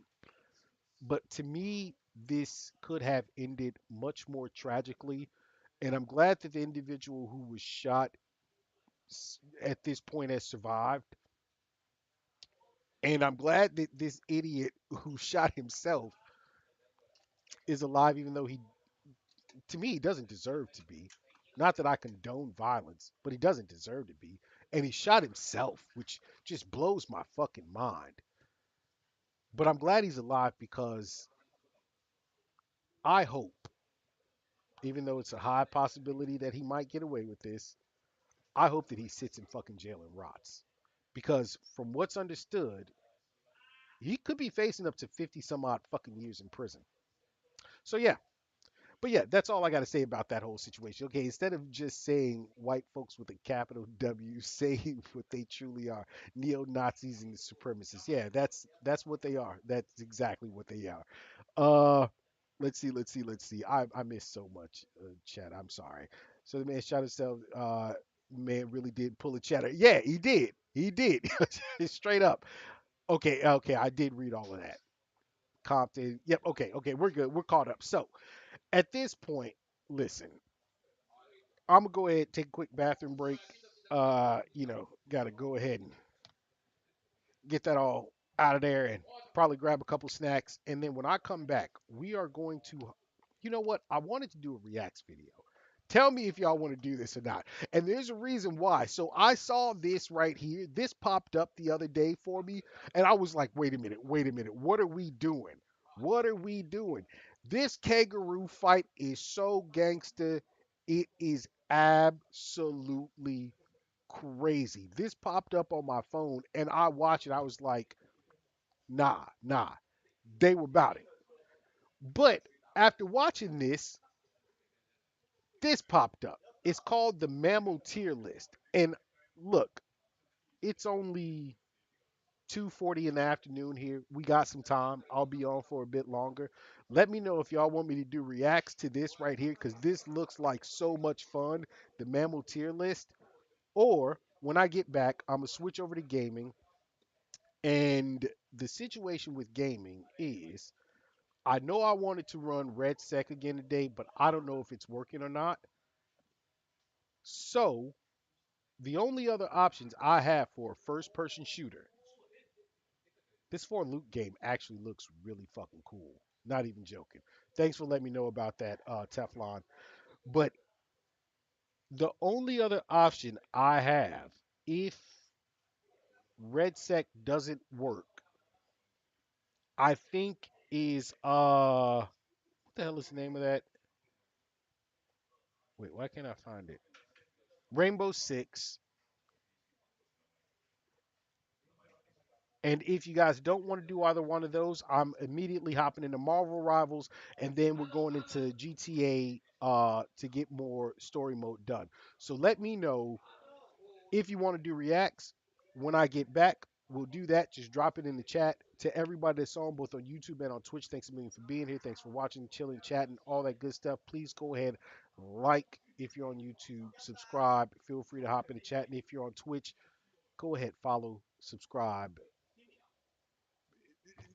But to me, this could have ended much more tragically. And I'm glad that the individual who was shot at this point has survived. And I'm glad that this idiot who shot himself is alive, even though to me, he doesn't deserve to be. Not that I condone violence, but he doesn't deserve to be. And he shot himself, which just blows my fucking mind. But I'm glad he's alive because I hope, even though it's a high possibility that he might get away with this, I hope that he sits in fucking jail and rots. Because from what's understood, he could be facing up to 50 some odd fucking years in prison. So yeah, but yeah, that's all I got to say about that whole situation. Okay, instead of just saying white folks with a capital W, say what they truly are, neo Nazis and supremacists. Yeah, that's what they are. That's exactly what they are. Uh, let's see. I missed so much, chat. I'm sorry. So the man shot himself. Man really did pull a chatter. Yeah, he did. He did. Straight up. Okay. I did read all of that. Compton. Yep. Okay. We're good. We're caught up. So at this point, listen, I'm gonna go ahead and take a quick bathroom break. Gotta go ahead and get that all out of there and probably grab a couple snacks. And then when I come back, we are going to, you know what? I wanted to do a reacts video. Tell me if y'all want to do this or not. And there's a reason why. So I saw this right here. This popped up the other day for me. And I was like, wait a minute. What are we doing? What are we doing? This kangaroo fight is so gangster. It is absolutely crazy. This popped up on my phone and I watched it. I was like, nah. They were about it. But after watching this popped up. It's called the mammal tier list. And look, it's only 2:40 in the afternoon here. We got some time. I'll be on for a bit longer. Let me know if y'all want me to do reacts to this right here because this looks like so much fun, the mammal tier list. Or when I get back, I'm going to switch over to gaming. And the situation with gaming is I know I wanted to run Red Sec again today, but I don't know if it's working or not. So the only other options I have for a first person shooter, this foreign loot game actually looks really fucking cool. Not even joking. Thanks for letting me know about that, Teflon. But the only other option I have, if Red Sec doesn't work, I think is what the hell is the name of that? Wait, why can't I find it? Rainbow Six. And if you guys don't want to do either one of those, I'm immediately hopping into Marvel Rivals, and then we're going into GTA to get more story mode done. So let me know if you want to do reacts. When I get back, we'll do that. Just drop it in the chat. To everybody that's on both on YouTube and on Twitch, thanks a million for being here. Thanks for watching, chilling, chatting, all that good stuff. Please go ahead, like if you're on YouTube, subscribe. Feel free to hop in the chat. And if you're on Twitch, go ahead, follow, subscribe,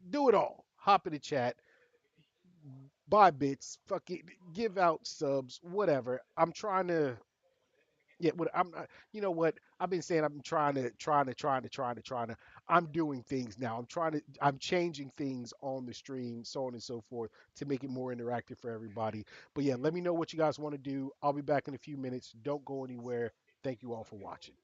do it all. Hop in the chat, buy bits, fuck it, give out subs, whatever. I'm trying to. Yeah, what I'm. You know what? I've been saying I'm trying to. I'm doing things now. I'm changing things on the stream, so on and so forth, to make it more interactive for everybody. But yeah, let me know what you guys want to do. I'll be back in a few minutes. Don't go anywhere. Thank you all for watching.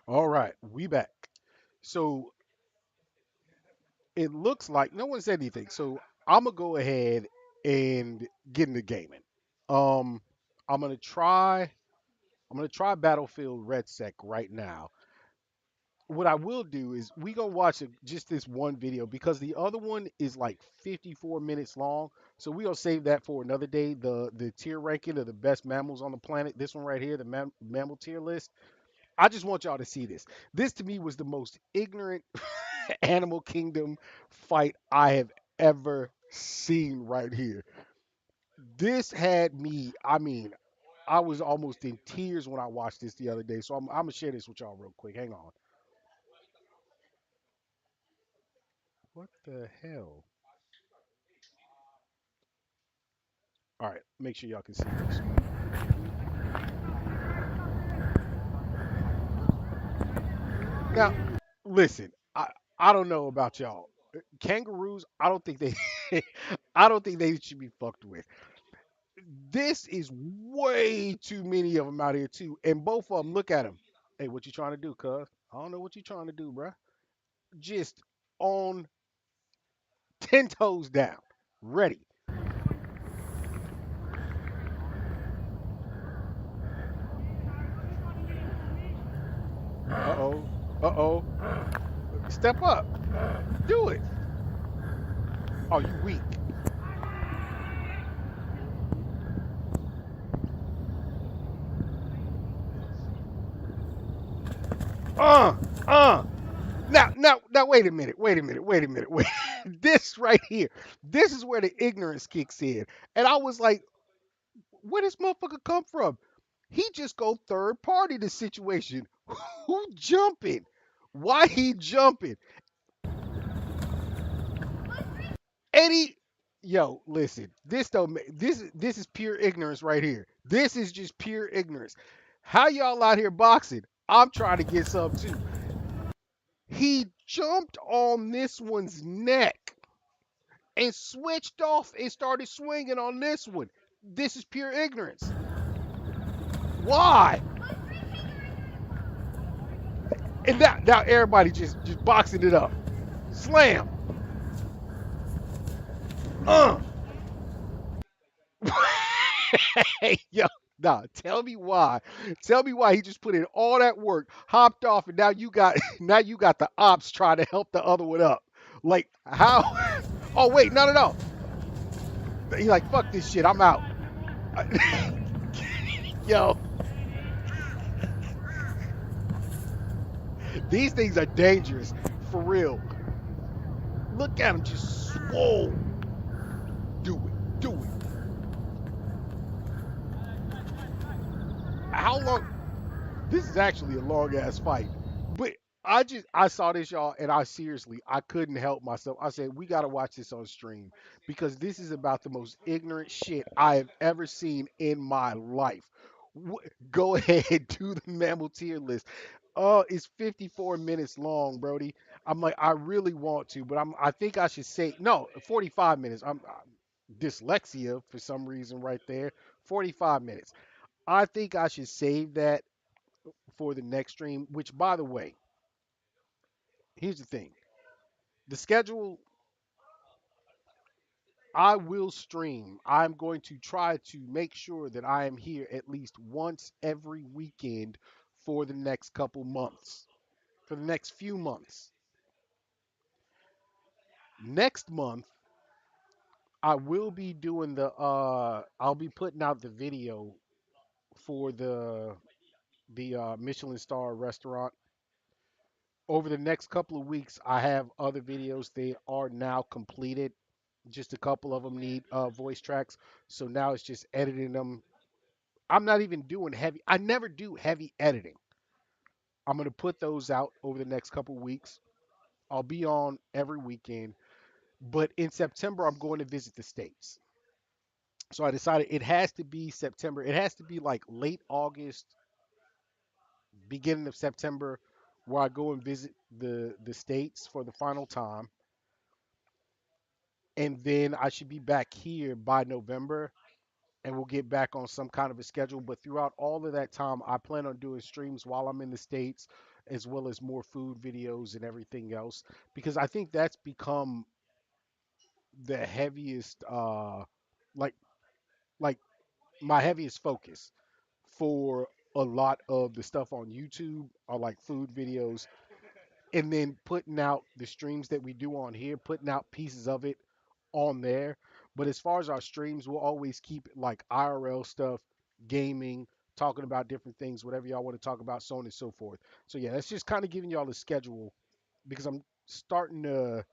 All right, we back. So it looks like no one said anything. So I'm gonna go ahead and get into gaming. Um, I'm gonna try. I'm gonna try Battlefield Red Sec right now. What I will do is we gonna watch just this one video because the other one is like 54 minutes long. So we gonna save that for another day. The tier ranking of the best mammals on the planet. This one right here, the mammal tier list. I just want y'all to see this. This to me was the most ignorant Animal Kingdom fight I have ever seen right here. This had me, I mean, I was almost in tears when I watched this the other day. So I'm gonna share this with y'all real quick. Hang on. What the hell? All right, make sure y'all can see this. Now, listen, I don't know about y'all. Kangaroos, I don't think they I don't think they should be fucked with. This is way too many of them out here too, and both of them. Look at them. Hey, what you trying to do, cuz? I don't know what you trying to do, bruh. Just on 10 toes down, ready. Uh oh. Uh oh. Step up. Do it. Oh, you weak. Uh. Uh. Now, wait a minute. Wait a minute. Wait a minute. Wait. This right here. This is where the ignorance kicks in, and I was like, where this motherfucker come from? He just go third party the situation. Who jumping? Why he jumping? Eddie, yo, listen. This is pure ignorance right here. This is just pure ignorance. How y'all out here boxing? I'm trying to get some too. He jumped on this one's neck and switched off and started swinging on this one. This is pure ignorance. Why? And now everybody just boxing it up. Slam. Uh. Hey, yo, nah, tell me why. Tell me why he just put in all that work, hopped off, and now you got now you got the ops trying to help the other one up. Like how? Oh wait, no. He like fuck this shit. I'm out. Yo, these things are dangerous for real. Look at him just swole. Do it. Do it. How long? This is actually a long ass fight. But I saw this y'all and I couldn't help myself. I said we got to watch this on stream because this is about the most ignorant shit I have ever seen in my life. Go ahead, do the mammal tier list. It's 54 minutes long, Brody. I'm like I really want to, but I think I should say no, 45 minutes. I'm dyslexia for some reason right there. 45 minutes. I think I should save that for the next stream, which by the way, here's the thing. The schedule I will stream. I'm going to try to make sure that I am here at least once every weekend for the next couple months. For the next few months. Next month I will be doing I'll be putting out the video for the Michelin star restaurant. Over the next couple of weeks I have other videos. They are now completed. Just a couple of them need voice tracks. So now it's just editing them. I'm not even doing heavy. I never do heavy editing. I'm going to put those out over the next couple of weeks. I'll be on every weekend. But in September, I'm going to visit the States. So I decided it has to be September. It has to be like late August, beginning of September, where I go and visit the States for the final time. And then I should be back here by November and we'll get back on some kind of a schedule. But throughout all of that time, I plan on doing streams while I'm in the States as well as more food videos and everything else, because I think that's become the heaviest, like like my heaviest focus for a lot of the stuff on YouTube are like food videos, and then putting out the streams that we do on here, putting out pieces of it on there. But as far as our streams, we'll always keep it like IRL stuff, gaming, talking about different things, whatever y'all want to talk about, so on and so forth. So yeah, that's just kind of giving y'all a schedule because I'm starting to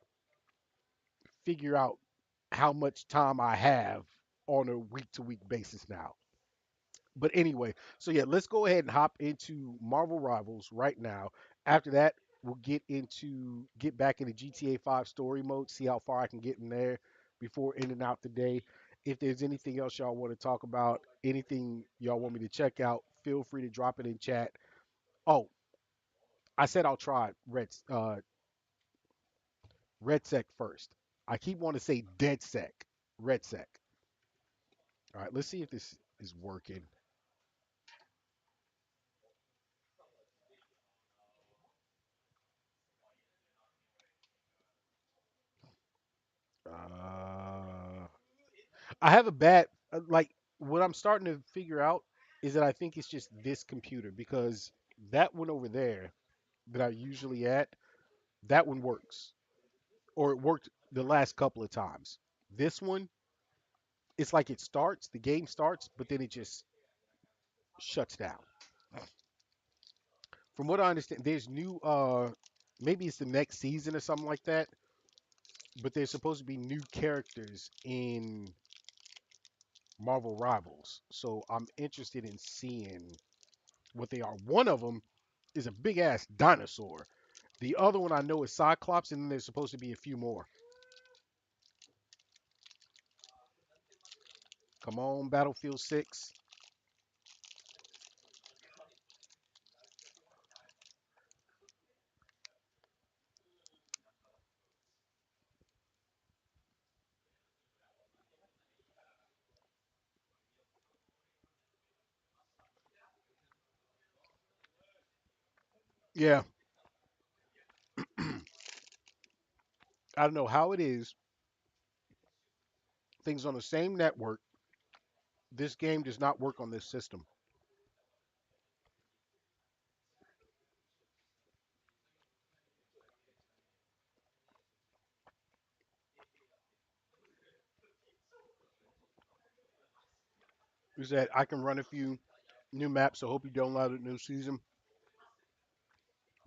figure out how much time I have on a week to week basis now. But anyway, so yeah, let's go ahead and hop into Marvel Rivals right now. After that, we'll get back into GTA 5 story mode, see how far I can get in there before ending out the day. If there's anything else y'all want to talk about, anything y'all want me to check out, feel free to drop it in chat. Oh, I said I'll try Red Sec first. I keep wanting to say Dead Sec, Red Sec. All right, let's see if this is working. Uh, I have a bad like what I'm starting to figure out is that I think it's just this computer because that one over there that I usually at, that one works. Or it worked the last couple of times. This one, it's like it starts, the game starts, but then it just shuts down. From what I understand, there's new maybe it's the next season or something like that, but there's supposed to be new characters in Marvel Rivals. So I'm interested in seeing what they are. One of them is a big ass dinosaur. The other one I know is Cyclops, and then there's supposed to be a few more. Come on, Battlefield 6. Yeah, I don't know how it is. Things on the same network. This game does not work on this system. Is that I can run a few new maps, so hope you download a new season.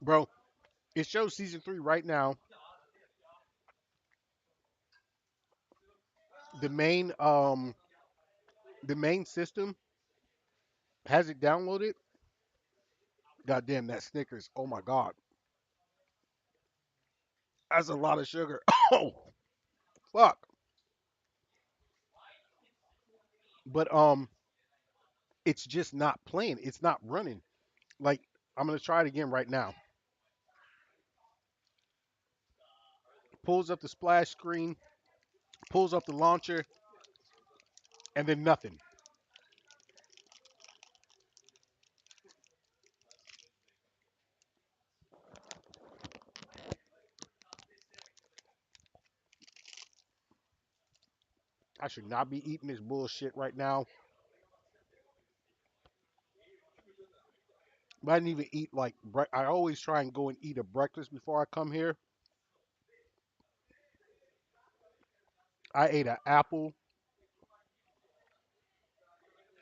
Bro, it shows season 3 right now. The main the main system has it downloaded. God damn that Snickers. Oh my god. That's a lot of sugar. Oh fuck. But it's just not playing. It's not running. Like I'm gonna try it again right now. Pulls up the splash screen, pulls up the launcher, and then nothing. I should not be eating this bullshit right now. But I didn't even eat like I always try and go and eat a breakfast before I come here. I ate an apple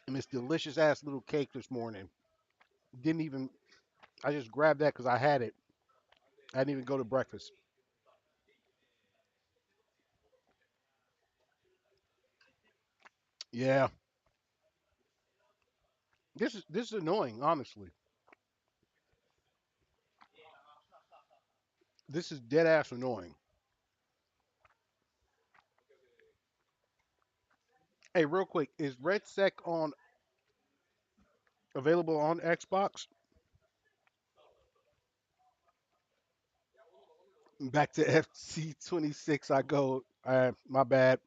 and this delicious ass little cake this morning. Didn't even I just grabbed that because I had it. I didn't even go to breakfast. Yeah, this is annoying. Honestly, this is dead ass annoying. Hey, real quick, is Red Sec on available on Xbox? Back to FC 26. I go. My bad.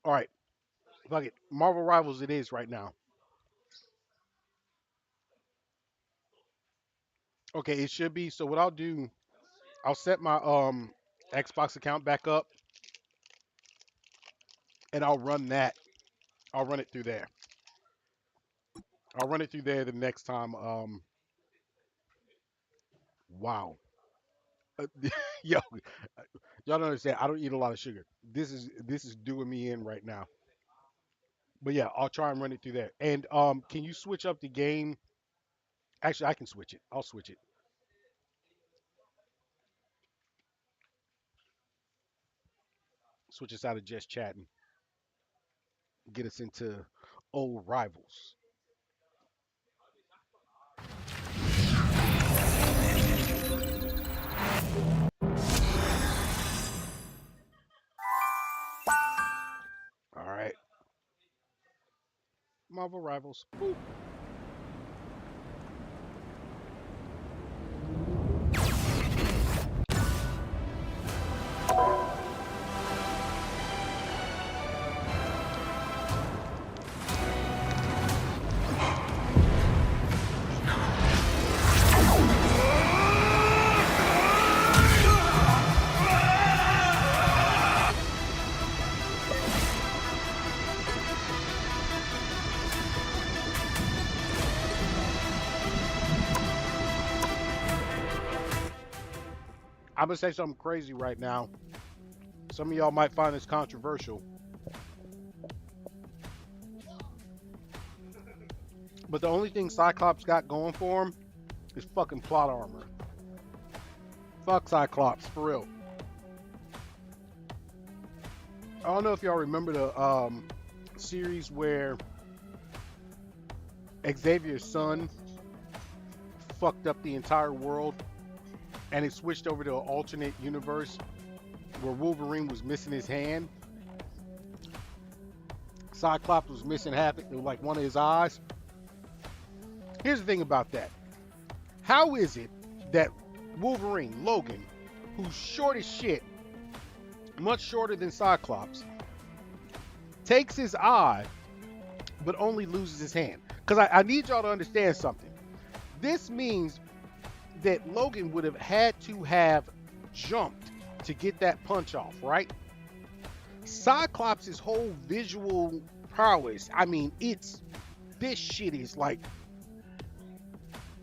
All right, fuck it. Marvel Rivals. It is right now. Okay, it should be. So what I'll do, I'll set my Xbox account back up and I'll run that. I'll run it through there. I'll run it through there the next time. Wow. Uh, Yo, y'all don't understand. I don't eat a lot of sugar. This is doing me in right now. But yeah, I'll try and run it through there. And can you switch up the game? Actually, I can switch it. I'll switch it. Switch us out of just chatting. Get us into old rivals. All right. Marvel rivals. Boop. I'm gonna say something crazy right now. Some of y'all might find this controversial, but the only thing Cyclops got going for him is fucking plot armor. Fuck Cyclops, for real. I don't know if y'all remember the series where Xavier's son fucked up the entire world and it switched over to an alternate universe where Wolverine was missing his hand. Cyclops was missing half, like one of his eyes. Here's the thing about that. How is it that Wolverine, Logan, who's short as shit, much shorter than Cyclops, takes his eye, but only loses his hand? Because I need y'all to understand something. This means that Logan would have had to have jumped to get that punch off, right? Cyclops' whole visual prowess, I mean, this shit is like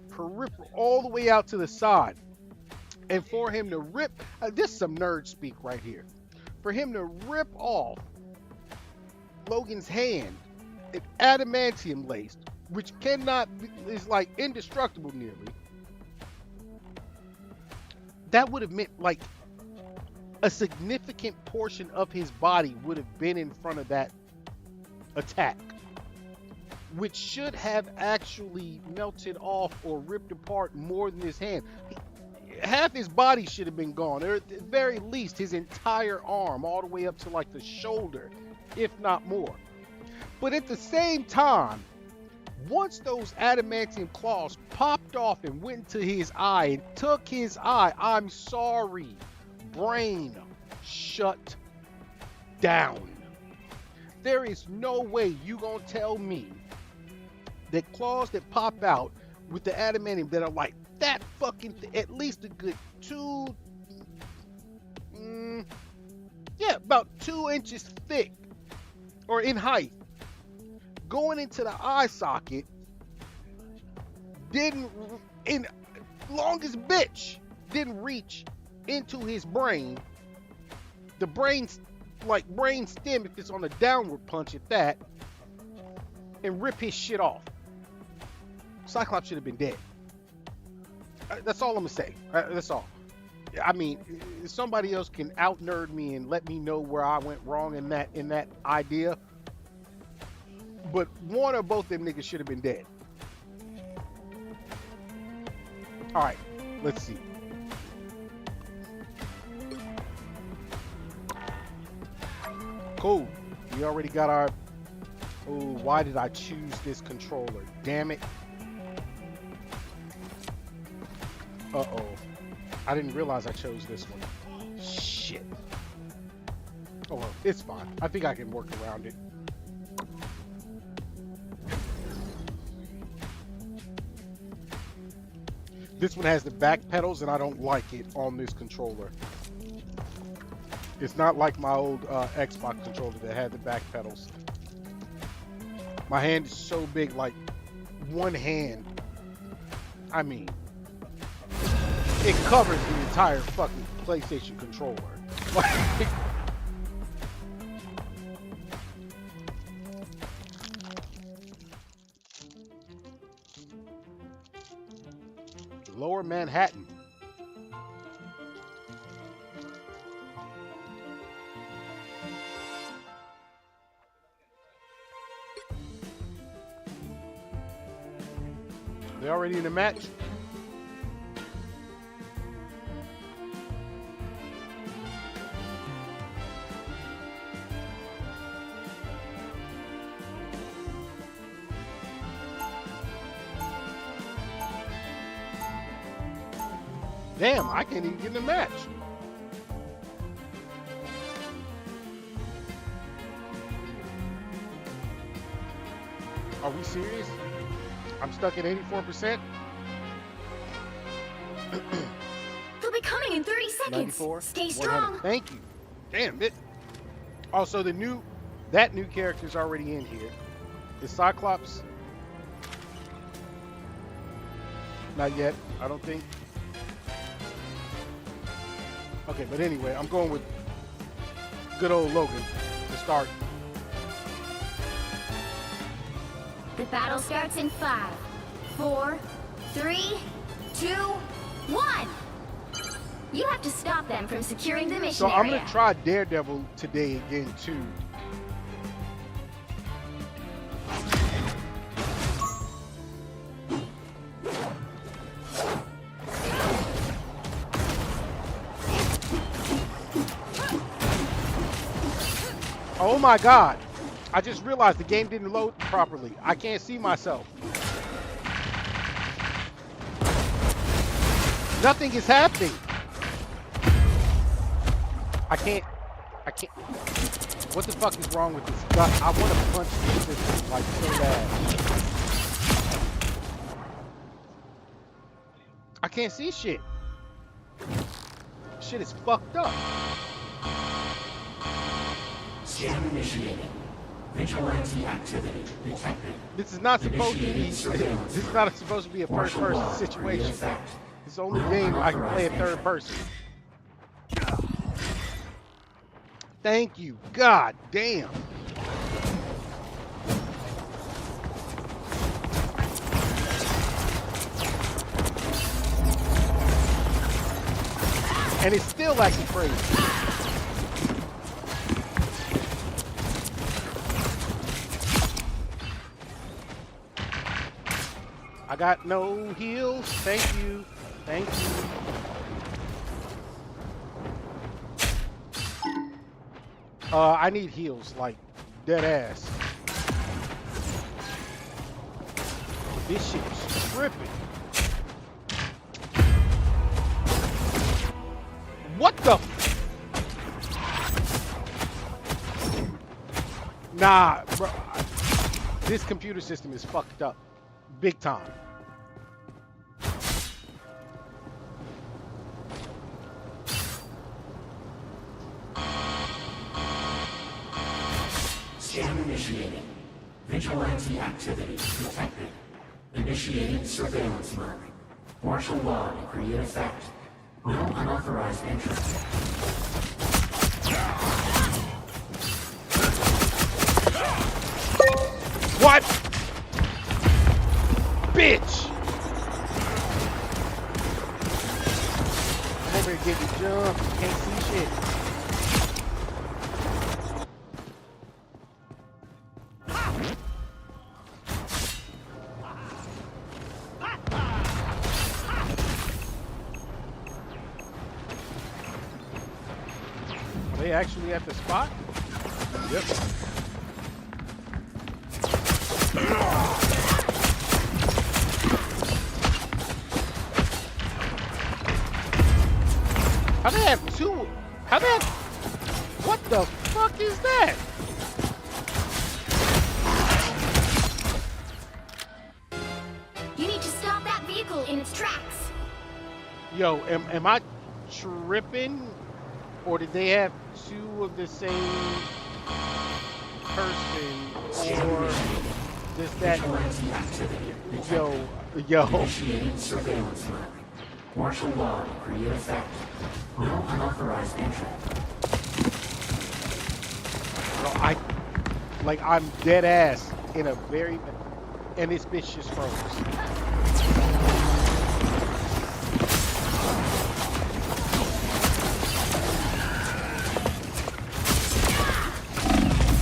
peripheral all the way out to the side. And for him to rip, this is some nerd speak right here. For him to rip off Logan's hand, an adamantium laced, which is like indestructible nearly. That would have meant like a significant portion of his body would have been in front of that attack, which should have actually melted off or ripped apart more than his hand. Half his body should have been gone, or at the very least his entire arm, all the way up to like the shoulder, if not more. But at the same time, once those adamantium claws popped off and went into his eye and took his eye, I'm sorry, brain shut down. There is no way you gonna tell me that claws that pop out with the adamantium that are like that fucking at least a good about 2 inches thick or in height, going into the eye socket, longest bitch didn't reach into his brain. The brain's like brain stem, if it's on a downward punch at that, and rip his shit off. Cyclops should have been dead. That's all I'm gonna say. That's all. I mean, somebody else can out nerd me and let me know where I went wrong in that idea. But one or both them niggas should have been dead. All right, let's see. Cool. We already got our. Oh, why did I choose this controller? Damn it. Uh-oh. I didn't realize I chose this one. Shit. Oh, well, it's fine. I think I can work around it. This one has the back pedals, and I don't like it on this controller. It's not like my old Xbox controller that had the back pedals. My hand is so big, like one hand. I mean, it covers the entire fucking PlayStation controller. Like, Lower Manhattan. They already in the match? Damn, I can't even get in the match. Are we serious? I'm stuck at 84%. He'll be coming in 30 seconds. 94. Stay strong. Thank you. Damn it. Also, that new character's already in here. Is Cyclops? Not yet, I don't think. Okay, but anyway, I'm going with good old Logan to start. The battle starts in 5, 4, 3, 2, 1. You have to stop them from securing the mission So I'm area. gonna try Daredevil today again too. Oh my God. I just realized the game didn't load properly. I can't see myself. Nothing is happening. I can't. What the fuck is wrong with this gun? I want to punch this like so bad. I can't see shit. Shit is fucked up. Scan initiated. Vigilante activity detected. This is not supposed to be. This is not supposed to be a first-person situation. It's the only game I can play in third person. Thank you. God damn. And it's still acting crazy. I got no heals. Thank you. Thank you. I need heals, like dead ass. This shit is tripping. What the? Nah, bro. This computer system is fucked up. Big time. Scan initiated. Vigilante activity detected. Initiating surveillance mode. Martial law decree in effect. No unauthorized entry. What? Bitch! I'm over here getting jumped. Can't see shit. Are they actually at the spot? Yep. How they have two? How they have? What the fuck is that? You need to stop that vehicle in its tracks. Yo, am I tripping? Or did they have two of the same person? Or just that? Yo. Initiating surveillance mode. Martial law to create effect. No unauthorized entry. Bro, I'm dead ass in a very, and this bitch just froze.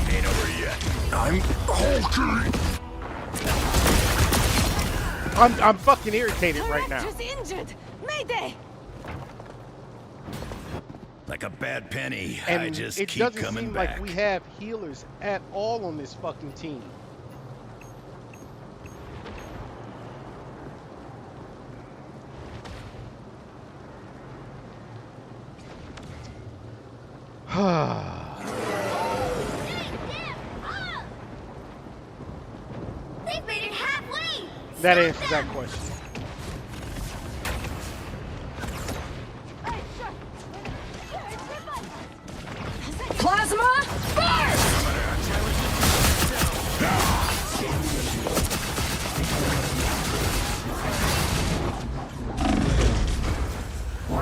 Ain't over yet. I'm hulking. I'm fucking irritated right now. Injured. Mayday. Like a bad penny, And I just it keep doesn't coming seem back. like we have healers at all on this fucking team. They've made it halfway. That answers that question. Plasma burst.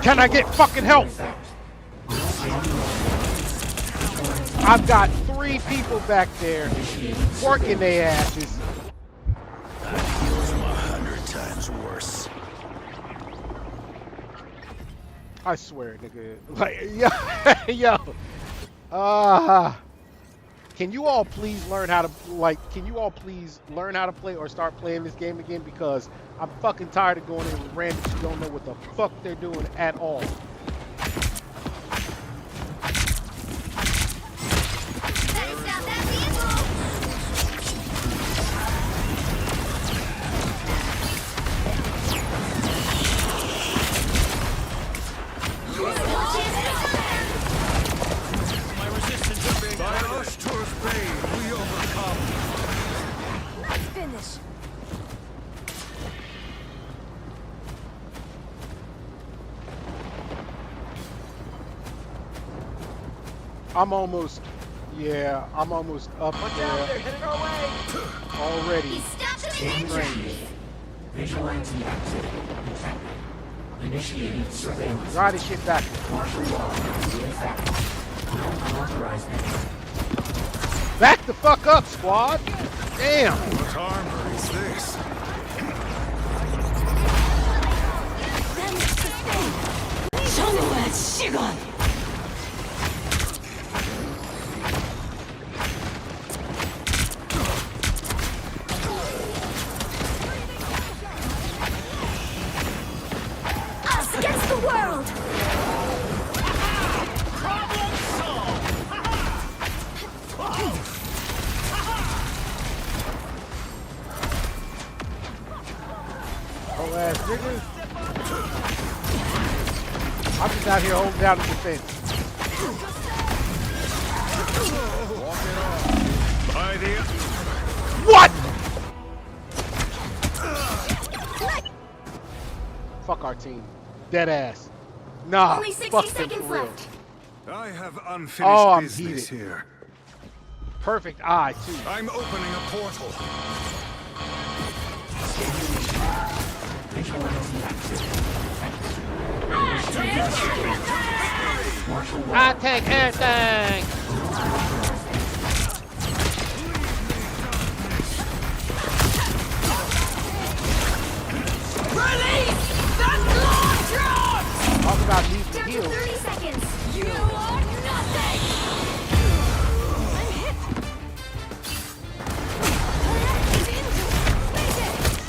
Can I get fucking help? I've got 3 people back there working their asses. I feel them 100 times worse. I swear, nigga. Like, yo. Can you all please learn how to, can you all please learn how to play or start playing this game again? Because I'm fucking tired of going in with randoms who don't know what the fuck they're doing at all. I'm almost up there headed our way. already. Vigilante activity detected. Initiating surveillance. Ride this shit back. Martial law to create effect. No unauthorized entry. Back the fuck up, squad. Damn. What armor is this? Us against the world. Oh ass niggas. I'm just out here holding down the defense. What? Fuck our team. Dead ass. Nah. Only 60 fuck them seconds for real. left. I have unfinished Oh, I'm business heated. here. Perfect eye too. I'm opening a portal. I take everything. Release that long drop. Talk about these Down to heals. 30 seconds. You are nothing. I'm hit.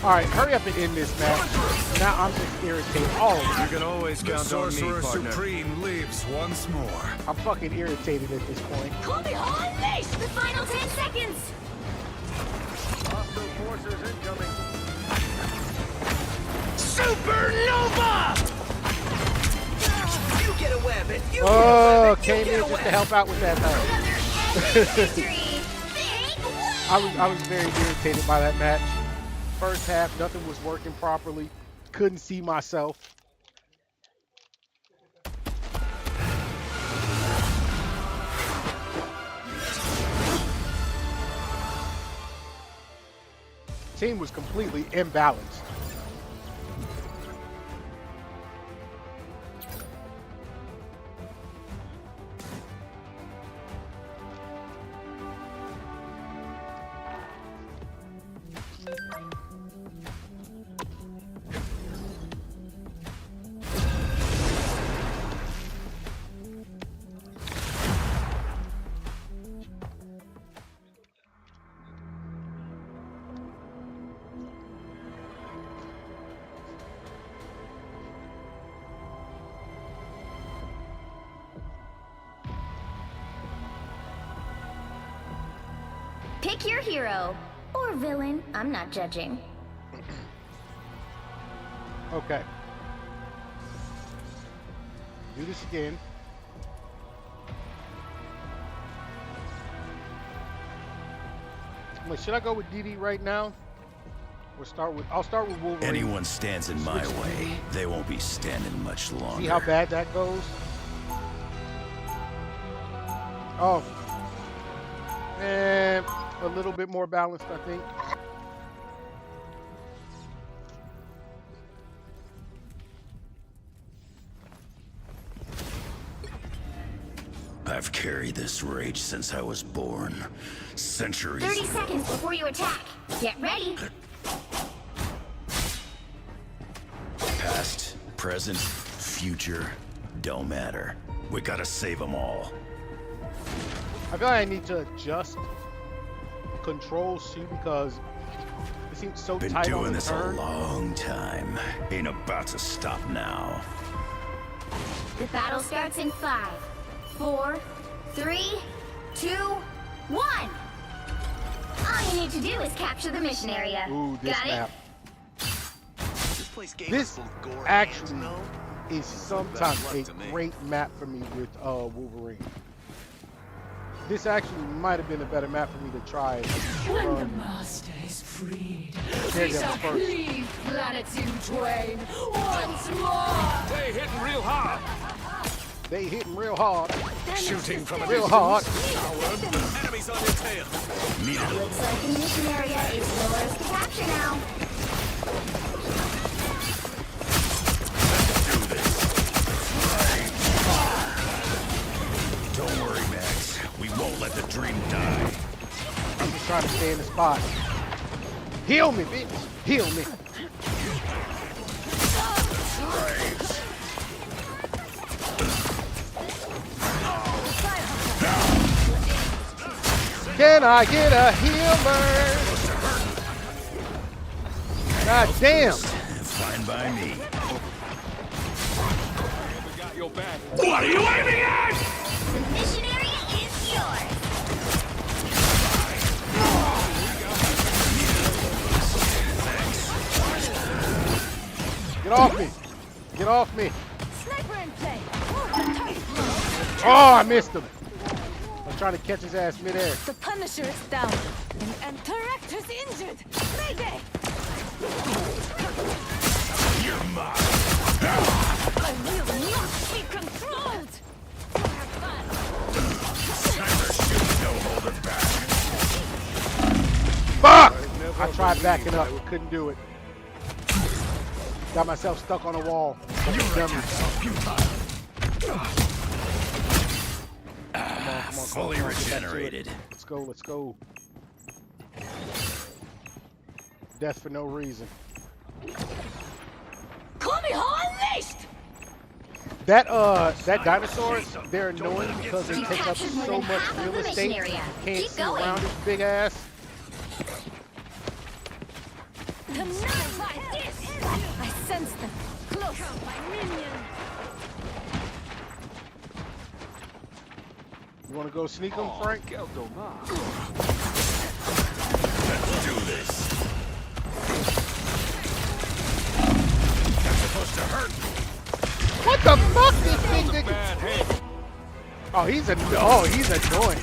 All right, hurry up and end this match. Now I'm just irritated. All of You can always count on me, partner. Supreme lives once more. I'm fucking irritated at this point. Call me unleash. The final 10 seconds. Hostile forces incoming. Supernova. You get a web it. You Oh, came in just to help out with that. Victory. I was very irritated by that match. First half, nothing was working properly. Couldn't see myself. team was completely imbalanced. Pick your hero. Or villain. I'm not judging. Okay. Do this again. Wait, should I go with DD right now? Or I'll start with Wolverine. Anyone stands in my way, they won't be standing much longer. See how bad that goes? Oh. And a little bit more balanced, I think. I've carried this rage since I was born. Centuries. 30 seconds before you attack. Get ready. Past, present, future, don't matter. We gotta save them all. I feel like I need to adjust control C because it seems so Been tight on doing the this turn. a long time. Ain't about to stop now. The battle starts in 5, 4, 3, 2, 1. All you need to do is capture the mission area. Ooh, this Got map. it? This actually is sometimes a great map for me with Wolverine. This actually might have been a better map for me to try. When the master is freed, There we you go, shall first. cleave planets in twain once more. They hitting real hard. They hitting real hard. Shooting from a real hard. Enemies on your tail. Looks like the mission area is yours to capture now. Don't worry, Max. We won't let the dream die. I'm just trying to stay in the spot. Heal me, bitch. Heal me. Can I get a healer? God damn. Fine by me. What are you aiming at? The mission area is yours. Get off me. Get off me. Sniper in play. Oh, I missed him. I was trying to catch his ass midair. The Punisher is down, and Director's injured. Mayday! You're mine. I will not be controlled. Fuck! I tried backing up, couldn't do it. Got myself stuck on a wall. Come on, Fully regenerated. Let's go, let's go. Death for no reason. Unleashed! That dinosaurs, they're annoying because they take up so much real estate. You can't see around his big ass. Not like this! I sense them. Close. You want to go sneak him, Frank? Let's do this. That's supposed to hurt. What the fuck this thing did? Oh, he's annoying.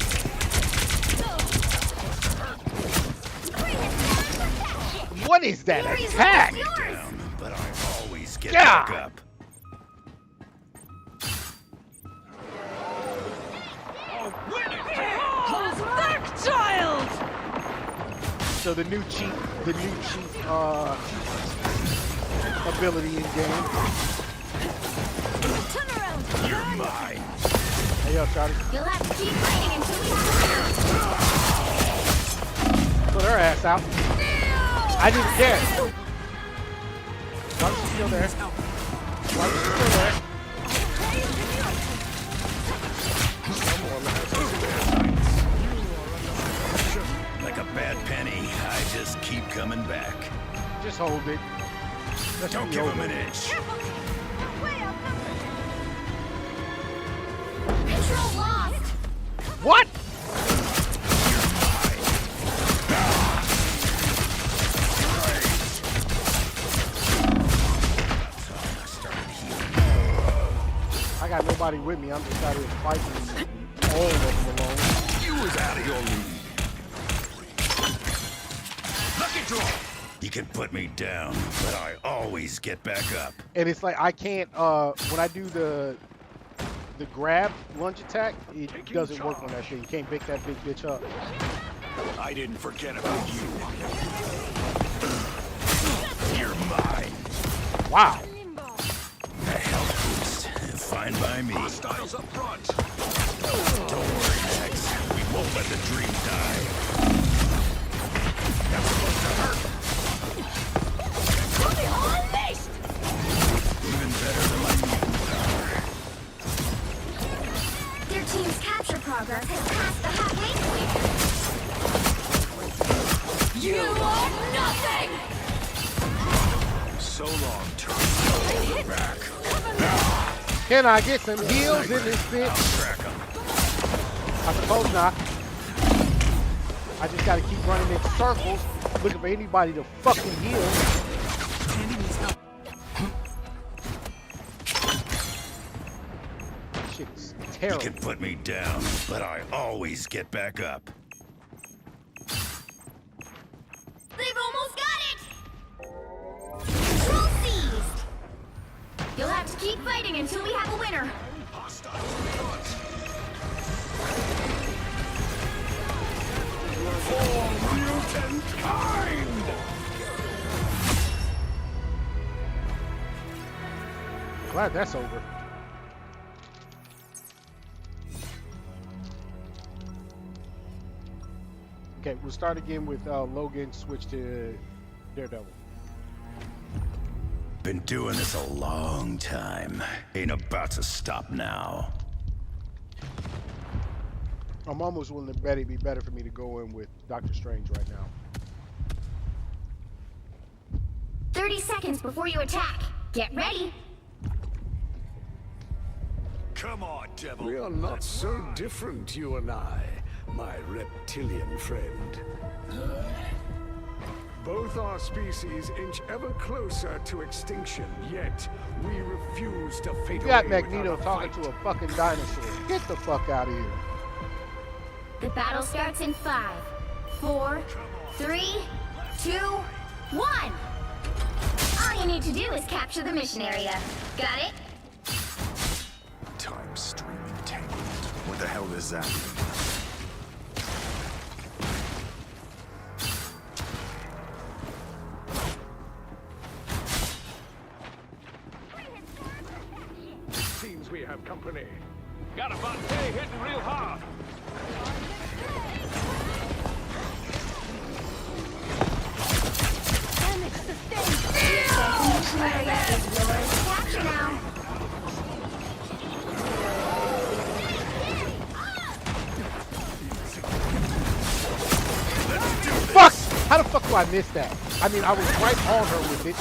What is that attack? Down, but I always get Yeah. back up. Dark child! So the new cheat ability in game. Turn around. You're mine. Hey yo, Charlie. You'll have to keep fighting until we have Put her ass out. I didn't care. Why is she still there? Why is she still there? Like a bad penny, I just keep coming back. Just hold it. Don't give him an inch. Control lost. What? I got nobody with me. I'm just out here fighting all of them alone. You was out of your league. Lucky draw. You can put me down, but I always get back up. And it's like I can't when I do the grab lunge attack, it doesn't work on that thing. You can't pick that big bitch up. I didn't forget about you. You're mine. Wow. A health boost. Fine by me. Hostiles up front. Don't worry, Max. We won't let the dream die. That's supposed to hurt. Even better than my mutant power. Their team's capture progress has passed the halfway point. You are nothing! So long, turn back. Can I get some heals in this bitch? I suppose not. I just gotta keep running in circles, looking for anybody to fucking heal. Shit's terrible. You can put me down, but I always get back up. They've almost got it! Control seized! You'll have to keep fighting until we have a winner. For mutant kind! Glad that's over. Okay, we'll start again with Logan switch to Daredevil. Been doing this a long time. Ain't about to stop now. I'm almost willing to bet it'd be better for me to go in with Doctor Strange right now. 30 seconds before you attack. Get ready. Come on, devil. We are not so different, you and I, my reptilian friend. Both our species inch ever closer to extinction, yet we refuse to fade You got away Magneto without a talking fight. to a fucking dinosaur. Get the fuck out of here. The battle starts in 5, 4, 3, 2, 1. All you need to do is capture the mission area. Got it? Time stream entanglement. What the hell does that mean? Seems we have company. Got a Fontaine hitting real hard. Capture now. Fuck! How the fuck do I miss that? I mean, I was right on her with it.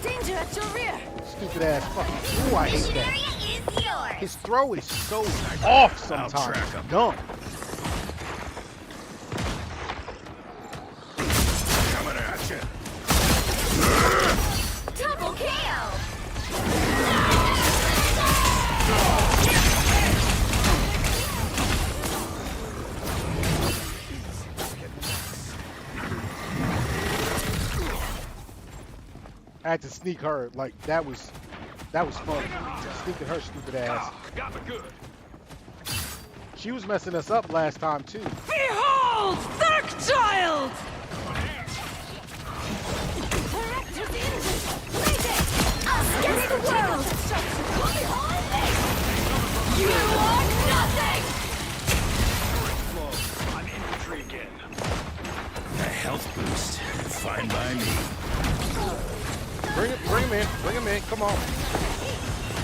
Danger at your rear! Stupid ass fucking. Ooh, I hate Mission that. area is yours. His throw is so off sometimes. Dumb. Coming at you. Double KO. I had to sneak her. Like that was fun. Sneaking her stupid ass. Got me good. She was messing us up last time too. Behold! Behold, Dark Child! Against the world! You are nothing! I'm infantry again. A health boost. Fine by me. Bring him in, come on.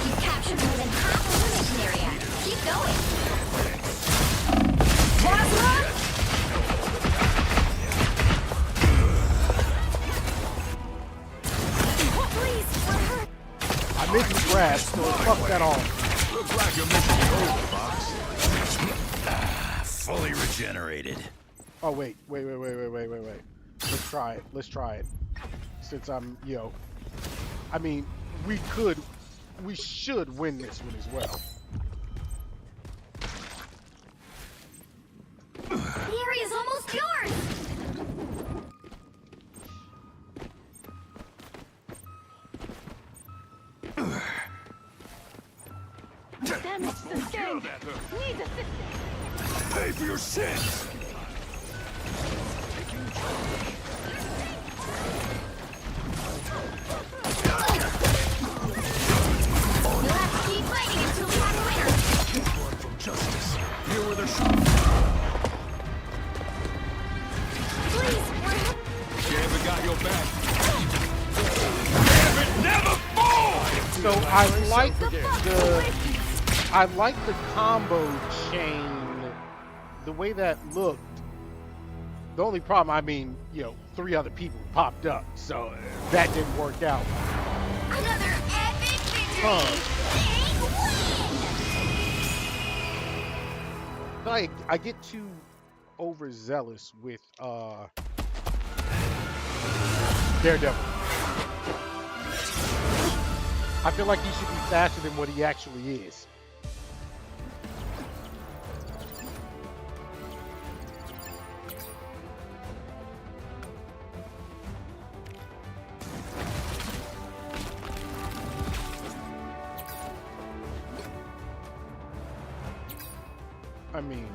You captured more than half of the mission area. Keep going. Plasma! Please, we're hurt. I missed the grab, so fuck that on. Looks like your mission is over, Fox. Fully regenerated. Oh wait. Let's try it. Since I'm, I mean, we should win this one as well. The area's almost yours! Damage sustained. Need assistance. Pay for your sins. You'll have to keep fighting until we have a winner. Blood from justice. Here where they're shooting. Please, we're Damn it, got your back. Damn it, never fall! So I like the combo chain, the way that looked. The only problem, I mean, 3 other people popped up, so that didn't work out. another epic victory! Big win! I get too overzealous with Daredevil. I feel like he should be faster than what he actually is. I mean,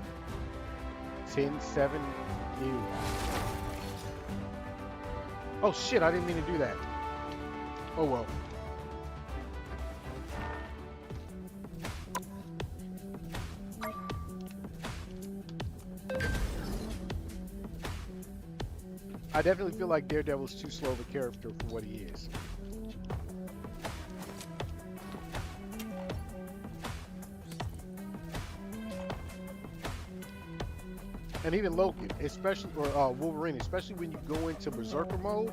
10-7 new. Oh shit, I didn't mean to do that. Oh well. I definitely feel like Daredevil's too slow of a character for what he is. And even Loki, especially, or Wolverine, especially when you go into Berserker mode,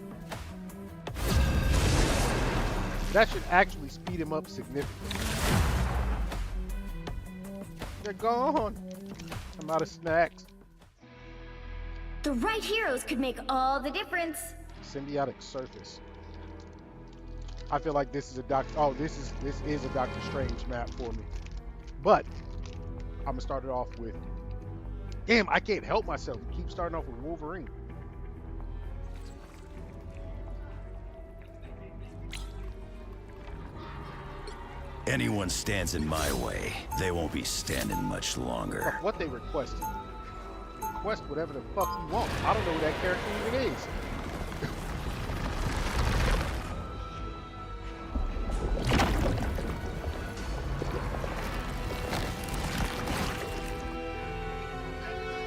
that should actually speed him up significantly. They're gone. I'm out of snacks. The right heroes could make all the difference. Symbiotic surface. I feel like this is a this is a Doctor Strange map for me. But I'm gonna start it off with. Damn, I can't help myself. Keep starting off with Wolverine. Anyone stands in my way, they won't be standing much longer. Fuck what they requested. Request whatever the fuck you want. I don't know who that character even is.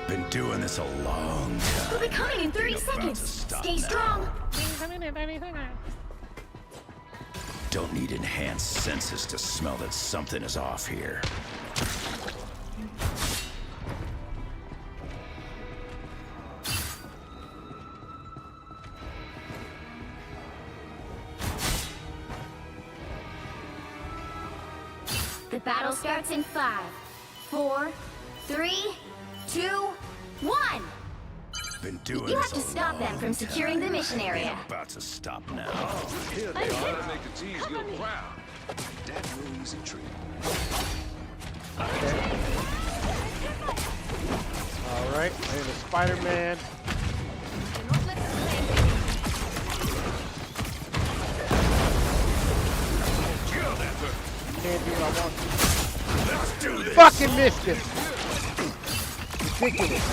Been doing this a long time. We'll be coming in 30 seconds. Stay strong. Don't need enhanced senses to smell that something is off here. The battle starts in 5, 4, 3, 2, 1. Been doing You this have to stop them from securing the mission area. About to stop now. Here they are to make the teams go proud. That real easy treat. All right, and the Spider-Man. Can't do what I want to. Let's do this. Fucking missed it. Ridiculous.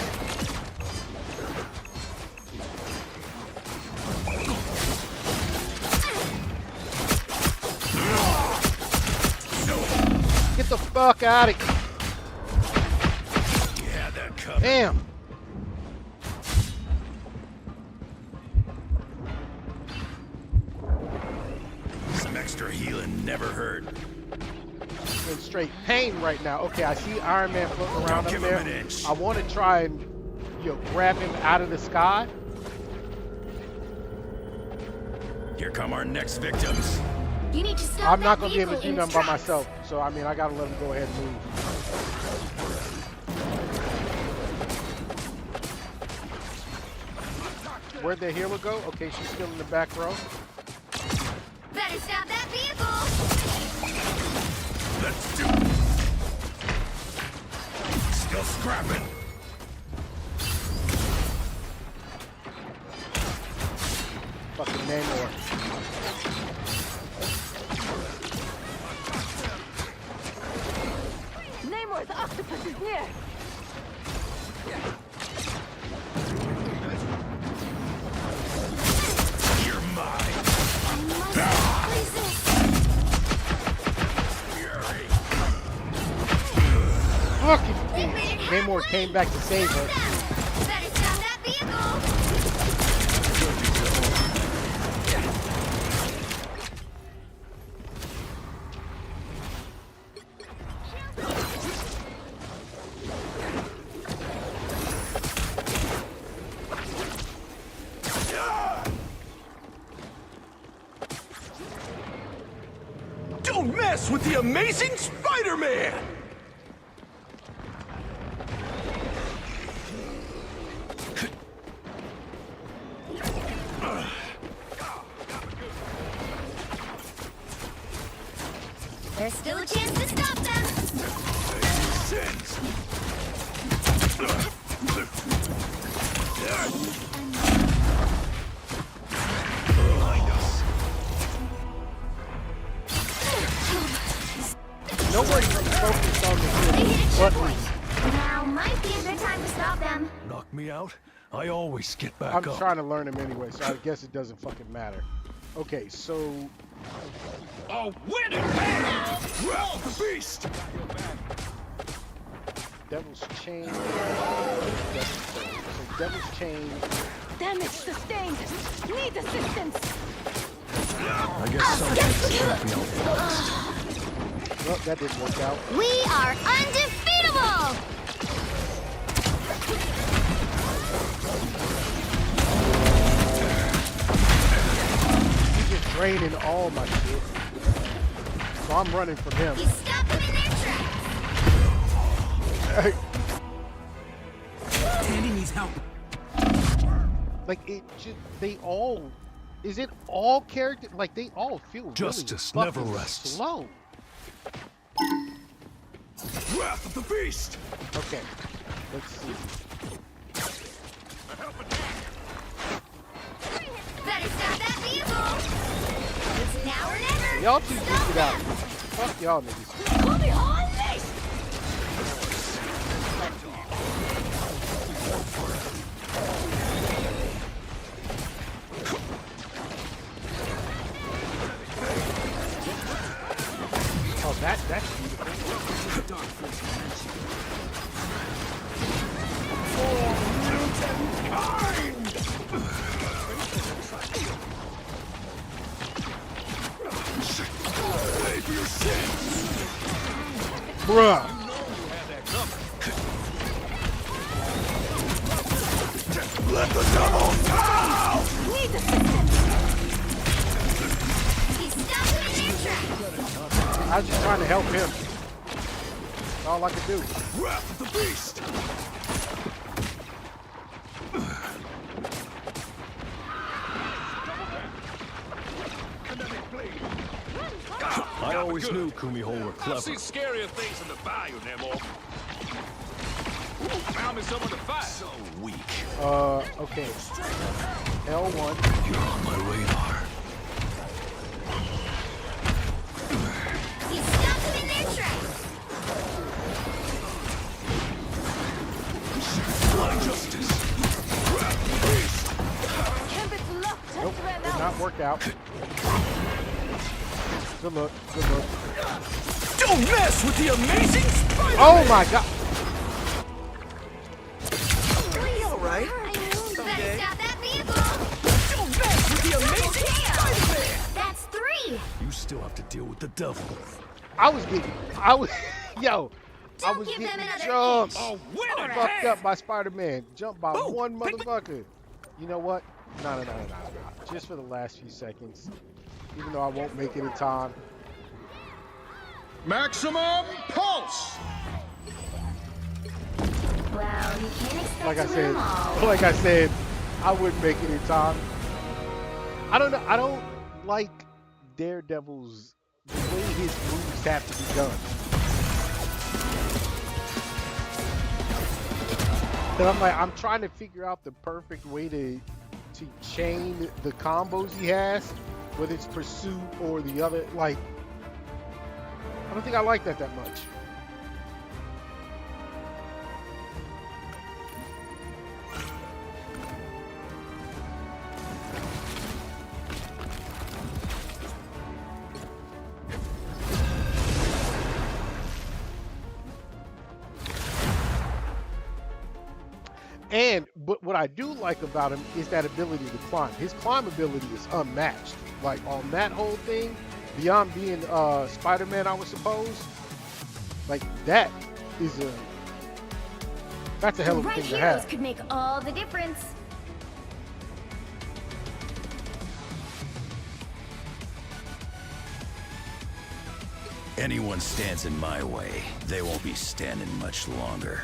fuck out of here. You had that covered. Damn. Some extra healing never hurt. In straight pain right now. Okay, I see Iron Man floating around up Give there. him an inch. I want to try and, grab him out of the sky. Here come our next victims. You need to stop. I'm not that gonna be able to vehicle do in nothing its by tracks. myself. So I mean, I gotta let him go ahead and move. Where'd the healer go? Okay, she's still in the back row. Better stop that vehicle. Let's do it. Still scrapping. Fucking Namor. Namor's octopus is near. You're mine. Fucking bitch. Namor came back to save her. Better stop that vehicle. Don't mess with the amazing Spider-Man! There's still a chance to stop them. Sins. Behind us. Nobody's focused on They hit a the checkpoint. Now might be a good time to stop them. Knock me out, I always get back I'm up. trying to learn him anyway, so I guess it doesn't fucking matter. Okay, so Oh, win it! Wrath of the beast! Devil's Chain. So Devil's Chain. Damage sustained. Need assistance. I guess something's gonna be out. Well, that didn't work out. We are undefeatable. He's just draining all my shit. So I'm running from him. You stopped them in their tracks. Andy needs help. Like it just they all is it all character like they all feel Justice really never fucking rests. slow. Wrath of the beast! Okay. Let's see. Better stop that vehicle. It's now or never. Y'all two just get out. Fuck y'all niggas. Call me unleashed. Oh, that's beautiful. Pay for your sins! Bruh. Let the devil out! Need assistance. You stopped them in their tracks. I was just trying to help him. That's all I could do. Wrath of the beast! I always knew Kumiho were clever. I've seen scarier things in the bayou, Nemo. Found me someone to fight. So weak. Okay. L1. You're on my radar. You stopped them in their tracks. Blind justice. Wrath of the beast! Gambit's locked and Nope, ran did out. not work out. Good look. Good look. Don't mess with the amazing Spider-Man! Oh my god! All right. Better stop that vehicle! Don't mess with the amazing Spider-Man! That's 3! You still have to deal with the devil. I was, yo, I was give them getting another jumped. inch. Fucked up by Spider-Man. Jumped by one motherfucker. You know what? No. Just for the last few seconds. Even though I won't make it in time. Maximum pulse! Well, you can't expect Like I to win said, them all. I wouldn't make it in time. I don't know. I don't like Daredevil's the way his moves have to be done. And I'm trying to figure out the perfect way to chain the combos he has, whether it's pursuit or the other. Like, I don't think I like that much. But what I do like about him is that ability to climb. His climb ability is unmatched. Like on that whole thing, beyond being Spider-Man, I would suppose. Like that's a hell of a Right thing to heroes have. could make all the difference. Anyone stands in my way, they won't be standing much longer.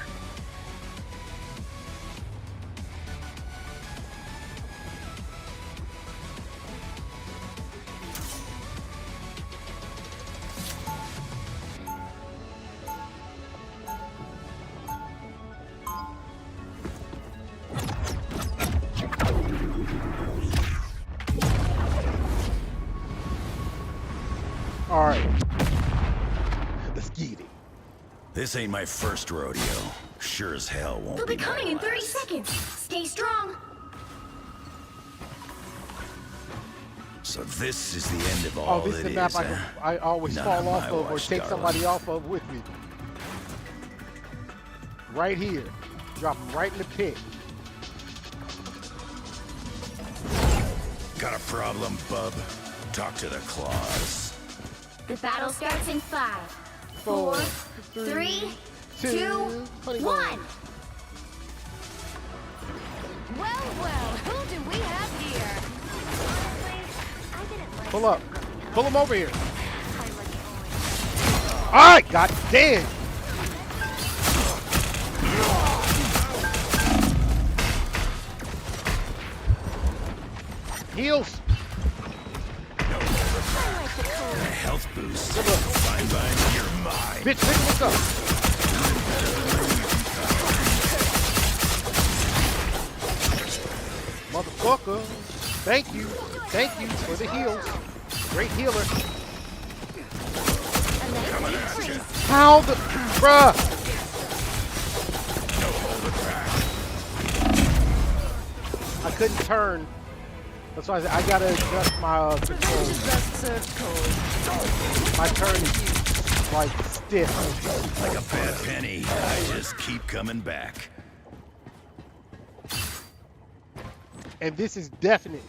All right, let's get it. This ain't my first rodeo. Sure as hell won't They'll be be coming my in 30 last. seconds. Stay strong. So this is the end of all Oh, this is it the map is, I, huh? I always Not fall on off my of or watch, take darling. somebody off of with me. Right here. Drop him right in the pit. Got a problem, bub? Talk to the claws. The battle starts in 5, 4, 3, 2, 1. Well, who do we have here? Pull up. Pull him over here. Alright, god damn. Heals. A health boost. Fine by your mind. Bitch, what's up? Motherfucker. Thank you. Thank you for the heals. Great healer. Coming at you. How the bruh? I couldn't turn. That's why I said I gotta adjust my controls. My turn is like stiff. Like a bad penny, I just keep coming back. And this is definitely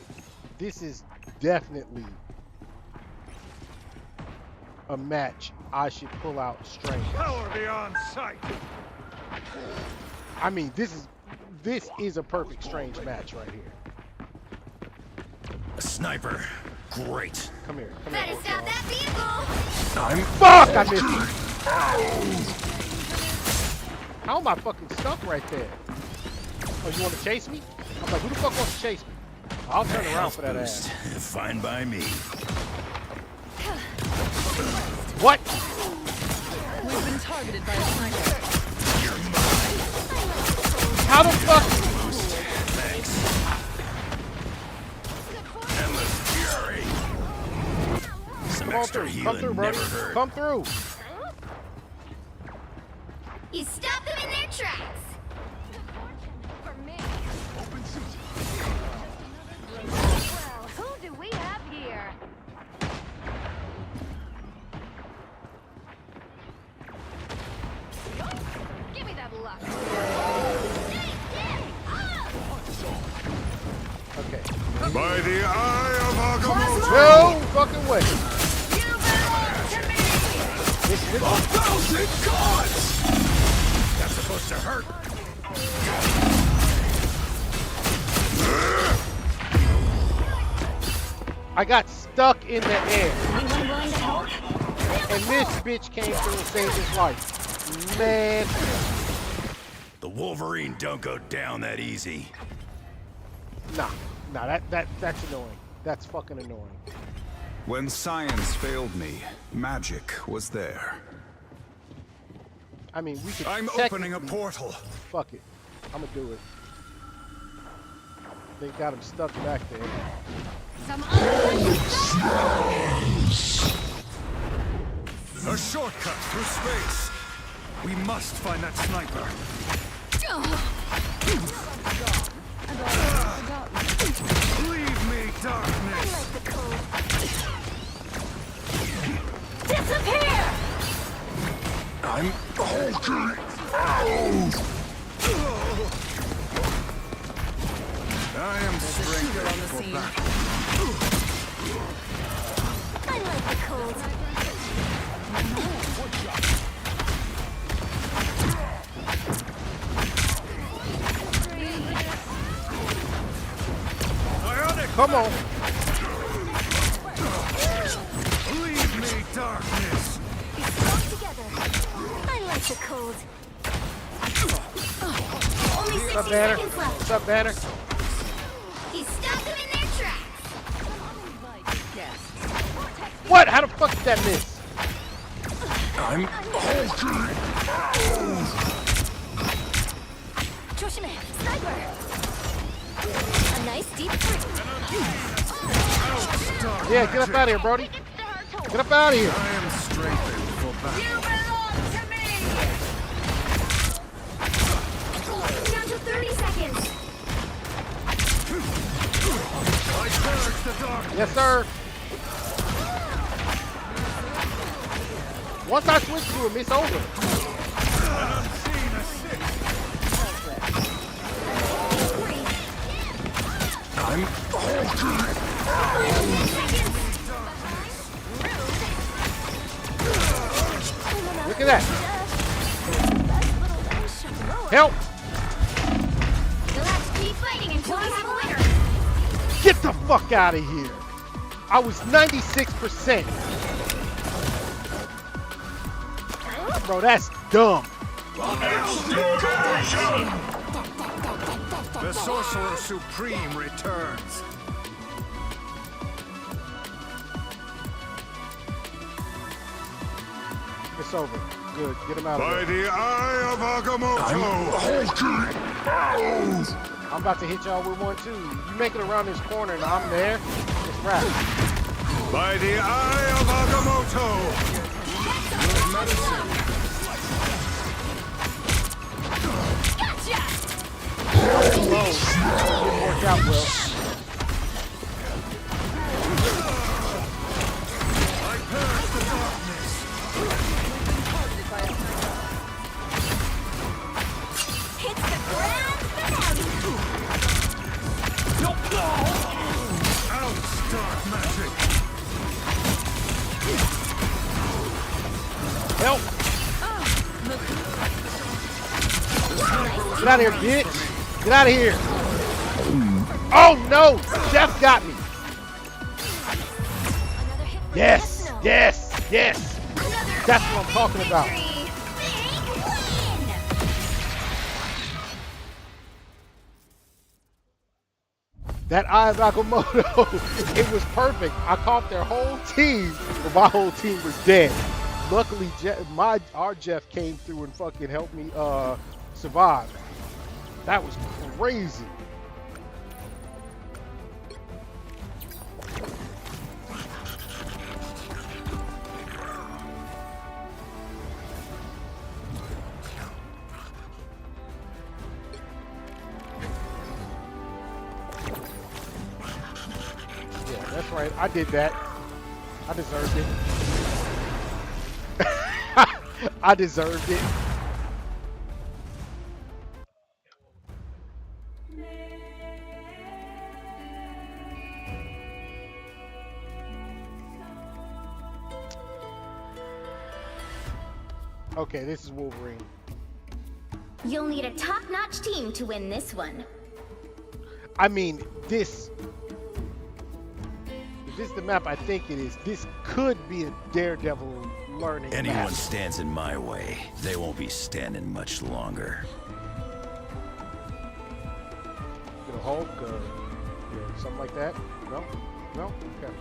a match I should pull out Strange. Power beyond sight! I mean, this is a perfect Strange match right here. A sniper. Great. Come here. Come Better here. stop that vehicle! Fuck! I missed you. How am I fucking stuck right there? Oh, you want to chase me? I'm like, who the fuck wants to chase me? I'll turn around for that ass. Fine by me. What? We've been targeted by a sniper. How the fuck? Thanks. Endless fury. Some Come on extra through. Come healing through, never buddy. hurt. Come through. You stop them in their tracks! Well, who do we have here? By the eye of Agamotto! No fucking way. A thousand gods! That's supposed to hurt. I got stuck in the air. And this bitch came through and saved his life. Man. The Wolverine don't go down that easy. Nah, that's annoying. That's fucking annoying. When science failed me, magic was there. I mean, we could. I'm opening a portal. Fuck it. I'm gonna do it. They got him stuck back there. A shortcut through space. We must find that sniper. Leave me, darkness. Disappear! I'm hulking I am strength for battle. I like the cold. Come on. Leave me, darkness. Together. I like the cold. Only What's up, 60 Banner? seconds left. What's up, Banner? He stopped them in their tracks. What? How the fuck did that miss? I'm hulking 조심해, sniper. A nice deep breath. Yeah, get up out of here, Brody. Get up out of here. I am strengthened for battle. Down to 30 seconds. I purge the darkness. Yes, sir. Once I switch to him, it's over. I'm hulking Look at that. Help. You'll have to keep fighting until we have a winner. Get the fuck out of here. I was 96%. Bro, that's dumb. The Sorcerer Supreme returns. It's over. Good. Get him out of by there. the eye of Agamotto! I'm about to hit y'all with one too. You make it around this corner and I'm there. It's wrap. By the eye of Agamotto! Your medicine. Gotcha! Didn't work out well. I purge the darkness. Hits the ground finale. Out, dark magic. Help! Get out of here, bitch! Get out of here! Oh no! Jeff got me! Yes! Yes! Yes! That's what I'm talking about. That Eye of Agamotto, it was perfect. I caught their whole team, but my whole team was dead. Luckily, our Jeff came through and fucking helped me survive. That was crazy. Yeah, that's right. I did that. I deserved it. I deserved it. Okay, this is Wolverine. You'll need a top-notch team to win this one. I mean, this. If this is the map I think it is, this could be a Daredevil learning Anyone map. stands in my way, they won't be standing much longer. Get a Hulk or yeah, something like that? No? No? Okay.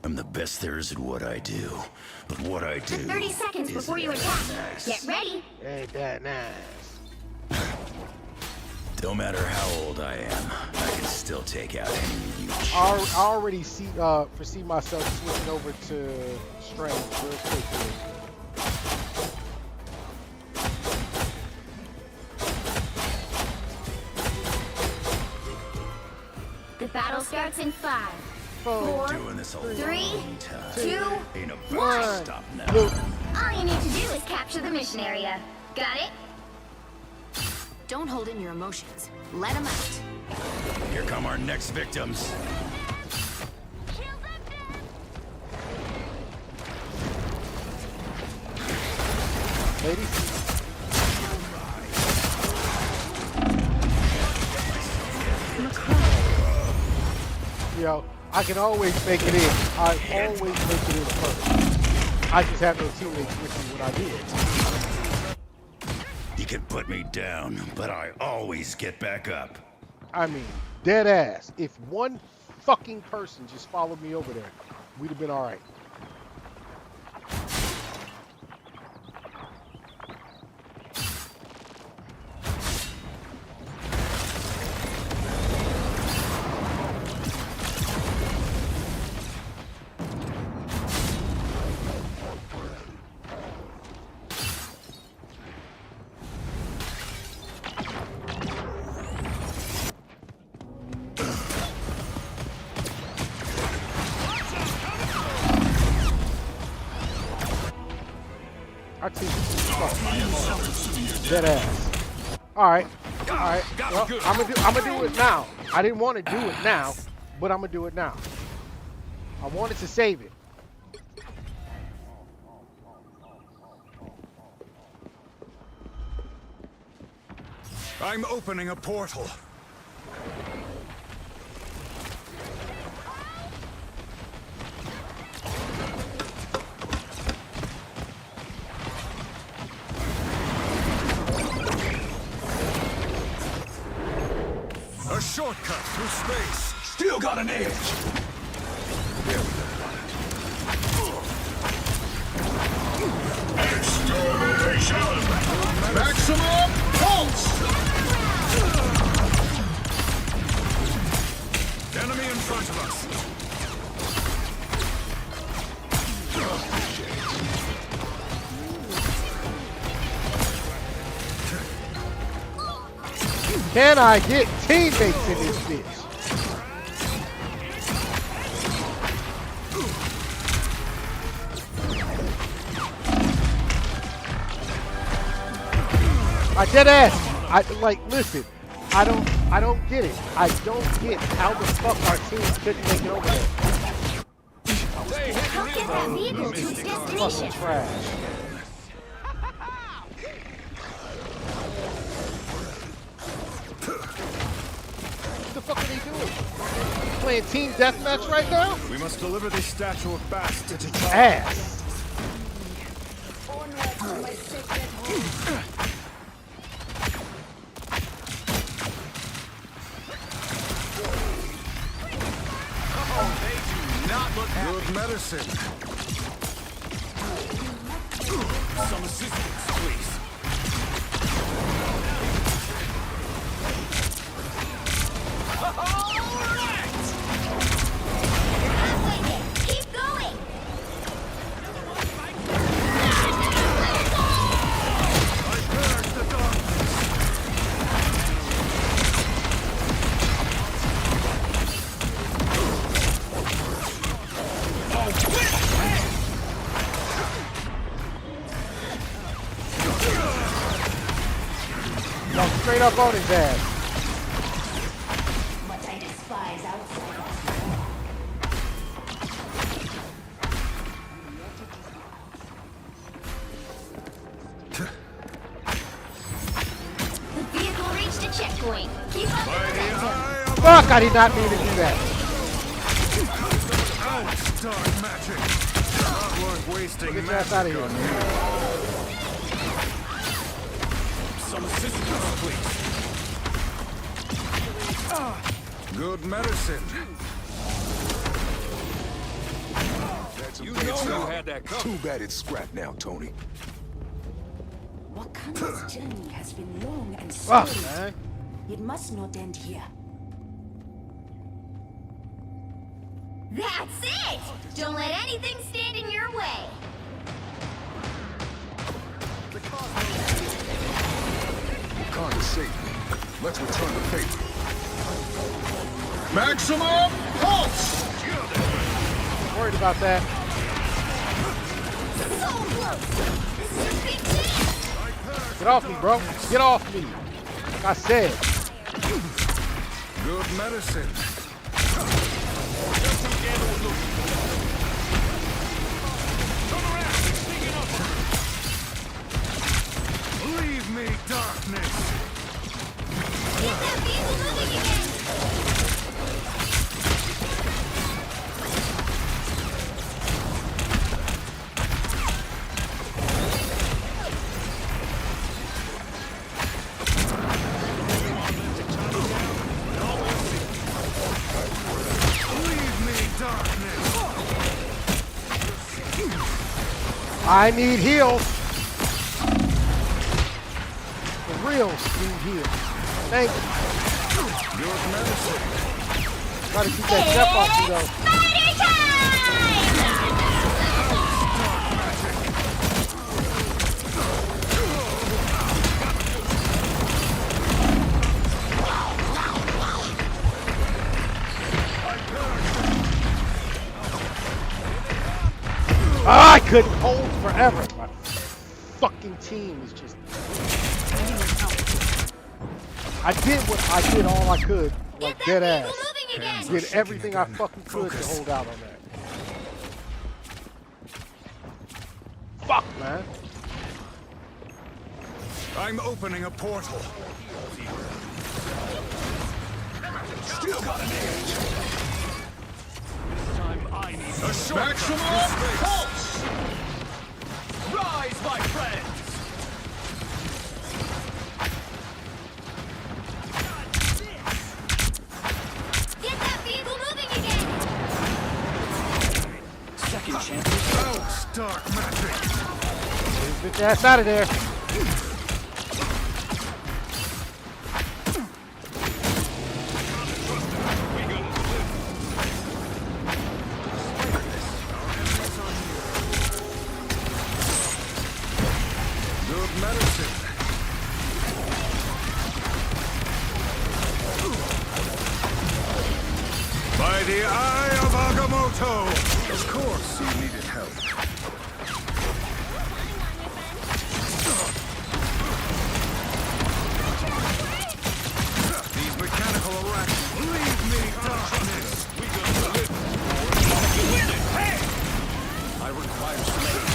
I'm the best there is at what I do. But what I do 30 seconds before you attack. Get ready. Ain't that nice? No matter how old I am, I can still take out any of you. I already foresee myself switching over to Strange real quickly. The battle starts in 5, 4, Doing this a 3, long time. 2, Ain't about 1. to stop now. All you need to do is capture the mission area. Got it? Don't hold in your emotions. Let them out. Here come our next victims. Ladies. Yo, I can always make it in. I always make it in first. I just have no teammates with me when I do it. You can put me down, but I always get back up. I mean, dead ass. If one fucking person just followed me over there, we'd have been all right. Our team is dead ass. All right. Well, I'm gonna do it now. I didn't want to do it now, but I'm gonna do it now. I wanted to save it. I'm opening a portal. A shortcut through space. Still got an edge. Extermination! Maximum pulse! Enemy in front of us. Can I get teammates in this bitch? I dead ass. Listen. I don't get it. I don't get how the fuck our team couldn't make it over there. Help get that vehicle to its Fucking destination. trash. What the fuck are they doing? Playing team deathmatch right now? We must deliver this statue of Bast to Ass. Good medicine. Some assistance, please. Keep going. Straight up on his ass. But I despise outsiders. The vehicle reached a checkpoint. Keep up the momentum. Fuck, I did not mean to do that. Dark magic. Not worth wasting. Get your ass out of here. Some assistance, please. Good medicine. You know you had that covered. Too bad it's scrapped now, Tony. Wakanda's journey has been long and Fuck, storied. man. It must not end here. That's it! Don't let anything stand in your way. Wakanda saved me. Let's return the favor. Maximum pulse! Worried about that. So close! This is a big chance! Get off me, bro. Get off me. Like I said. Good medicine. Leave me, darkness. Get that vehicle moving again! Leave me, darkness. I need heals. For real, need heals. Thank you. Good medicine. Try to keep that step off you, though. I couldn't hold forever. My fucking team is just. I did what I did all I could, like dead ass. Did everything I fucking could to hold out on that. Fuck, man. I'm opening a portal. Still got an edge. This time I need a shortcut. Maximum pulse! Rise, my friends! Get that vehicle moving again! Second chance. Out, dark magic. Get his bitch ass out of there. Good medicine. By the eye of Agamotto! Of course you needed help. These mechanical rats, leave me, darkness! We gonna live. You win it! Hey! I require some aid.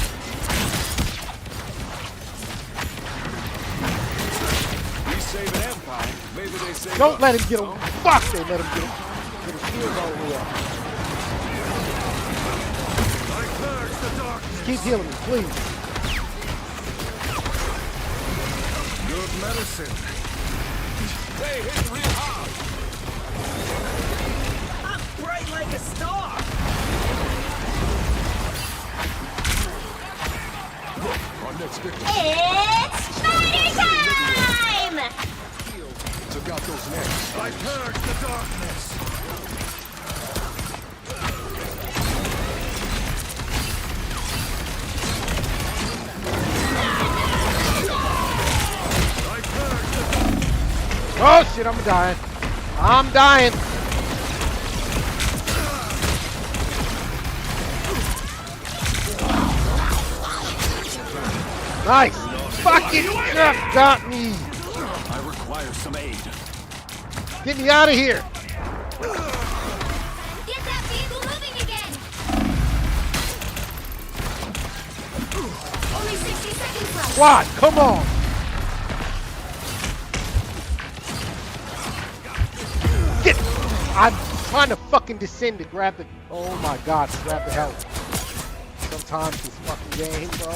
We save an empire. Maybe they save Don't us. let him get him. Fuck, they let him get him. Get his shield all the way up. I purge the darkness. Keep healing me, please. Good medicine. They hit real hard. I'm bright like a star. Our next victim. It's party time! Took out those nets. I purge the darkness. Oh shit, I'm dying. I'm dying. Nice. Fucking just got me. I require some aid. Get me out of here! Get that vehicle moving again! Only 60 seconds left. Squad, come on! Get! I'm trying to fucking descend to grab the. Oh my god, to grab the help. Sometimes this fucking game, bro.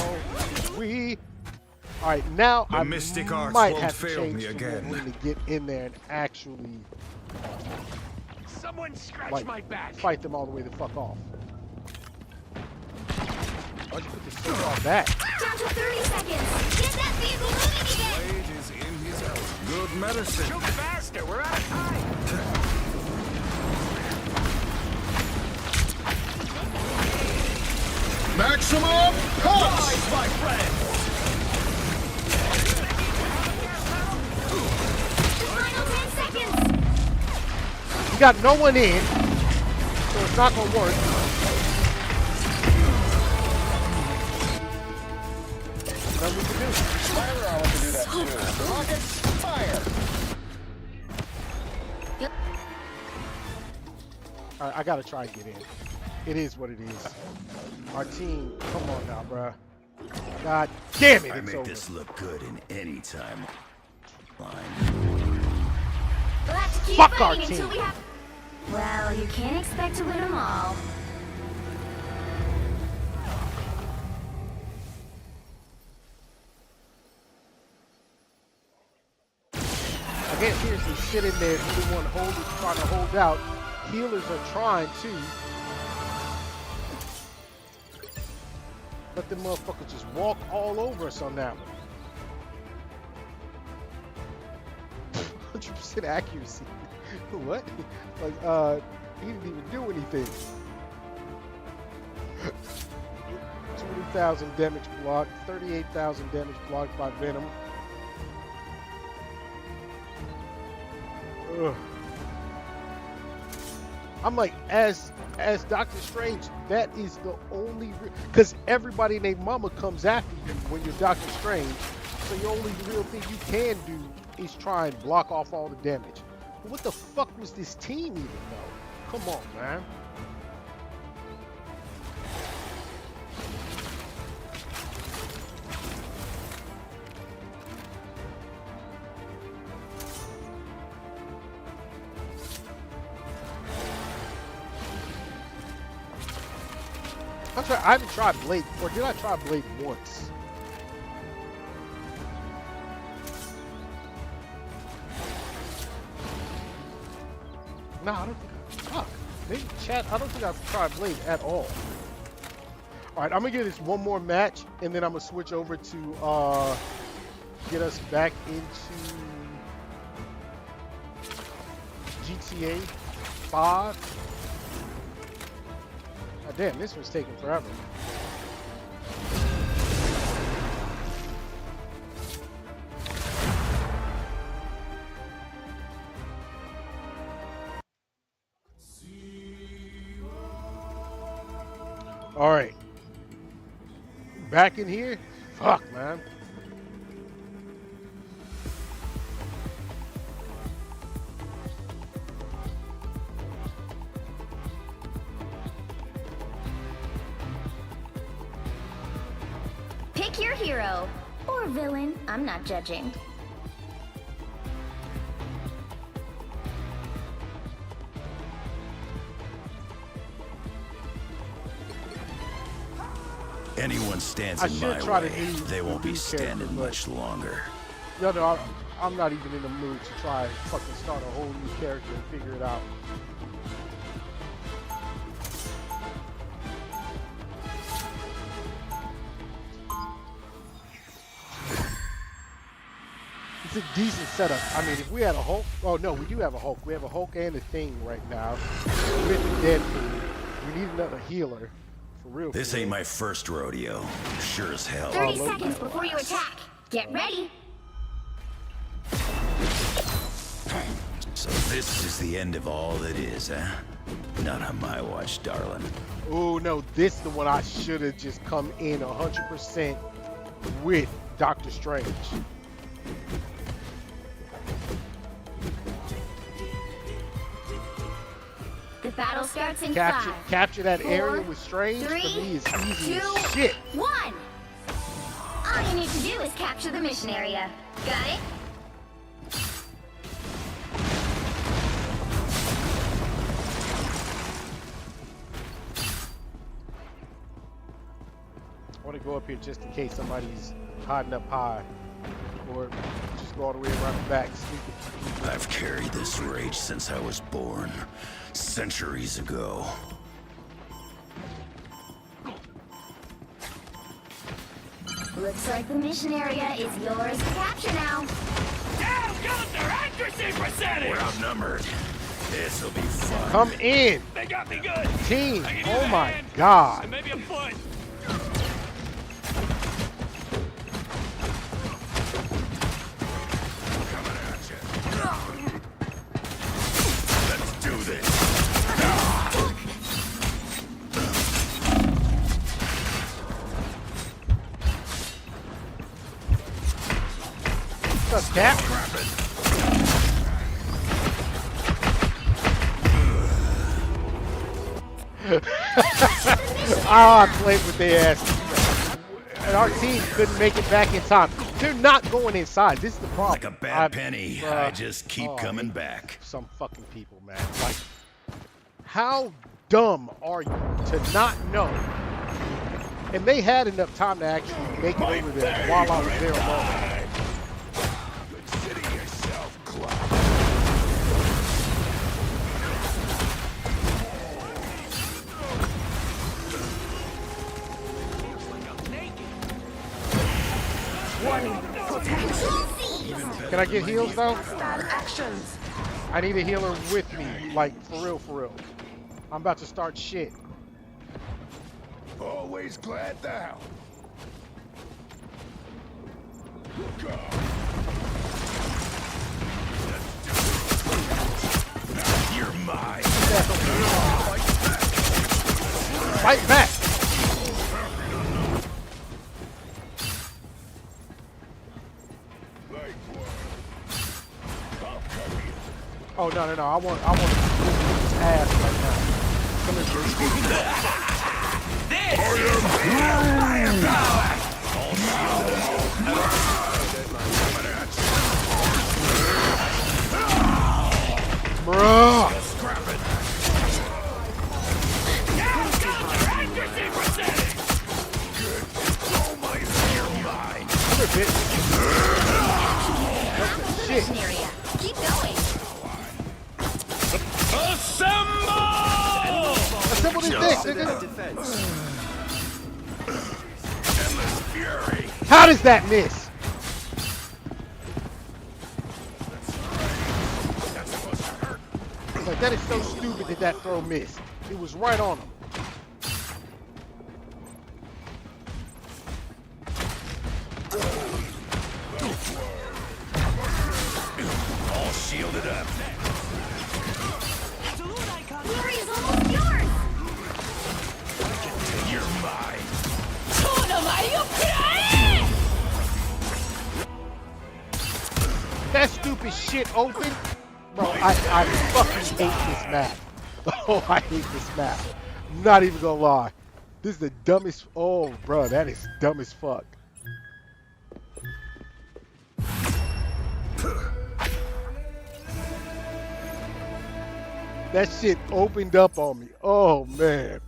All right, now I mystic arts might won't have to fail change me to again. when to get in there and actually Someone scratch like my back. fight them all the way the fuck off. Why'd you put the sword on back? Down to 30 seconds. Get that vehicle moving again. Blade is in his health. Good medicine. Shoot faster. We're out of time. Maximum pulse! My friend. The final 10 seconds. You got no one in, so it's not gonna work. Nothing we can do. Fire, I want to do that too. Rockets, fire! All right, I gotta try and get in. It is what it is. Our team, come on now, bruh. God damn it, I it's make over. this look good in any time line. We'll have to keep Fuck our fighting until team. we have. Well, you can't expect to win them all. I can't seriously sit in there if the one trying to hold out. Healers are trying to. Let them motherfuckers just walk all over us on that one. 100% accuracy. What? Like, he didn't even do anything. 20,000 damage blocked, 38,000 damage blocked by Venom. Ugh. I'm like, as Doctor Strange, that is the only because everybody and their mama comes after you when you're Doctor Strange. So the only real thing you can do is try and block off all the damage. But what the fuck was this team even though? Come on, man. I haven't tried Blade, or did I try Blade once? No, I don't think fuck. Maybe chat, I don't think I've tried Blade at all. Alright, I'm gonna give this one more match, and then I'm gonna switch over to get us back into GTA 5. Oh, damn, this one's taking forever. All right. Back in here? Fuck, man. Pick your hero. Or villain. I'm not judging. Anyone stands I in should my try to way, do they won't be new standing characters, but- much longer. No, I'm not even in the mood to try and fucking start a whole new character and figure it out. It's a decent setup. I mean, if we had a Hulk, oh no, we do have a Hulk. We have a Hulk and a Thing right now. With the Deadpool, we need another healer. For real. This ain't my first rodeo. Sure as hell. 30 seconds before you attack. Get ready. So this is the end of all that is, huh? Not on my watch, darling. Oh no, this is the one I should have just come in 100% with Doctor Strange. battle starts in Capture that 5, area 4, with Strange 3, for me is easy 2, as shit. 1. All you need to do is capture the mission area. Got it? I want to go up here just in case somebody's hiding up high, or just go all the way around the back. I've carried this rage since I was born, centuries ago. Looks like the mission area is yours to capture now. Damn, got their accuracy percentage! We're outnumbered. This'll be fun. Come in, They got me good. team. I can use Oh a my hand, God. and maybe a foot. Let's do this. What's up, Cap? I played with their ass. And our team couldn't make it back in time. They're not going inside. This is the problem. Like a bad penny, I just keep I coming hate back. Some fucking people, man. Like, how dumb are you to not know? And they had enough time to actually make it over there while I was there alone. Consider yourself clocked. Can I get heals though? I need a healer with me, like for real, for real. I'm about to start shit. Always glad to help. You're mine. Fight back. Oh no, I want his ass right now. Come here, bruh. Mission area. Keep going. Assemble this dick, nigga. Endless fury. How does that miss? Like, that is so stupid that that throw missed. It was right on him. All shielded up. Glory is almost yours. You're mine. That stupid shit open. Bro, I fucking hate this map. Oh, I hate this map. Not even gonna lie. This is the dumbest. Oh, bro, that is dumb as fuck. That shit opened up on me. Oh, man.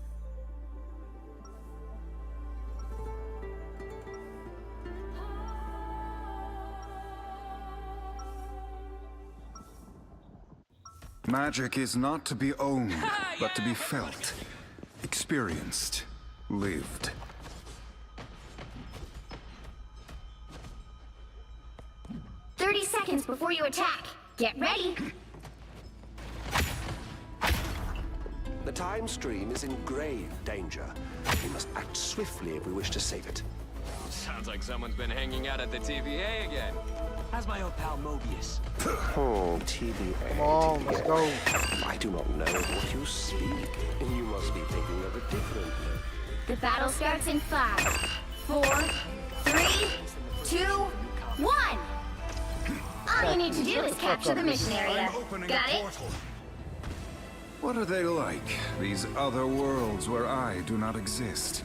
Magic is not to be owned, but to be felt, experienced, lived. "30 seconds before you attack. Get ready." The time stream is in grave danger. We must act swiftly if we wish to save it. Sounds like someone's been hanging out at the TVA again. How's my old pal Mobius? Oh, TVA. Come on, let's go. I do not know of what you speak. You must be thinking of a different look. The battle starts in 5, 4, 3, 2, 1. All you need to do is capture the mission area. Got it? What are they like, these other worlds where I do not exist?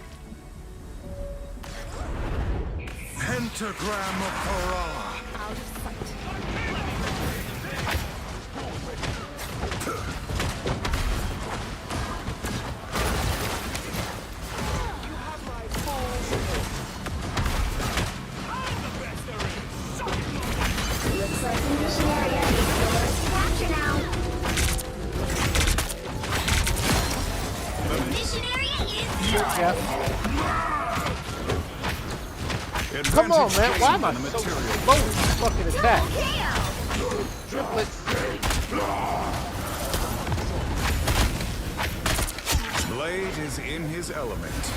Pentagram of Parala. Out of sight. Looks like the mission area is yours to capture now. The mission area is yours. Come on, man. Why am I so slow in this fucking attack? Triplets. Blade is in his element.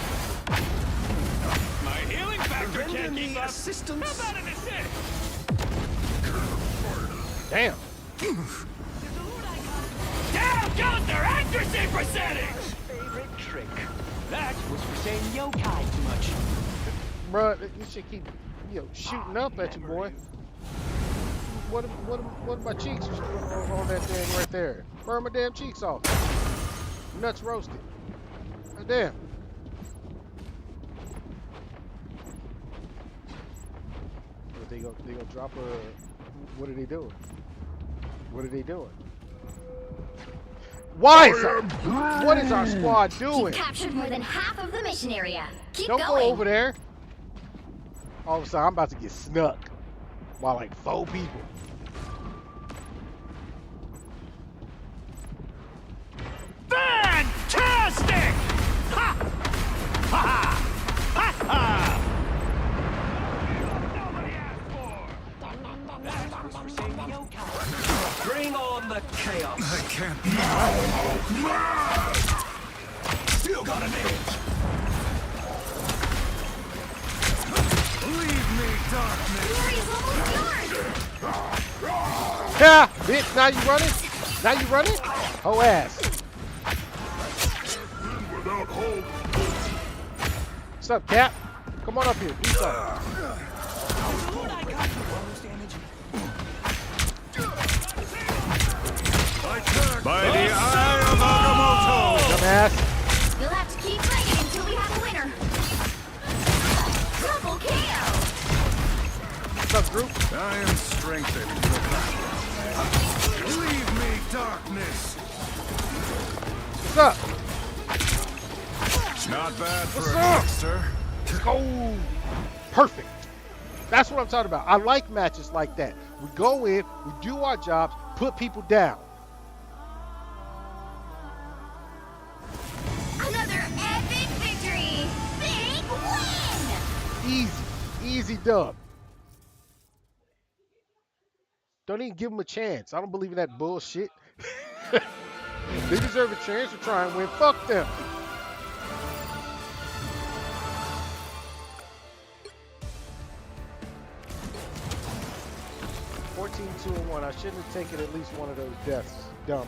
My healing factor Render can't me keep up. assistance. How about an assist? Damn. Down goes their accuracy percentage! Favorite trick. That was for saying yokai too much. Bruh, you should keep, shooting up at you, boy. What are my cheeks on that thing right there? Burn my damn cheeks off. Nuts roasted. God damn. They gonna drop a. What are they doing? What are they doing? Why is what is our squad doing? You've captured more than half of the mission area. Keep Don't going. go over there. All of a sudden, I'm about to get snuck by like 4 people. Fantastic! Ha! Ha ha! Ha ha! Bring on the chaos. I can't. Still got an edge. Leave me, darkness. Glory's almost yours. Yeah, bitch. Now you running? Now you running? Oh ass. Without hope. What's up, Cap? Come on up here. Do something. By the eye of Agamotto! Dumbass. You'll have to keep fighting until we have a winner. Double KO. What's up, group? I am strengthened for battle. Leave me, darkness! What's up? Not bad for What's a up? gangster. Let's go. Perfect. That's what I'm talking about. I like matches like that. We go in, we do our jobs, put people down. Another epic victory. Big win. Easy. Easy dub. Don't even give them a chance. I don't believe in that bullshit. They deserve a chance to try and win. Fuck them. (14-2 and 1). I shouldn't have taken at least one of those deaths. Dumb.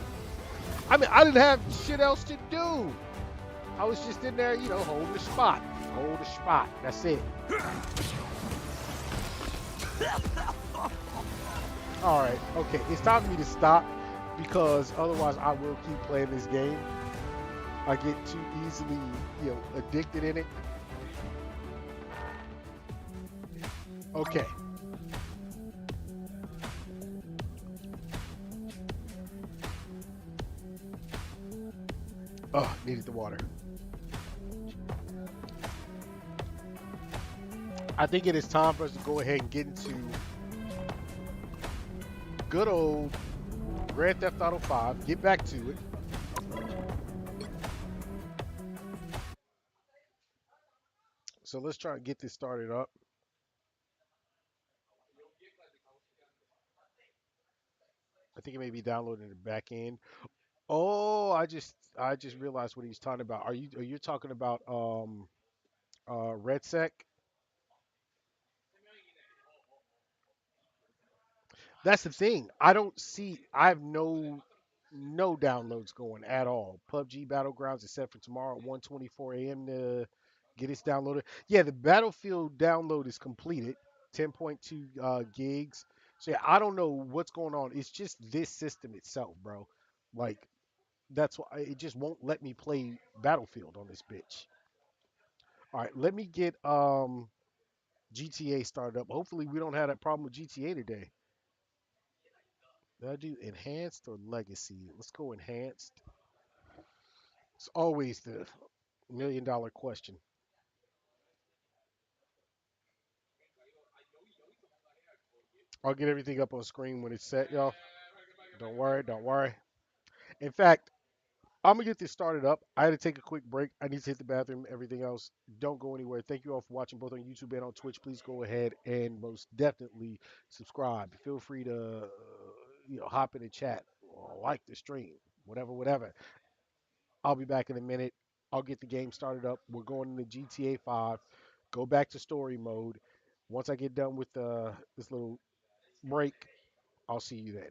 I mean, I didn't have shit else to do. I was just in there, hold the spot. Hold the spot. That's it. All right. Okay. It's time for me to stop because otherwise I will keep playing this game. I get too easily, addicted in it. Okay. Oh, needed the water. I think it is time for us to go ahead and get into good old Grand Theft Auto 5. Get back to it. So let's try and get this started up. I think it may be downloading the back end. Oh, I just realized what he's talking about. Are you talking about RedSec? That's the thing. I have no downloads going at all. PUBG Battlegrounds is set for tomorrow at 1:24 a.m. to get its downloaded. Yeah, the Battlefield download is completed, 10.2 gigs. So yeah, I don't know what's going on. It's just this system itself, bro. Like That's why it just won't let me play Battlefield on this bitch. All right, let me get GTA started up. Hopefully we don't have that problem with GTA today. Did I do enhanced or legacy? Let's go enhanced. It's always the $1 million question. I'll get everything up on screen when it's set, y'all. Don't worry, don't worry. In fact, I'm gonna get this started up. I had to take a quick break. I need to hit the bathroom. Everything else, don't go anywhere. Thank you all for watching both on YouTube and on Twitch. Please go ahead and most definitely subscribe. Feel free to hop in the chat or like the stream, whatever, whatever. I'll be back in a minute. I'll get the game started up. We're going into GTA 5. Go back to story mode. Once I get done with this little break, I'll see you then.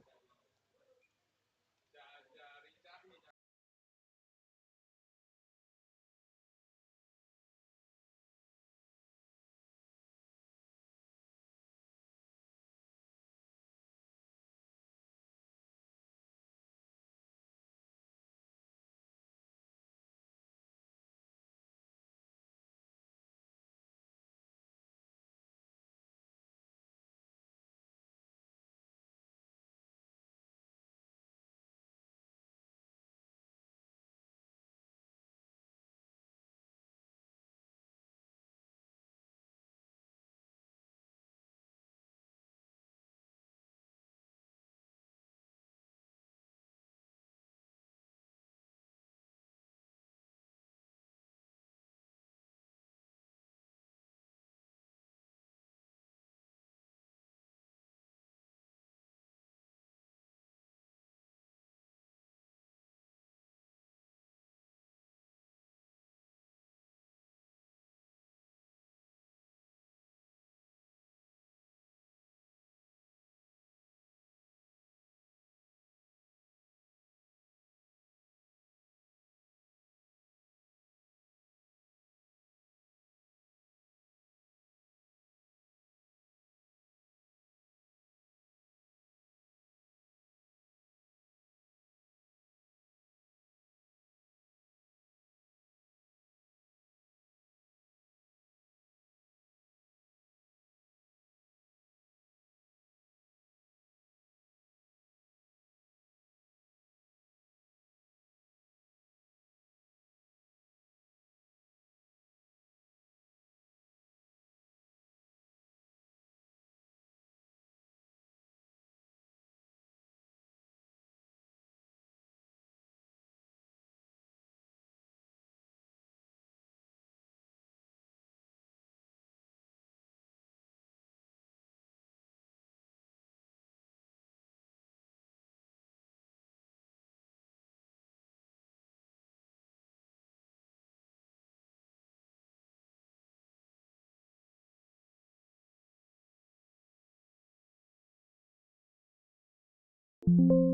you